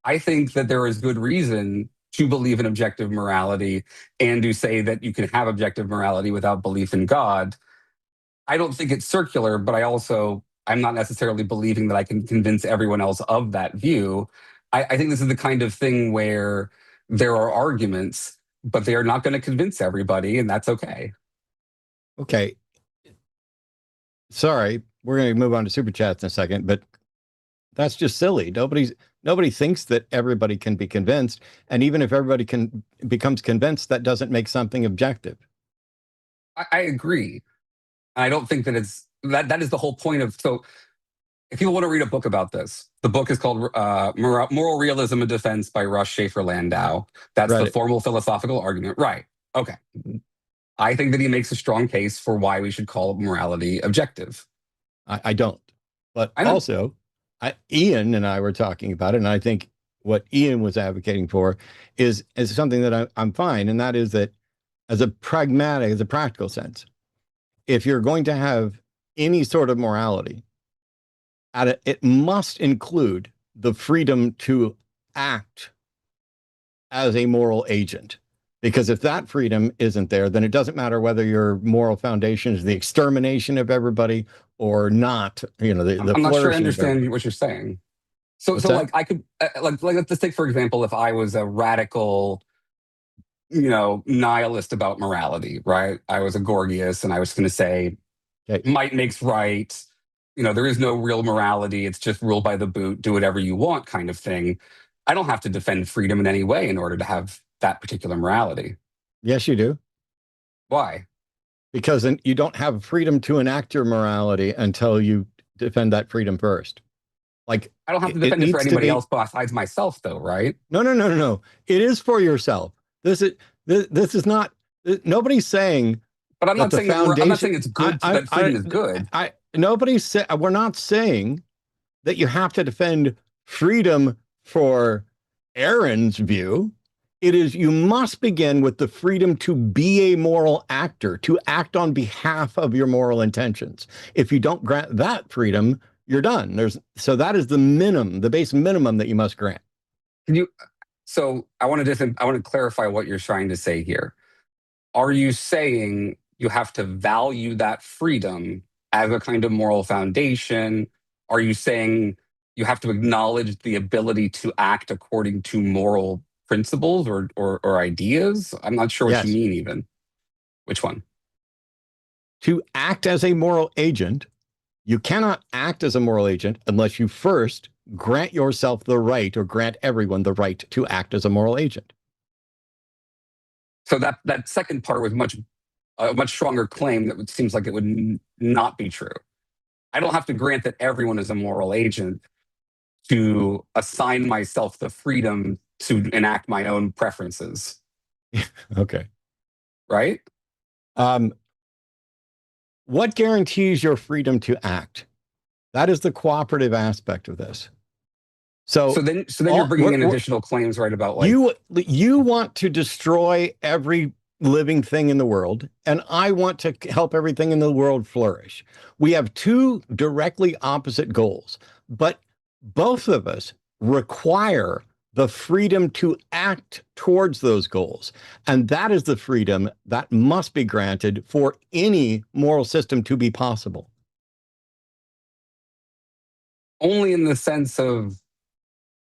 I think that there is good reason to believe in objective morality and to say that you can have objective morality without belief in God. I don't think it's circular, but I'm not necessarily believing that I can convince everyone else of that view. I think this is the kind of thing where there are arguments, but they are not going to convince everybody, and that's okay. Okay. Sorry, we're going to move on to super chats in a second, but that's just silly. Nobody thinks that everybody can be convinced, and even if everybody becomes convinced, that doesn't make something objective. I agree. I don't think that that is the whole point of. So if people want to read a book about this, the book is called Moral Realism and Defense by Russ Schaefer Landau. That's the formal philosophical argument. Right. Okay. I think that he makes a strong case for why we should call morality objective. I don't. But also, Ian and I were talking about it, and I think what Ian was advocating for is something that I'm fine, and that is that as a practical sense, if you're going to have any sort of morality, it must include the freedom to act as a moral agent. Because if that freedom isn't there, then it doesn't matter whether your moral foundation is the extermination of everybody or not. I'm not sure I understand what you're saying. So like I could like let's take for example, if I was a radical, nihilist about morality, right? I was a Gorgias, and I was going to say, might makes right. There is no real morality. It's just rule by the boot, do whatever you want kind of thing. I don't have to defend freedom in any way in order to have that particular morality. Yes, you do. Why? Because then you don't have freedom to enact your morality until you defend that freedom first. Like, I don't have to defend it for anybody else besides myself, though, right? No. It is for yourself. This is not. Nobody's saying. But I'm not saying it's good. That freedom is good. Nobody said. We're not saying that you have to defend freedom for Aaron's view. It is, you must begin with the freedom to be a moral actor, to act on behalf of your moral intentions. If you don't grant that freedom, you're done. So that is the minimum, the base minimum that you must grant. So I want to clarify what you're trying to say here. Are you saying you have to value that freedom as a kind of moral foundation? Are you saying you have to acknowledge the ability to act according to moral principles or ideas? I'm not sure what you mean even. Which one? To act as a moral agent, you cannot act as a moral agent unless you first grant yourself the right, or grant everyone the right to act as a moral agent. So that second part was a much stronger claim that seems like it would not be true. I don't have to grant that everyone is a moral agent to assign myself the freedom to enact my own preferences. Okay. Right? What guarantees your freedom to act? That is the cooperative aspect of this. So then you're bringing in additional claims, right? About like you want to destroy every living thing in the world, and I want to help everything in the world flourish. We have two directly opposite goals, but both of us require the freedom to act towards those goals. And that is the freedom that must be granted for any moral system to be possible. Only in the sense of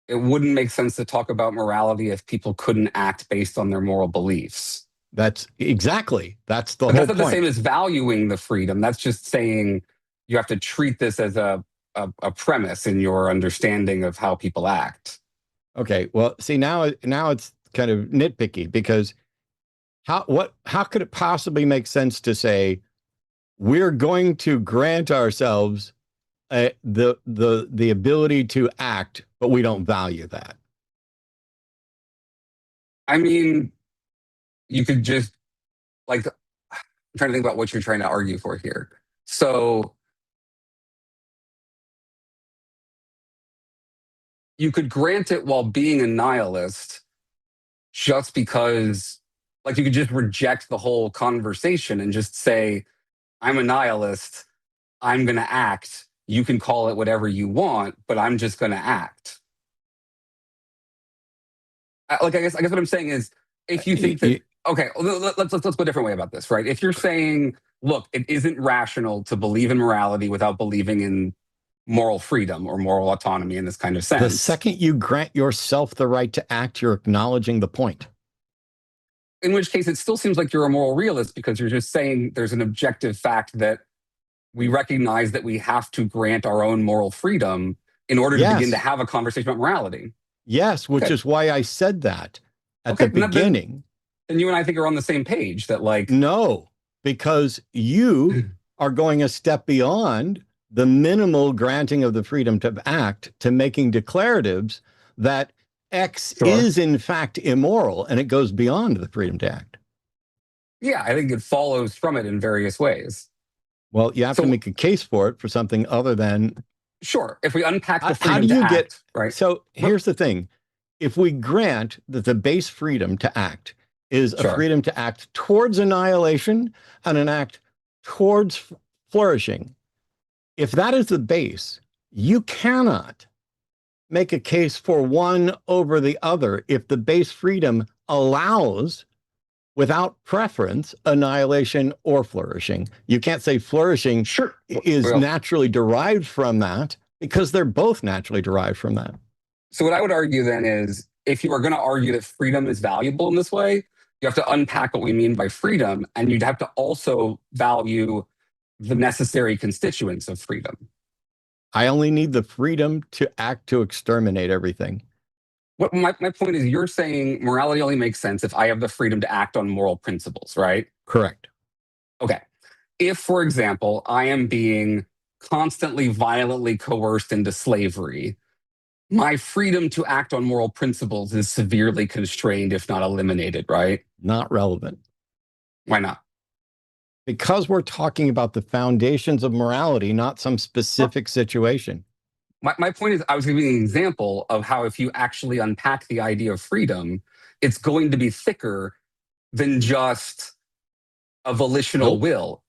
it wouldn't make sense to talk about morality if people couldn't act based on their moral beliefs. That's exactly, that's the But whole that's not point. the same as valuing the freedom. That's just saying you have to treat this as a premise in your understanding of how people act. Okay, well, see, now it's kind of nitpicky, because how could it possibly make sense to say we're going to grant ourselves the ability to act, but we don't value that? I mean, you could just, like, I'm trying to think about what you're trying to argue for here. So you could grant it while being a nihilist, just because, like, you could just reject the whole conversation and just say, I'm a nihilist, I'm going to act. You can call it whatever you want, but I'm just going to act. I guess what I'm saying is, if you think that, okay, let's go a different way about this, right? If you're saying, look, it isn't rational to believe in morality without believing in moral freedom or moral autonomy in this kind of sense. The second you grant yourself the right to act, you're acknowledging the point. In which case, it still seems like you're a moral realist, because you're just saying there's an objective fact that we recognize that we have to grant our own moral freedom in order to begin to have a conversation about morality. Yes, which is why I said that at the beginning. And you and I think are on the same page that, like... No, because you are going a step beyond the minimal granting of the freedom to act to making declaratives that X is in fact immoral, and it goes beyond the freedom to act. Yeah, I think it follows from it in various ways. Well, you have to make a case for it for something other than... Sure, if we unpack the freedom to act, right? So here's the thing. If we grant that the base freedom to act is a freedom to act towards annihilation and an act towards flourishing, if that is the base, you cannot make a case for one over the other if the base freedom allows, without preference, annihilation or flourishing. You can't say flourishing is naturally derived from that, because they're both naturally derived from that. So what I would argue then is, if you are going to argue that freedom is valuable in this way, you have to unpack what we mean by freedom, and you'd have to also value the necessary constituents of freedom. I only need the freedom to act to exterminate everything. What my point is, you're saying morality only makes sense if I have the freedom to act on moral principles, right? Correct. Okay. If, for example, I am being constantly violently coerced into slavery, my freedom to act on moral principles is severely constrained, if not eliminated, right? Not relevant. Why not? Because we're talking about the foundations of morality, not some specific situation. My point is, I was giving an example of how, if you actually unpack the idea of freedom, it's going to be thicker than just a volitional will.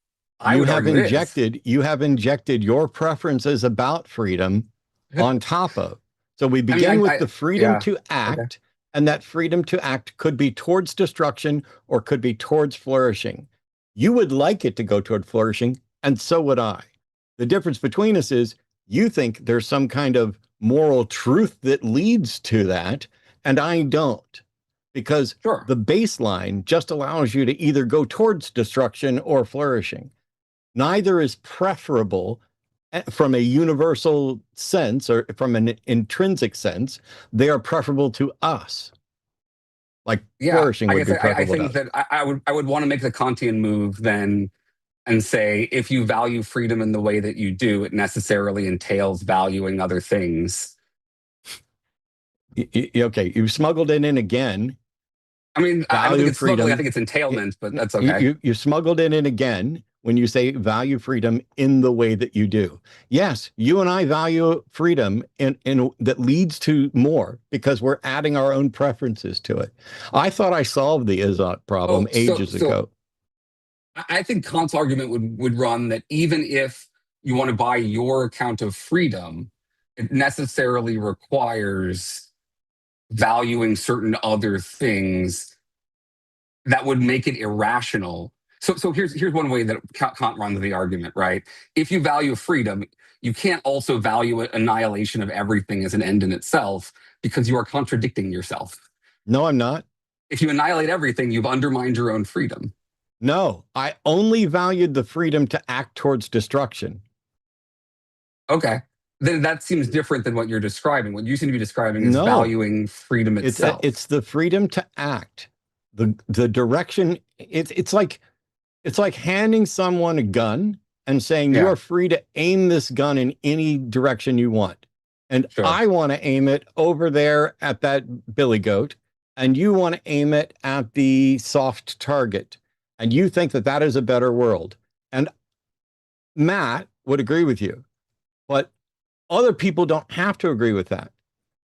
You have injected your preferences about freedom on top of. So we begin with the freedom to act, and that freedom to act could be towards destruction or could be towards flourishing. You would like it to go toward flourishing, and so would I. The difference between us is you think there's some kind of moral truth that leads to that, and I don't. Because the baseline just allows you to either go towards destruction or flourishing. Neither is preferable from a universal sense or from an intrinsic sense. They are preferable to us. Like flourishing would be preferable to us. I think that I would want to make the Kantian move then and say, if you value freedom in the way that you do, it necessarily entails valuing other things. Okay, you smuggled it in again. I mean, I don't think it's smuggling, I think it's entailment, but that's okay. You smuggled it in again when you say value freedom in the way that you do. Yes, you and I value freedom in that leads to more because we're adding our own preferences to it. I thought I solved the Izot problem ages ago. I think Kant's argument would run that even if you want to buy your account of freedom, it necessarily requires valuing certain other things that would make it irrational. So here's one way that Kant runs the argument, right? If you value freedom, you can't also value annihilation of everything as an end in itself because you are contradicting yourself. No, I'm not. If you annihilate everything, you've undermined your own freedom. No, I only valued the freedom to act towards destruction. Okay. Then that seems different than what you're describing. What you seem to be describing is valuing freedom itself. It's the freedom to act. The direction, it's like handing someone a gun and saying you are free to aim this gun in any direction you want. And I want to aim it over there at that billy goat, and you want to aim it at the soft target. And you think that that is a better world. And Matt would agree with you, but other people don't have to agree with that.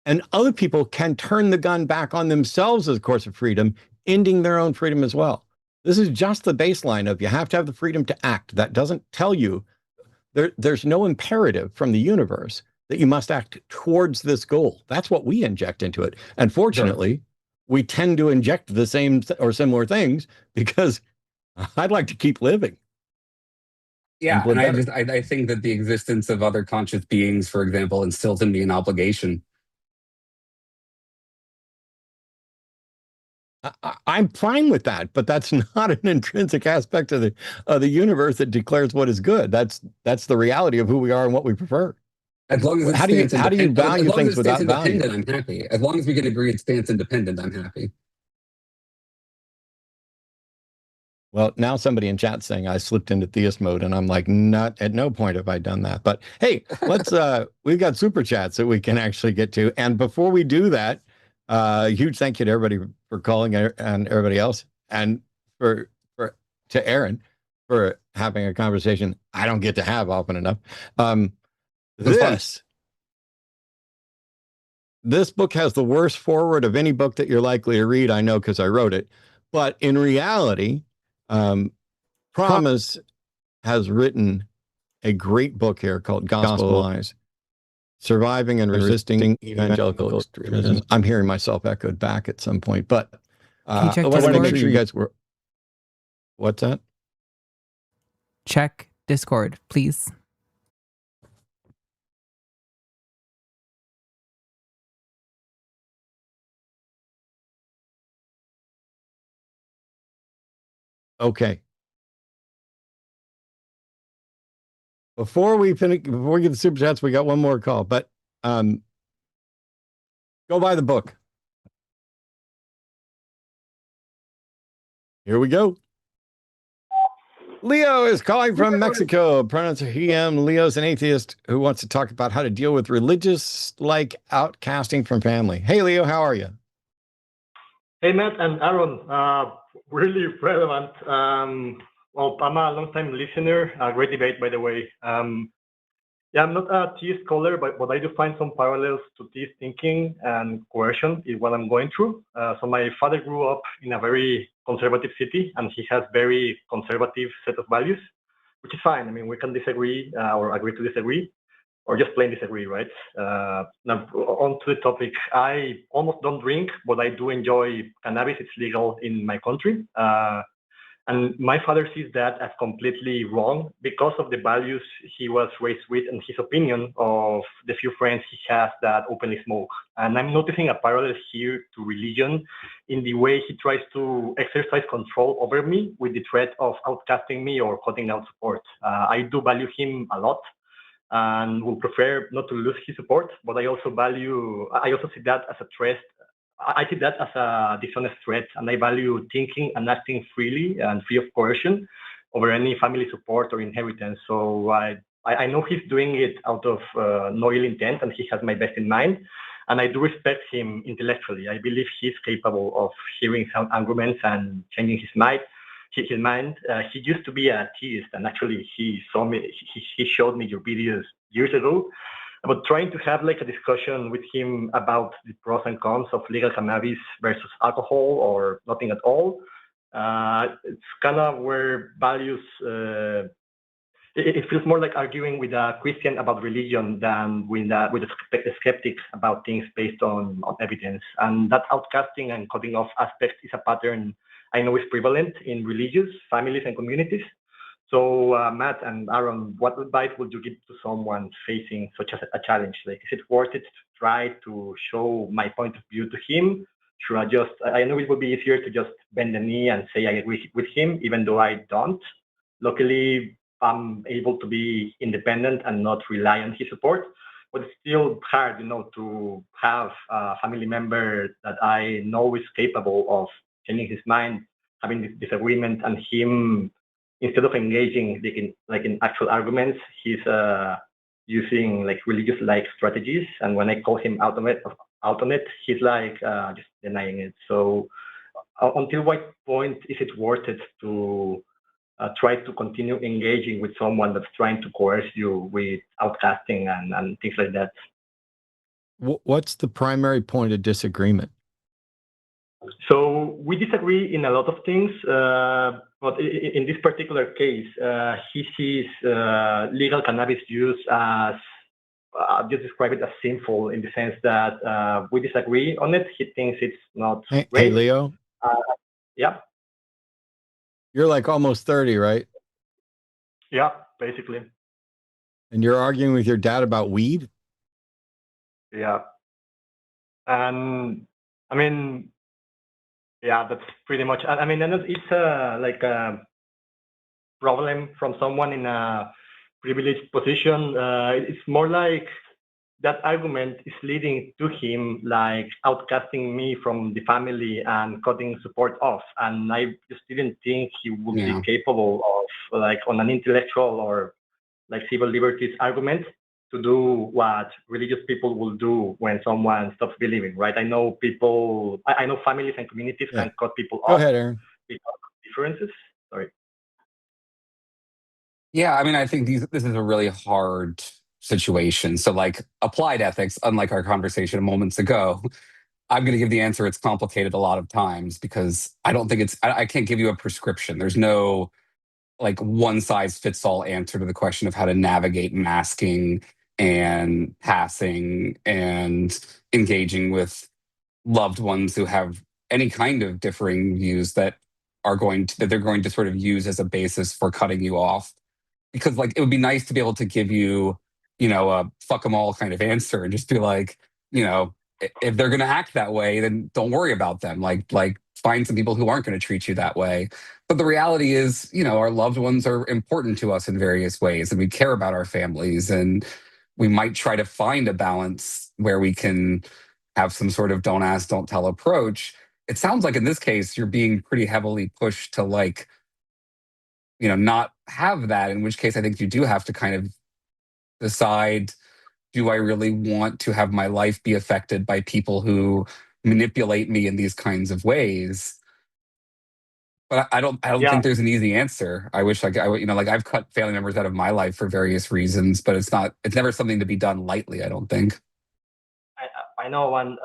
And other people can turn the gun back on themselves as a course of freedom, ending their own freedom as well. This is just the baseline of you have to have the freedom to act. That doesn't tell you there's no imperative from the universe that you must act towards this goal. That's what we inject into it. And fortunately, we tend to inject the same or similar things because I'd like to keep living. Yeah, and I think that the existence of other conscious beings, for example, instills in me an obligation. I'm fine with that, but that's not an intrinsic aspect of the universe that declares what is good. That's the reality of who we are and what we prefer. As long as how do you value things without value? I'm happy. As long as we can agree it stands independent, I'm happy. Well, now somebody in chat saying I slipped into theist mode, and I'm like, not at no point have I done that. But hey, let's we've got super chats that we can actually get to. And before we do that, huge thank you to everybody for calling and everybody else, and to Aaron for having a conversation I don't get to have often enough. This book has the worst forward of any book that you're likely to read. I know because I wrote it. But in reality, Promise has written a great book here called Gospel Lies, Surviving and Resisting Evangelical Extremism. I'm hearing myself echoed back at some point, but I want to make sure you guys were. What's that? Check Discord, please. Okay. Before we get the super chats, we got one more call, but go buy the book. Here we go. Leo is calling from Mexico. Pronouns are he, him. Leo's an atheist who wants to talk about how to deal with religious-like outcasting from family. Hey, Leo, how are you? Hey, Matt and Aaron. Really relevant. Well, I'm a long-time listener. Great debate, by the way. Yeah, I'm not a theist scholar, but I do find some parallels to theist thinking and coercion is what I'm going through. So my father grew up in a very conservative city, and he has very conservative set of values, which is fine. I mean, we can disagree or agree to disagree, or just plain disagree, right? Now, on to the topic. I almost don't drink, but I do enjoy cannabis. It's legal in my country. And my father sees that as completely wrong because of the values he was raised with and his opinion of the few friends he has that openly smoke. And I'm noticing a parallel here to religion in the way he tries to exercise control over me with the threat of outcasting me or cutting out support. I do value him a lot and would prefer not to lose his support, but I also see that as a threat. I see that as a dishonest threat, and I value thinking and acting freely and free of coercion over any family support or inheritance. So I know he's doing it out of no ill intent, and he has my best in mind. And I do respect him intellectually. I believe he's capable of hearing sound arguments and changing his mind. his mind. He used to be a atheist, and actually he showed me your videos years ago about trying to have like a discussion with him about the pros and cons of legal cannabis versus alcohol or nothing at all. It's kind of where values. It feels more like arguing with a Christian about religion than with a skeptic about things based on evidence. And that outcasting and cutting off aspect is a pattern I know is prevalent in religious families and communities. So, Matt and Aaron, what advice would you give to someone facing such a challenge? Like, is it worth it to try to show my point of view to him? Should I just, I know it would be easier to just bend the knee and say I agree with him, even though I don't. Luckily, I'm able to be independent and not rely on his support. But it's still hard, to have a family member that I know is capable of changing his mind, having this disagreement, and him, instead of engaging in actual arguments, he's using like religious-like strategies. And when I call him out on it, he's like just denying it. So until what point is it worth it to try to continue engaging with someone that's trying to coerce you with outcasting and things like that? What's the primary point of disagreement? So we disagree in a lot of things, but in this particular case, he sees legal cannabis use as, just describe it as sinful in the sense that we disagree on it. He thinks it's not Hey, great. Leo? Yeah. You're like almost 30, right? Yeah, basically. And you're arguing with your dad about weed? Yeah. And I mean, yeah, that's pretty much. I mean, and it's like a problem from someone in a privileged position. It's more like that argument is leading to him like outcasting me from the family and cutting support off. And I just didn't think he would be capable of, like, on an intellectual or like civil liberties argument, to do what religious people will do when someone stops believing, right? I know families and communities can cut people off. Go ahead, Aaron. Because of differences. Sorry. Yeah, I mean, I think this is a really hard situation. So, like, applied ethics, unlike our conversation moments ago, I'm going to give the answer it's complicated a lot of times because I don't think I can't give you a prescription. There's no like one size fits all answer to the question of how to navigate masking and passing and engaging with loved ones who have any kind of differing views that they're going to sort of use as a basis for cutting you off. Because like it would be nice to be able to give you, a fuck them all kind of answer and just be like, if they're going to act that way, then don't worry about them. Like find some people who aren't going to treat you that way. But the reality is, our loved ones are important to us in various ways, and we care about our families, and we might try to find a balance where we can have some sort of don't ask, don't tell approach. It sounds like in this case, you're being pretty heavily pushed to like, not have that, in which case I think you do have to kind of decide, do I really want to have my life be affected by people who manipulate me in these kinds of ways? But I don't think there's an easy answer. I wish I've cut family members out of my life for various reasons, but it's never something to be done lightly, I don't think. I know, and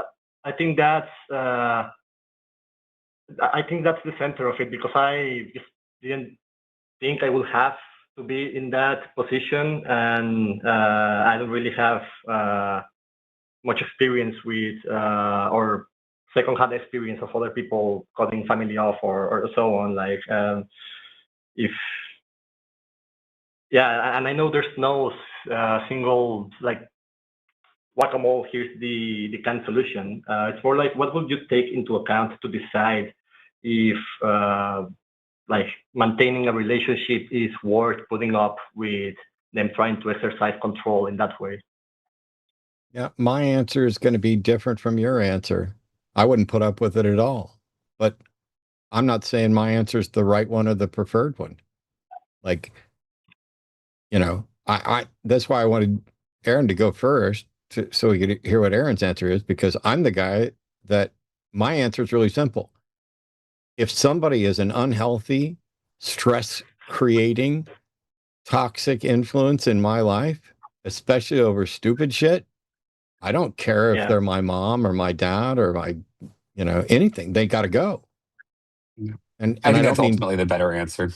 I think that's the center of it, because I just didn't think I will have to be in that position, and I don't really have much experience with or second-hand experience of other people cutting family off or so on. Like and I know there's no single like whack-a-mole. Here's the canned solution. It's more like, what would you take into account to decide if like maintaining a relationship is worth putting up with them trying to exercise control in that way? Yeah, my answer is going to be different from your answer. I wouldn't put up with it at all. But I'm not saying my answer is the right one or the preferred one. Like, that's why I wanted Aaron to go first, so we could hear what Aaron's answer is, because I'm the guy that my answer is really simple. If somebody is an unhealthy stress creating toxic influence in my life, especially over stupid shit, I don't care if they're my mom or my dad or my, anything. They got to go. And I think I that's don't mean ultimately the better answer.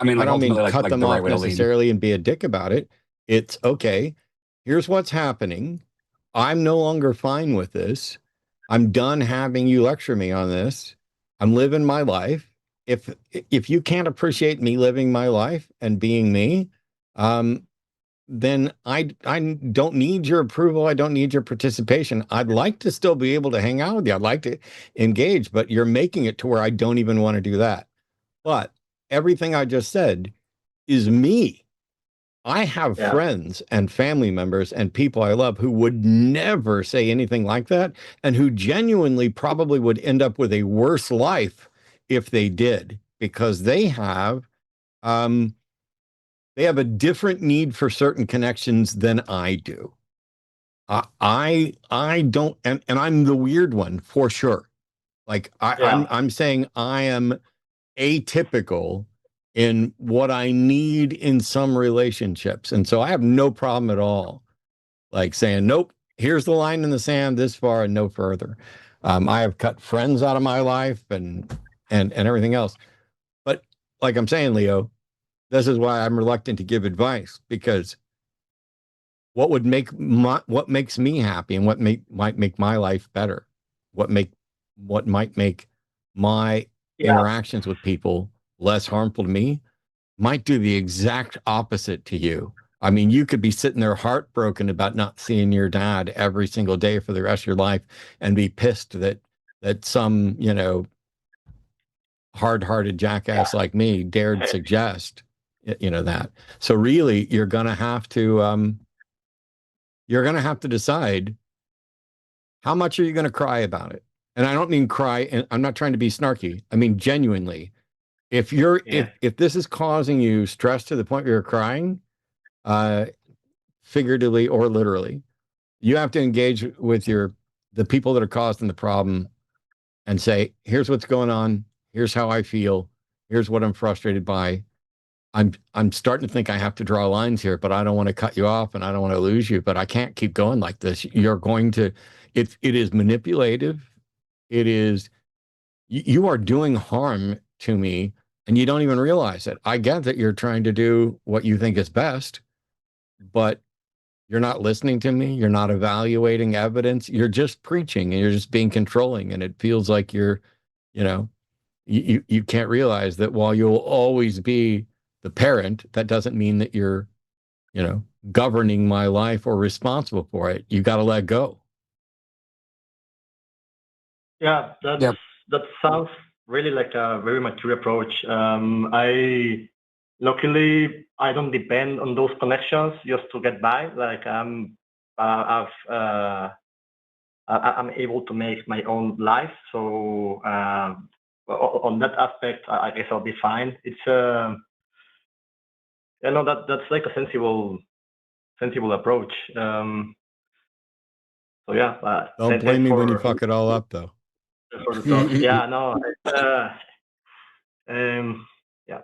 I mean, I like don't mean ultimately, cut like them the right off way to lead. necessarily and be a dick about it. It's okay. Here's what's happening. I'm no longer fine with this. I'm done having you lecture me on this. I'm living my life. If you can't appreciate me living my life and being me, then I don't need your approval. I don't need your participation. I'd like to still be able to hang out with you. I'd like to engage, but you're making it to where I don't even want to do that. But everything I just said is me. I have friends and family members and people I love who would never say anything like that and who genuinely probably would end up with a worse life if they did, because they have a different need for certain connections than I do. I don't, and I'm the weird one for sure. Like I'm saying I am atypical in what I need in some relationships. And so I have no problem at all, like saying, nope, here's the line in the sand this far and no further. I have cut friends out of my life and everything else. But like I'm saying, Leo, this is why I'm reluctant to give advice, because what makes me happy and might make my life better, what might make my interactions with people less harmful to me, might do the exact opposite to you. I mean, you could be sitting there heartbroken about not seeing your dad every single day for the rest of your life and be pissed that some, hard-hearted jackass like me dared suggest, that. So really, you're going to have to decide, how much are you going to cry about it? And I don't mean cry, and I'm not trying to be snarky. I mean, genuinely, if if this is causing you stress to the point where you're crying, figuratively or literally, you have to engage with the people that are causing the problem and say, here's what's going on. Here's how I feel. Here's what I'm frustrated by. I'm starting to think I have to draw lines here, but I don't want to cut you off and I don't want to lose you, but I can't keep going like this. You're going to, it is manipulative. It is, you are doing harm to me and you don't even realize it. I get that you're trying to do what you think is best, but you're not listening to me. You're not evaluating evidence. You're just preaching and you're just being controlling. And it feels like you're, you can't realize that while you'll always be the parent, that doesn't mean that you're, governing my life or responsible for it. You got to let go. Yeah, that sounds really like a very mature approach. Luckily, I don't depend on those connections just to get by. Like I'm able to make my own life. So on that aspect, I guess I'll be fine. It's that's like a sensible approach. So yeah. Don't blame me when you fuck it all up, though. For the thoughts. Yeah, no. Yeah.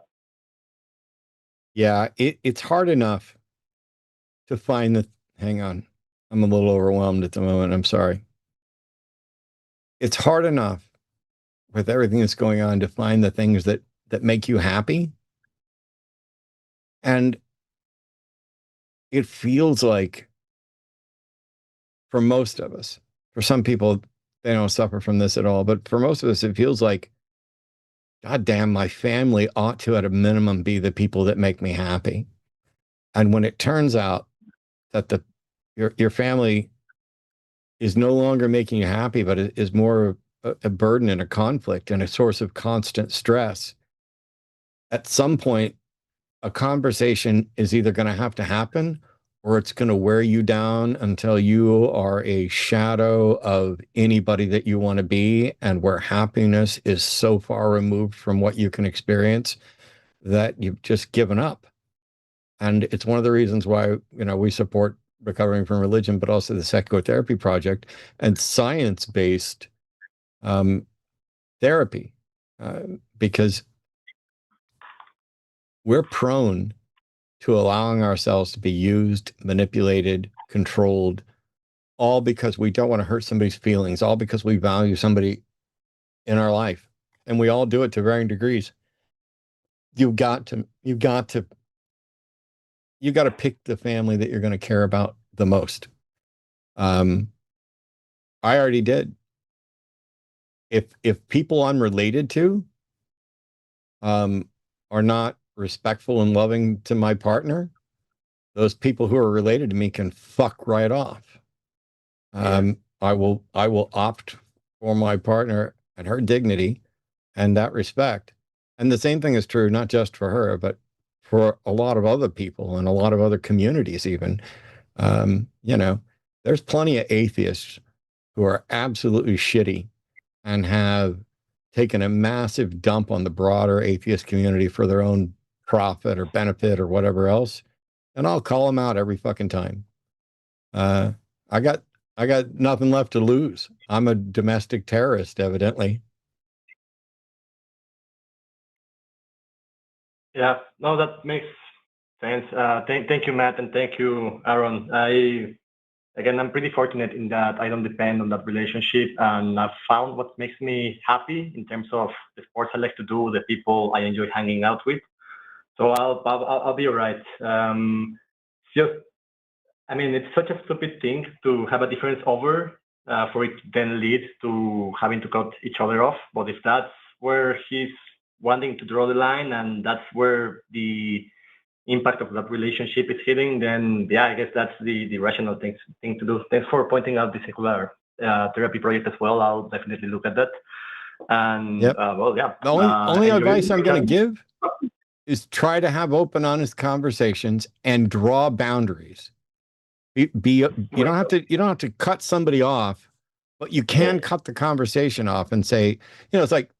Yeah, it's hard enough to find the. Hang on, I'm a little overwhelmed at the moment. I'm sorry. It's hard enough with everything that's going on to find the things that make you happy, and it feels like, for most of us, for some people, they don't suffer from this at all, but for most of us, it feels like, God damn, my family ought to, at a minimum, be the people that make me happy. And when it turns out that your family is no longer making you happy, but it is more a burden and a conflict and a source of constant stress, at some point, a conversation is either going to have to happen, or it's going to wear you down until you are a shadow of anybody that you want to be, and where happiness is so far removed from what you can experience that you've just given up. And it's one of the reasons why, we support Recovering from Religion, but also the Psychotherapy Project and science-based therapy, because we're prone to allowing ourselves to be used, manipulated, controlled, all because we don't want to hurt somebody's feelings, all because we value somebody in our life. And we all do it to varying degrees. You've got to pick the family that you're going to care about the most. I already did. If people I'm related to are not respectful and loving to my partner, those people who are related to me can fuck right off. I will opt for my partner and her dignity and that respect. And the same thing is true, not just for her, but for a lot of other people and a lot of other communities even. You know, there's plenty of atheists who are absolutely shitty and have taken a massive dump on the broader atheist community for their own profit or benefit or whatever else. And I'll call them out every fucking time. I got nothing left to lose. I'm a domestic terrorist, evidently. Yeah, no, that makes sense. Thank you, Matt, and thank you, Aaron. I'm pretty fortunate in that I don't depend on that relationship, and I've found what makes me happy in terms of the sports I like to do, the people I enjoy hanging out with. So I'll be all right. It's such a stupid thing to have a difference over for it to then lead to having to cut each other off. But if that's where he's wanting to draw the line and that's where the impact of that relationship is hitting, then yeah, I guess that's the rational thing to do. Thanks for pointing out the secular therapy project as well. I'll definitely look at that. And Yep. yeah. The only advice I'm going to give is try to have open, honest conversations and draw boundaries. You don't have to cut somebody off, but you can cut the conversation off and say, it's like,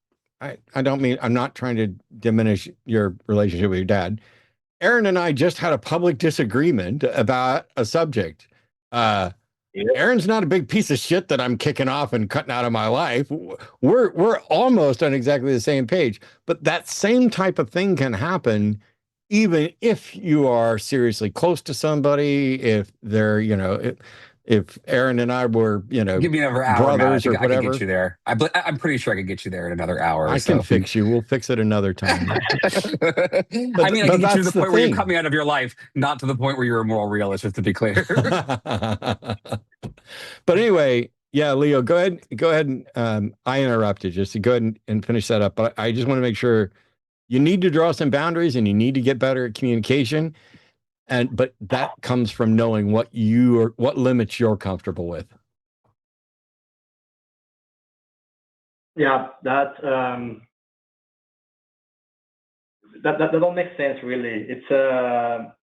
I'm not trying to diminish your relationship with your dad. Aaron and I just had a public disagreement about a subject. Aaron's not a big piece of shit that I'm kicking off and cutting out of my life. We're almost on exactly the same page, but that same type of thing can happen even if you are seriously close to somebody, if they're, if Aaron and I were, give me another hour, brothers Matt. or whatever. I can get you there. I'm pretty sure I could get you there in another hour. I can fix you. We'll fix it another time. I can get you to the point where you cut me out of your life, not to the point where you're a moral realist, just to be clear. But anyway, yeah, Leo, go ahead. And I interrupted just to go ahead and finish that up. But I just want to make sure you need to draw some boundaries and you need to get better at communication. But that comes from knowing what limits you're comfortable with. Yeah, that all makes sense. Really, it's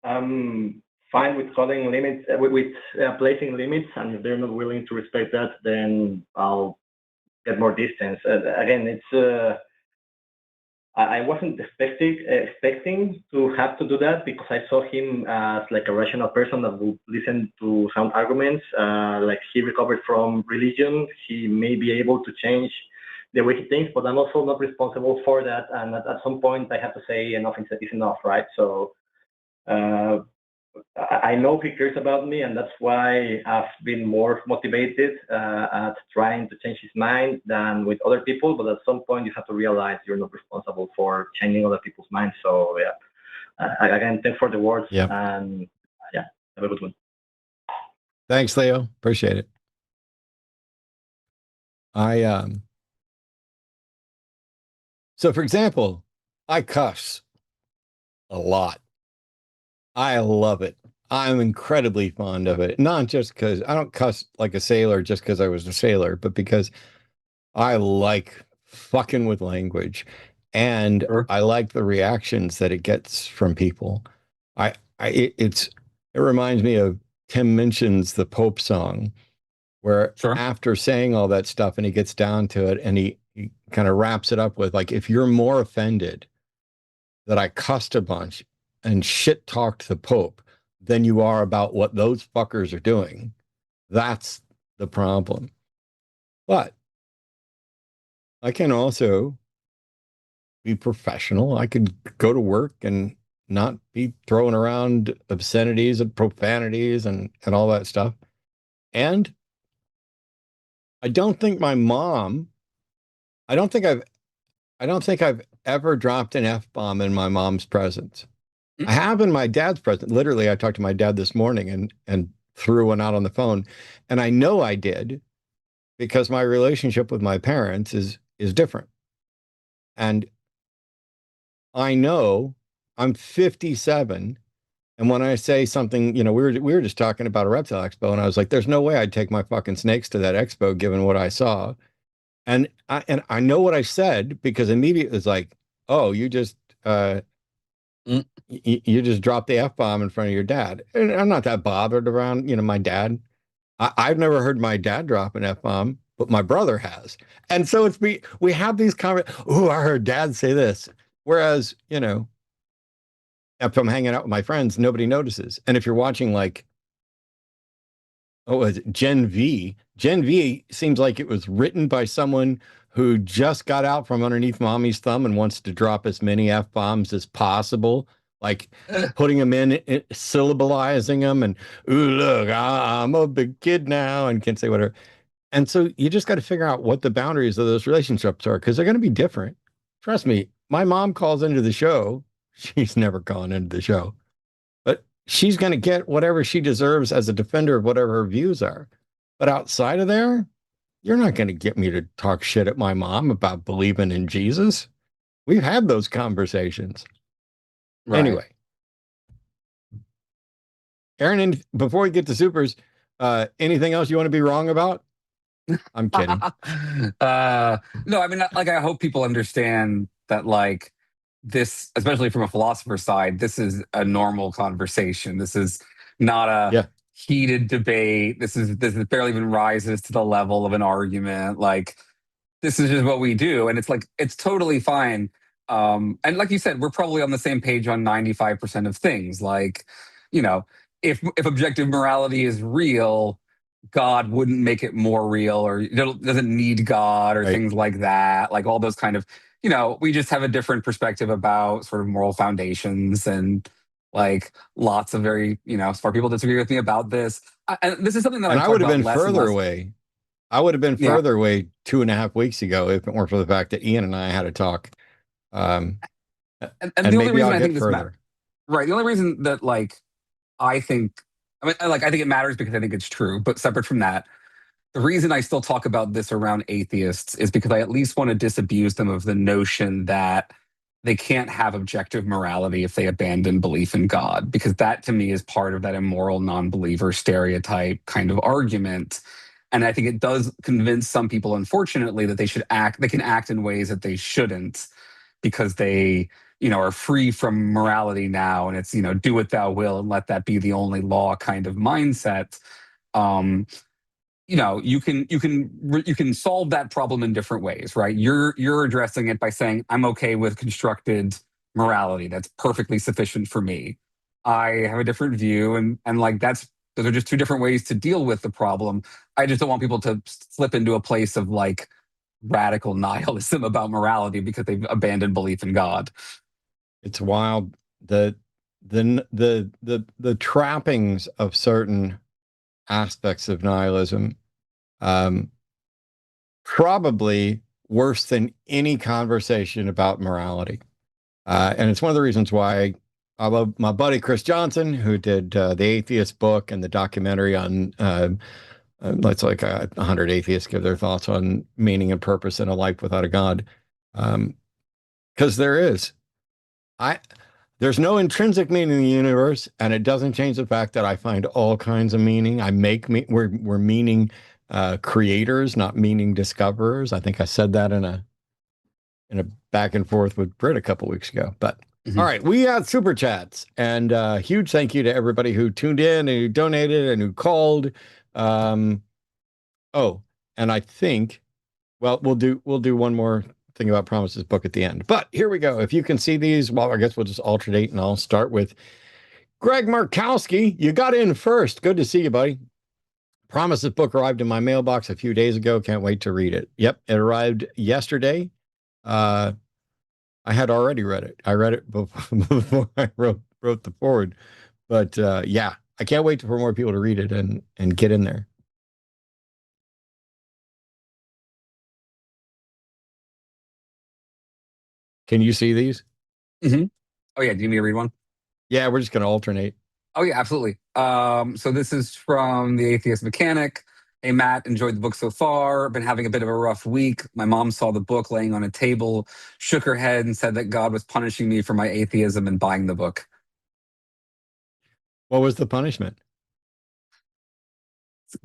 I'm fine with cutting limits, with placing limits, and if they're not willing to respect that, then I'll get more distance. Again, it's. I wasn't expecting to have to do that because I saw him as like a rational person that would listen to sound arguments. Like he recovered from religion, he may be able to change the way he thinks, but I'm also not responsible for that. And at some point, I have to say enough is enough, right? So I know he cares about me, and that's why I've been more motivated at trying to change his mind than with other people. But at some point, you have to realize you're not responsible for changing other people's minds. So yeah, again, thanks for the words. Yep. And yeah, have a good one. Thanks, Leo. Appreciate it. So for example, I cuss a lot. I love it. I'm incredibly fond of it. Not just because I don't cuss like a sailor just because I was a sailor, but because I like fucking with language and I like the reactions that it gets from people. It reminds me of Tim Minchin's The Pope song, where after saying all that stuff and he gets down to it and he kind of wraps it up with like, if you're more offended that I cussed a bunch and shit talked the Pope than you are about what those fuckers are doing, that's the problem. But I can also be professional. I could go to work and not be throwing around obscenities and profanities and all that stuff. And I don't think my mom, I don't think I've ever dropped an F-bomb in my mom's presence. I have in my dad's presence. Literally, I talked to my dad this morning and threw one out on the phone. And I know I did because my relationship with my parents is different. And I know I'm 57. And when I say something, we were just talking about a reptile expo, and I was like, there's no way I'd take my fucking snakes to that expo given what I saw. And I know what I said because immediately it's like, oh, you just you just dropped the F-bomb in front of your dad. And I'm not that bothered around, my dad. I've never heard my dad drop an F-bomb, but my brother has. And so we have these comments. Oh, I heard dad say this. Whereas, if I'm hanging out with my friends, nobody notices. And if you're watching Gen V? Gen V seems like it was written by someone who just got out from underneath mommy's thumb and wants to drop as many F-bombs as possible, like putting them in, syllabalizing them, and, ooh, look, I'm a big kid now and can say whatever. And so you just got to figure out what the boundaries of those relationships are, because they're going to be different. Trust me, my mom calls into the show. She's never gone into the show, but she's going to get whatever she deserves as a defender of whatever her views are. But outside of there, you're not going to get me to talk shit at my mom about believing in Jesus. We've had those conversations. Right. Anyway, Aaron, before we get to supers, anything else you want to be wrong about? I'm kidding. No, I mean, I hope people understand that, this, especially from a philosopher's side, this is a normal conversation. This is not a heated debate. This barely even rises to the level of an argument. This is just what we do. And it's totally fine. And like you said, we're probably on the same page on 95% of things. If objective morality is real, God wouldn't make it more real, or doesn't need God, or things like that. All those kind of, we just have a different perspective about sort of moral foundations, and lots of very, smart people disagree with me about this. And this is something that I would have been further away. I would have been further away 2.5 weeks ago if it weren't for the fact that Ian and I had a talk. And the only reason I think this matters, right? The only reason that I think it matters because I think it's true. But separate from that, the reason I still talk about this around atheists is because I at least want to disabuse them of the notion that they can't have objective morality if they abandon belief in God, because that to me is part of that immoral non-believer stereotype kind of argument. And I think it does convince some people, unfortunately, that they can act in ways that they shouldn't, because they, are free from morality now, and it's, do what thou will and let that be the only law kind of mindset. You can solve that problem in different ways, right? You're addressing it by saying, I'm okay with constructed morality. That's perfectly sufficient for me. I have a different view, and those are just two different ways to deal with the problem. I just don't want people to slip into a place of radical nihilism about morality because they've abandoned belief in God. It's wild. The trappings of certain aspects of nihilism, probably worse than any conversation about morality. And it's one of the reasons why I love my buddy Chris Johnson, who did the Atheist book and the documentary on it's 100 atheists give their thoughts on meaning and purpose in a life without a God. Because there's no intrinsic meaning in the universe, and it doesn't change the fact that I find all kinds of meaning. We're meaning creators, not meaning discoverers. I think I said that in a back and forth with Britt a couple weeks ago. But all right, we got super chats, and huge thank you to everybody who tuned in and who donated and who called. And I think, well, we'll do one more thing about Promises book at the end. But here we go. If you can see these, well, I guess we'll just alternate, and I'll start with Greg Markowski. You got in first. Good to see you, buddy. Promises book arrived in my mailbox a few days ago. Can't wait to read it. Yep, it arrived yesterday. I had already read it. I read it before I wrote the forward. But yeah, I can't wait for more people to read it and get in there. Can you see these? Mm-hmm. Oh yeah, do you need me to read one? Yeah, we're just going to alternate. Oh yeah, absolutely. So this is from The Atheist Mechanic. Hey Matt, enjoyed the book so far. Been having a bit of a rough week. My mom saw the book laying on a table, shook her head, and said that God was punishing me for my atheism and buying the book. What was the punishment?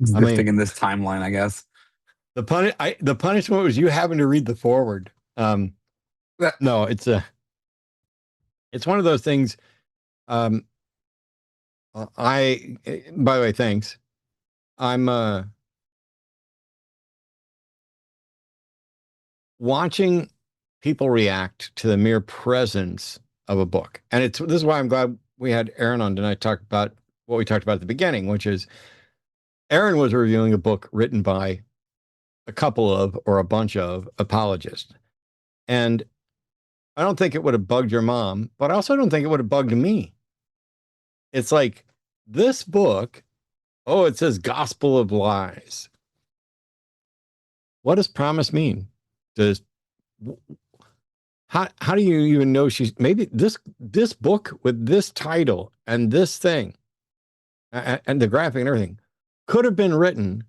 Existing in this timeline, I guess. The punishment was you having to read the forward. No, it's one of those things. By the way, thanks. I'm watching people react to the mere presence of a book. And this is why I'm glad we had Aaron on tonight to talk about what we talked about at the beginning, which is Aaron was reviewing a book written by a couple of or a bunch of apologists. And I don't think it would have bugged your mom, but I also don't think it would have bugged me. It's like this book, it says Gospel of Lies. What does promise mean? How do you even know maybe this book with this title and this thing and the graphic and everything could have been written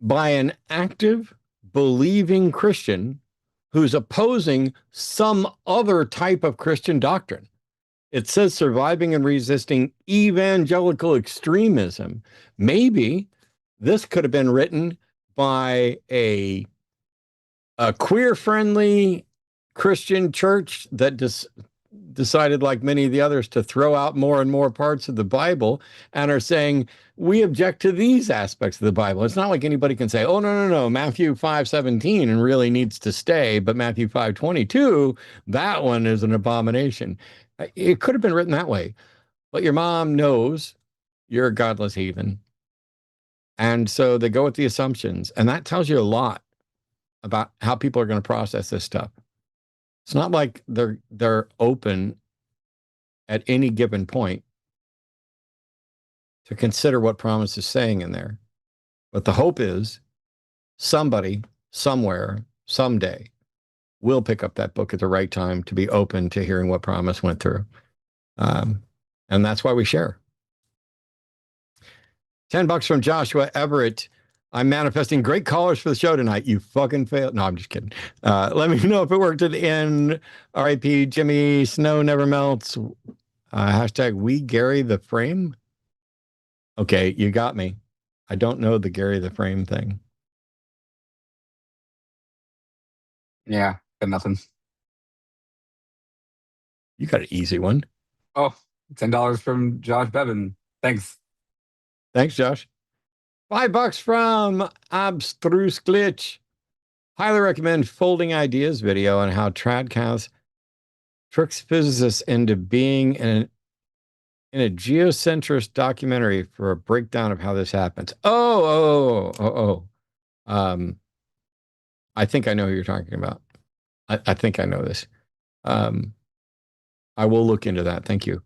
by an active, believing Christian who's opposing some other type of Christian doctrine. It says surviving and resisting evangelical extremism. Maybe this could have been written by a queer-friendly Christian church that decided, like many of the others, to throw out more and more parts of the Bible and are saying, we object to these aspects of the Bible. It's not like anybody can say, oh, no, Matthew 5:17 and really needs to stay, but Matthew 5:22, that one is an abomination. It could have been written that way, but your mom knows you're a godless heathen. And so they go with the assumptions, and that tells you a lot about how people are going to process this stuff. It's not like they're open at any given point to consider what promise is saying in there. But the hope is somebody, somewhere, someday will pick up that book at the right time to be open to hearing what promise went through. And that's why we share. $10 from Joshua Everett. I'm manifesting great callers for the show tonight. You fucking failed. No, I'm just kidding. Let me know if it worked at the end. RIP Jimmy Snow Never Melts. Hashtag we Gary the Frame. Okay, you got me. I don't know the Gary the Frame thing. Yeah, got nothing. You got an easy one. Oh, $10 from Josh Bevan. Thanks. Thanks, Josh. $5 from Abstruse Glitch. Highly recommend Folding Ideas video on how Tradcath tricks physicists into being in a geocentrist documentary for a breakdown of how this happens. I think I know who you're talking about. I think I know this. I will look into that. Thank you.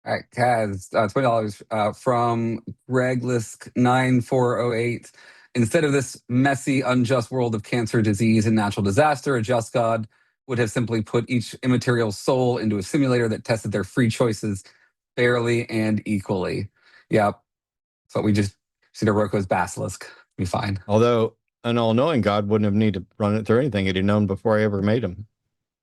All right, Kaz, $20 from Greg Lisk 9408. Instead of this messy, unjust world of cancer, disease, and natural disaster, a just God would have simply put each immaterial soul into a simulator that tested their free choices fairly and equally. Yep. So we just see the Roko's basilisk. Be fine. Although an all-knowing God wouldn't have needed to run it through anything. He'd have known before I ever made him.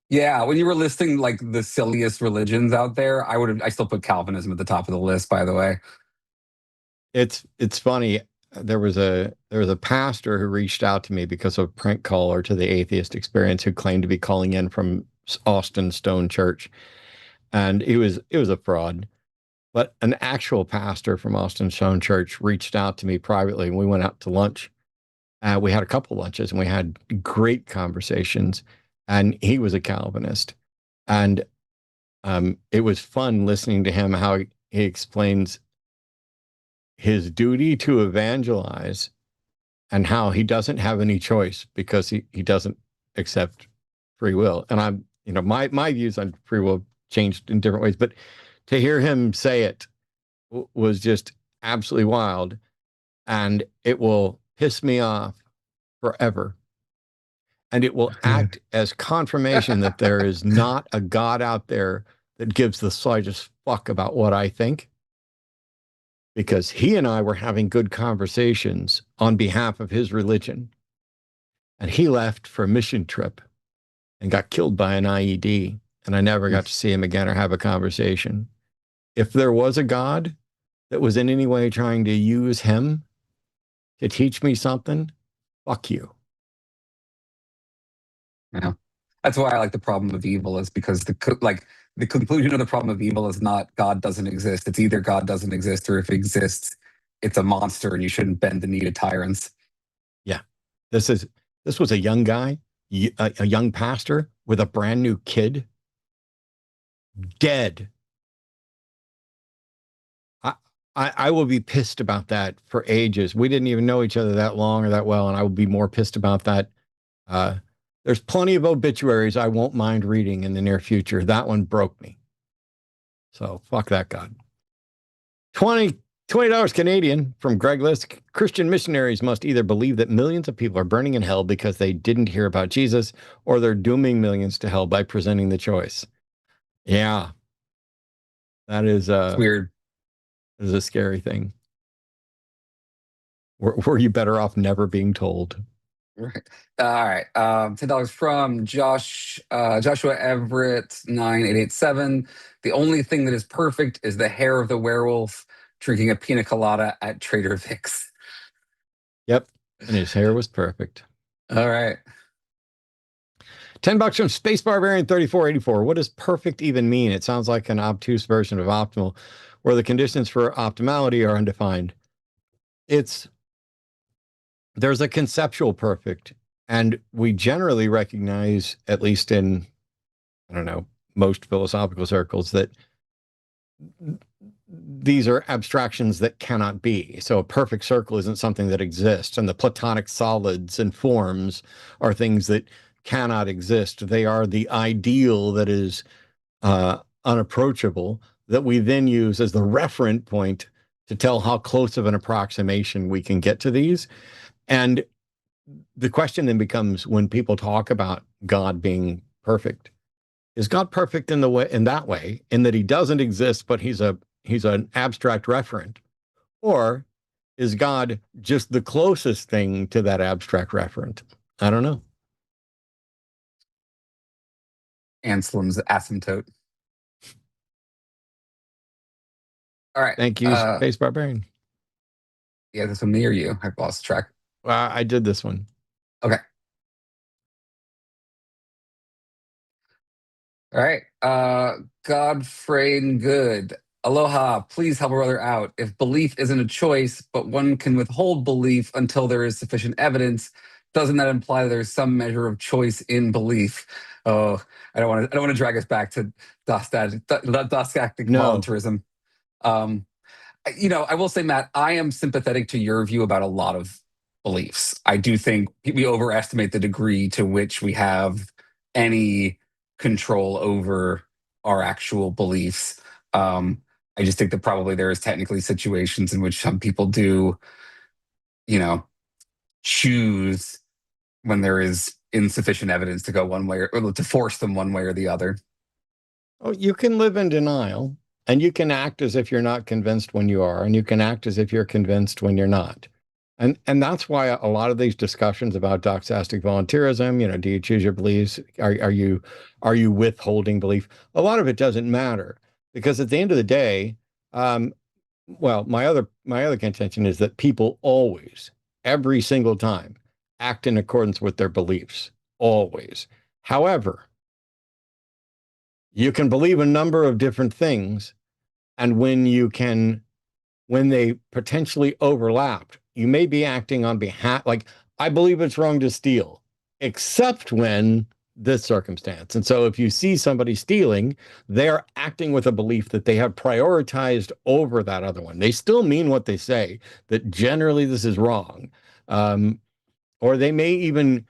Yeah, when you were listing like the silliest religions out there, I still put Calvinism at the top of the list, by the way. It's funny. There was a pastor who reached out to me because of a prank caller to the Atheist Experience who claimed to be calling in from Austin Stone Church. And it was a fraud. But an actual pastor from Austin Stone Church reached out to me privately, and we went out to lunch. We had a couple lunches, and we had great conversations. And he was a Calvinist. And it was fun listening to him, how he explains his duty to evangelize and how he doesn't have any choice because he doesn't accept free will. And I'm, my views on free will changed in different ways, but to hear him say it was just absolutely wild, and it will piss me off forever. And it will act as confirmation that there is not a God out there that gives the slightest fuck about what I think. Because he and I were having good conversations on behalf of his religion. And he left for a mission trip and got killed by an IED. And I never got to see him again or have a conversation. If there was a God that was in any way trying to use him to teach me something, fuck you. Yeah. That's why I like the problem of evil, is because the conclusion of the problem of evil is not God doesn't exist. It's either God doesn't exist, or if it exists, it's a monster and you shouldn't bend the knee to tyrants. Yeah. This was a young guy, a young pastor with a brand new kid, dead. I will be pissed about that for ages. We didn't even know each other that long or that well, and I will be more pissed about that. There's plenty of obituaries I won't mind reading in the near future. That one broke me. So fuck that God. $20 Canadian from Greg Lisk. Christian missionaries must either believe that millions of people are burning in hell because they didn't hear about Jesus, or they're dooming millions to hell by presenting the choice. Yeah. That is Weird. Is a scary thing. Were you better off never being told? Right. All right. $10 from Joshua Everett 9887. The only thing that is perfect is the hair of the werewolf drinking a pina colada at Trader Vic's. Yep. And his hair was perfect. All right. $10 from Space Barbarian 3484. What does perfect even mean? It sounds like an obtuse version of optimal, where the conditions for optimality are undefined. There's a conceptual perfect, and we generally recognize, at least in, I don't know, most philosophical circles, that these are abstractions that cannot be. So a perfect circle isn't something that exists, and the Platonic solids and forms are things that cannot exist. They are the ideal that is unapproachable, that we then use as the referent point to tell how close of an approximation we can get to these. And the question then becomes, when people talk about God being perfect, is God perfect in that way, in that he doesn't exist, but he's an abstract referent? Or is God just the closest thing to that abstract referent? I don't know. Anselm's asymptote. All right. Thank you, Space Barbarian. Yeah, this one near you. I've lost track. I did this one. Okay. All right. Godfrey Good. Aloha. Please help a brother out. If belief isn't a choice, but one can withhold belief until there is sufficient evidence, doesn't that imply there's some measure of choice in belief? Oh, I don't want to drag us back to Dostactic voluntarism. I will say, Matt, I am sympathetic to your view about a lot of beliefs. I do think we overestimate the degree to which we have any control over our actual beliefs. I just think that probably there is technically situations in which some people do, choose when there is insufficient evidence to go one way or to force them one way or the other. Oh, you can live in denial, and you can act as if you're not convinced when you are, and you can act as if you're convinced when you're not. And that's why a lot of these discussions about doxastic volunteerism, do you choose your beliefs? Are you withholding belief? A lot of it doesn't matter, because at the end of the day, my other contention is that people always, every single time, act in accordance with their beliefs, always. However, you can believe a number of different things, and when they potentially overlap, you may be acting on behalf, like, I believe it's wrong to steal, except when this circumstance. And so if you see somebody stealing, they're acting with a belief that they have prioritized over that other one. They still mean what they say, that generally this is wrong. Or they may even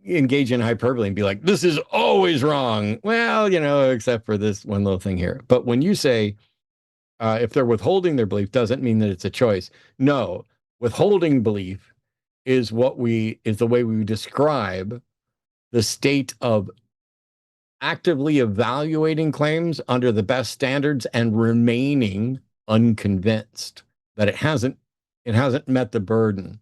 engage in hyperbole and be like, this is always wrong. Well, except for this one little thing here. But when you say, if they're withholding their belief, doesn't mean that it's a choice. No, withholding belief is the way we describe the state of actively evaluating claims under the best standards and remaining unconvinced that it hasn't met the burden.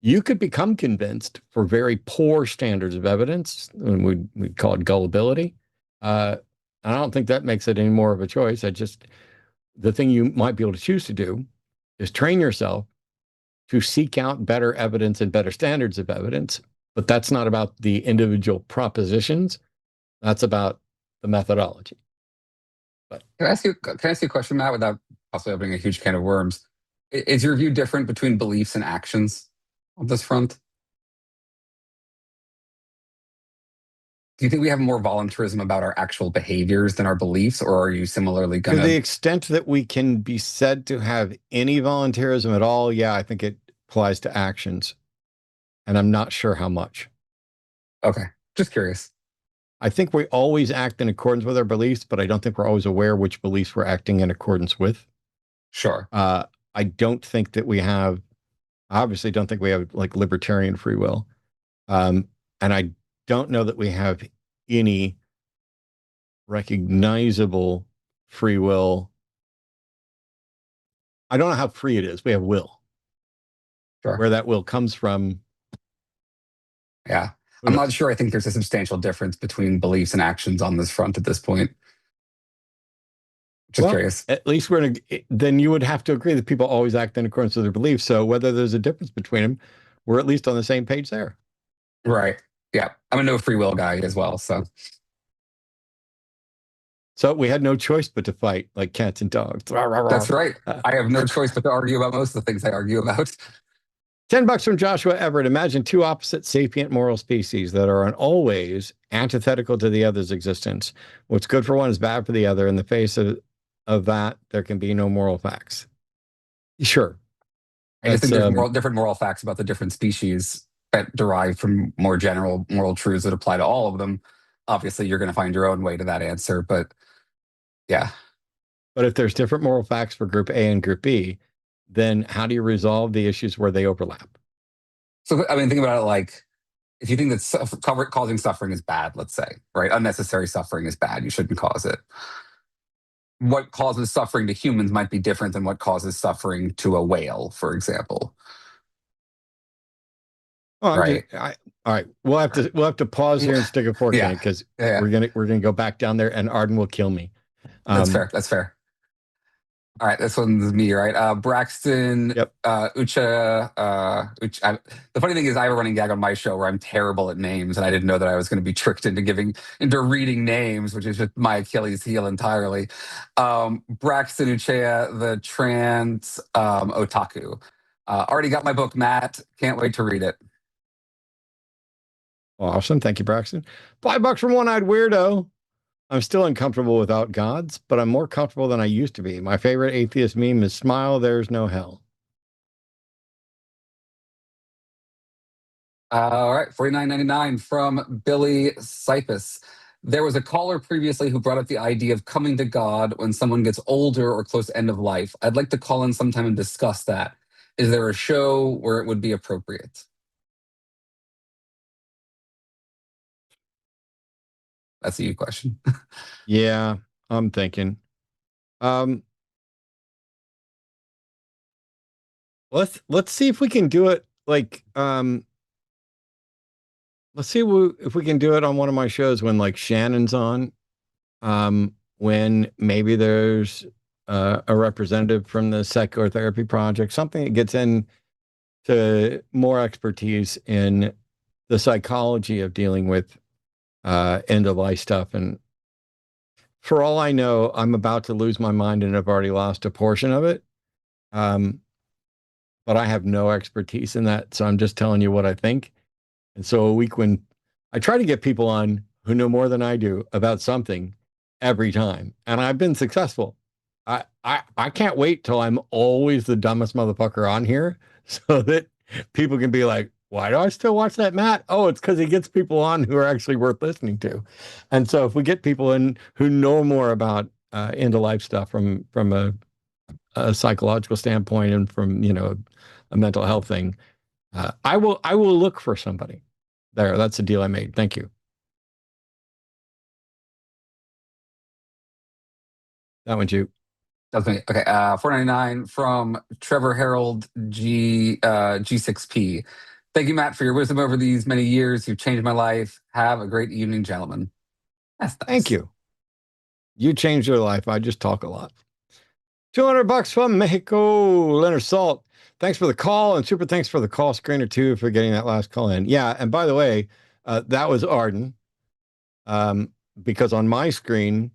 You could become convinced for very poor standards of evidence, and we'd call it gullibility. I don't think that makes it any more of a choice. The thing you might be able to choose to do is train yourself to seek out better evidence and better standards of evidence. But that's not about the individual propositions. That's about the methodology. But can I ask you a question, Matt, without possibly opening a huge can of worms? Is your view different between beliefs and actions on this front? Do you think we have more voluntarism about our actual behaviors than our beliefs, or are you similarly going to the extent that we can be said to have any voluntarism at all? Yeah, I think it applies to actions, and I'm not sure how much. Okay, just curious. I think we always act in accordance with our beliefs, but I don't think we're always aware which beliefs we're acting in accordance with. Sure. I don't think that we have, obviously don't think we have like libertarian free will. And I don't know that we have any recognizable free will. I don't know how free it is. We have will. Sure. Where that will comes from. Yeah. I'm not sure. I think there's a substantial difference between beliefs and actions on this front at this point. Just curious. At least then you would have to agree that people always act in accordance with their beliefs. So whether there's a difference between them, we're at least on the same page there. Right. Yeah. I'm a no free will guy as well. So we had no choice but to fight like cats and dogs. That's right. I have no choice but to argue about most of the things I argue about. $10 from Joshua Everett. Imagine two opposite sapient moral species that are always antithetical to the other's existence. What's good for one is bad for the other. In the face of that, there can be no moral facts. Sure. I just think there's different moral facts about the different species that derive from more general moral truths that apply to all of them. Obviously, you're going to find your own way to that answer, but yeah. But if there's different moral facts for group A and group B, then how do you resolve the issues where they overlap? So, I mean, think about it like, if you think that causing suffering is bad, let's say, right? Unnecessary suffering is bad. You shouldn't cause it. What causes suffering to humans might be different than what causes suffering to a whale, for example. Oh, right. All right. We'll have to pause here and stick a fork in it because we're gonna go back down there and Arden will kill me. That's fair. That's fair. All right, this one's me, right? Braxton, yep. Ucha. The funny thing is, I have a running gag on my show where I'm terrible at names, and I didn't know that I was going to be tricked into reading names, which is just my Achilles heel entirely. Braxton Uchea, the trans otaku. Already got my book, Matt. Can't wait to read it. Awesome, thank you, Braxton. $5 from One-Eyed Weirdo. I'm still uncomfortable without gods, but I'm more comfortable than I used to be. My favorite atheist meme is smile, there's no hell. All right, $49.99 from Billy Cypus. There was a caller previously who brought up the idea of coming to God when someone gets older or close to end of life. I'd like to call in sometime and discuss that. Is there a show where it would be appropriate? That's a you question. Yeah, I'm thinking. Let's see if we can do it like let's see if we can do it on one of my shows when like Shannon's on, when maybe there's a representative from the Psychotherapy Project, something that gets into more expertise in the psychology of dealing with end of life stuff. And for all I know, I'm about to lose my mind and I've already lost a portion of it. But I have no expertise in that. So I'm just telling you what I think. And so a week when I try to get people on who know more than I do about something every time, and I've been successful. I can't wait till I'm always the dumbest motherfucker on here so that people can be like, why do I still watch that Matt? Oh, it's because he gets people on who are actually worth listening to. And so if we get people in who know more about end of life stuff from a psychological standpoint and from, a mental health thing, I will look for somebody there. That's the deal I made. Thank you. That one's you. That's me. Okay. $4.99 from Trevor Harold G6P. Thank you, Matt, for your wisdom over these many years. You've changed my life. Have a great evening, gentlemen. That's nice. Thank you. You changed your life. I just talk a lot. $200 from Mexico, Leonard Salt. Thanks for the call, and super thanks for the call screener too for getting that last call in. Yeah, and by the way, that was Arden, because on my screen,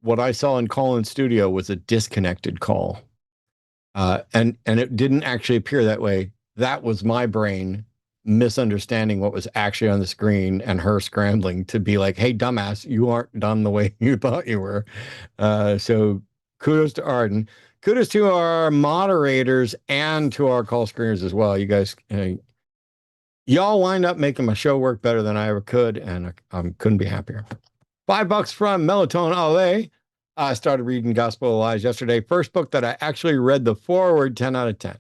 what I saw in call-in studio was a disconnected call, and it didn't actually appear that way. That was my brain misunderstanding what was actually on the screen and her scrambling to be like, hey, dumbass, you aren't done the way you thought you were. So kudos to Arden. Kudos to our moderators and to our call screeners as well. You guys, y'all wind up making my show work better than I ever could, and I couldn't be happier. $5 from Melatonin Ale. I started reading Gospel of Lies yesterday. First book that I actually read the foreword, 10 out of 10.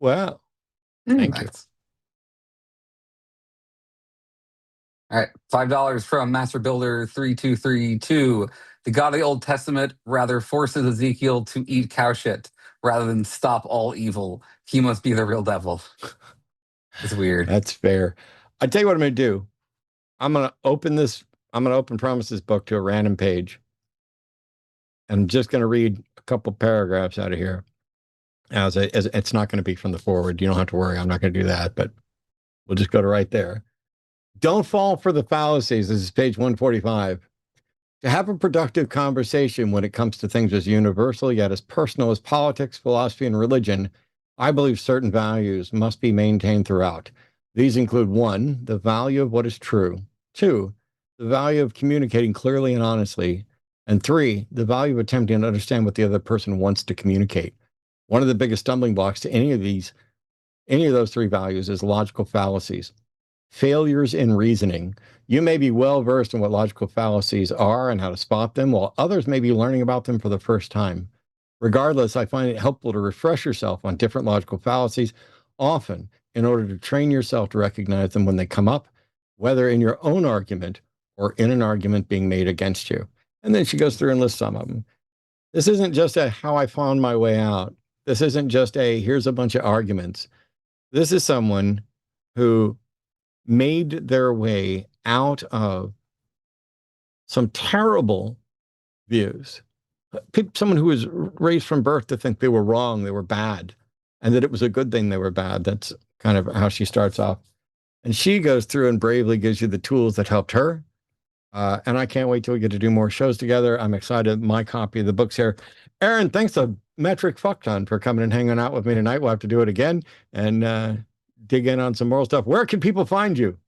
Well, thank you. All right, $5 from Master Builder 3232. The God of the Old Testament rather forces Ezekiel to eat cow shit rather than stop all evil. He must be the real devil. It's weird. That's fair. I tell you what I'm going to do. I'm going to open Promises book to a random page. And I'm just going to read a couple paragraphs out of here. As it's not going to be from the forward. You don't have to worry. I'm not going to do that, but we'll just go to right there. Don't fall for the fallacies. This is page 145. To have a productive conversation when it comes to things as universal yet as personal as politics, philosophy, and religion, I believe certain values must be maintained throughout. These include 1, the value of what is true, 2, the value of communicating clearly and honestly, and 3, the value of attempting to understand what the other person wants to communicate. One of the biggest stumbling blocks to any of those 3 values is logical fallacies. Failures in reasoning. You may be well versed in what logical fallacies are and how to spot them, while others may be learning about them for the first time. Regardless, I find it helpful to refresh yourself on different logical fallacies, often in order to train yourself to recognize them when they come up, whether in your own argument or in an argument being made against you. And then she goes through and lists some of them. This isn't just a how I found my way out. This isn't just a here's a bunch of arguments. This is someone who made their way out of some terrible views. Someone who was raised from birth to think they were wrong, they were bad, and that it was a good thing they were bad. That's kind of how she starts off. And she goes through and bravely gives you the tools that helped her. And I can't wait till we get to do more shows together. I'm excited. My copy of the book's here. Aaron, thanks to Metric Fuckton for coming and hanging out with me tonight. We'll have to do it again and dig in on some moral stuff. Where can people find you?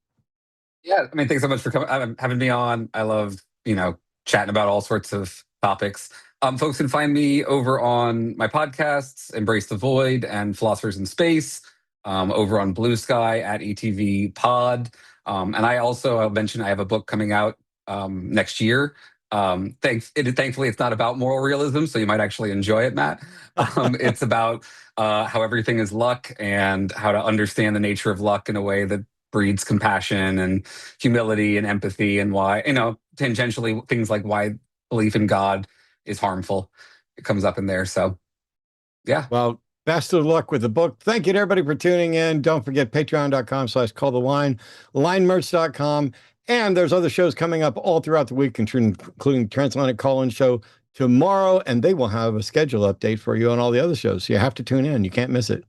Yeah, I mean, thanks so much for having me on. I love, chatting about all sorts of topics. Folks can find me over on my podcasts, Embrace the Void and Philosophers in Space, over on Blue Sky at ETV Pod. And I'll mention I have a book coming out next year. Thankfully, it's not about moral realism, so you might actually enjoy it, Matt. It's about how everything is luck and how to understand the nature of luck in a way that breeds compassion and humility and empathy, and why, tangentially, things like why belief in God is harmful. It comes up in there. So, yeah. Well, best of luck with the book. Thank you to everybody for tuning in. Don't forget patreon.com/calltheline, linemerch.com. And there's other shows coming up all throughout the week, including Transatlantic Call-In Show tomorrow, and they will have a schedule update for you on all the other shows. So you have to tune in. You can't miss it.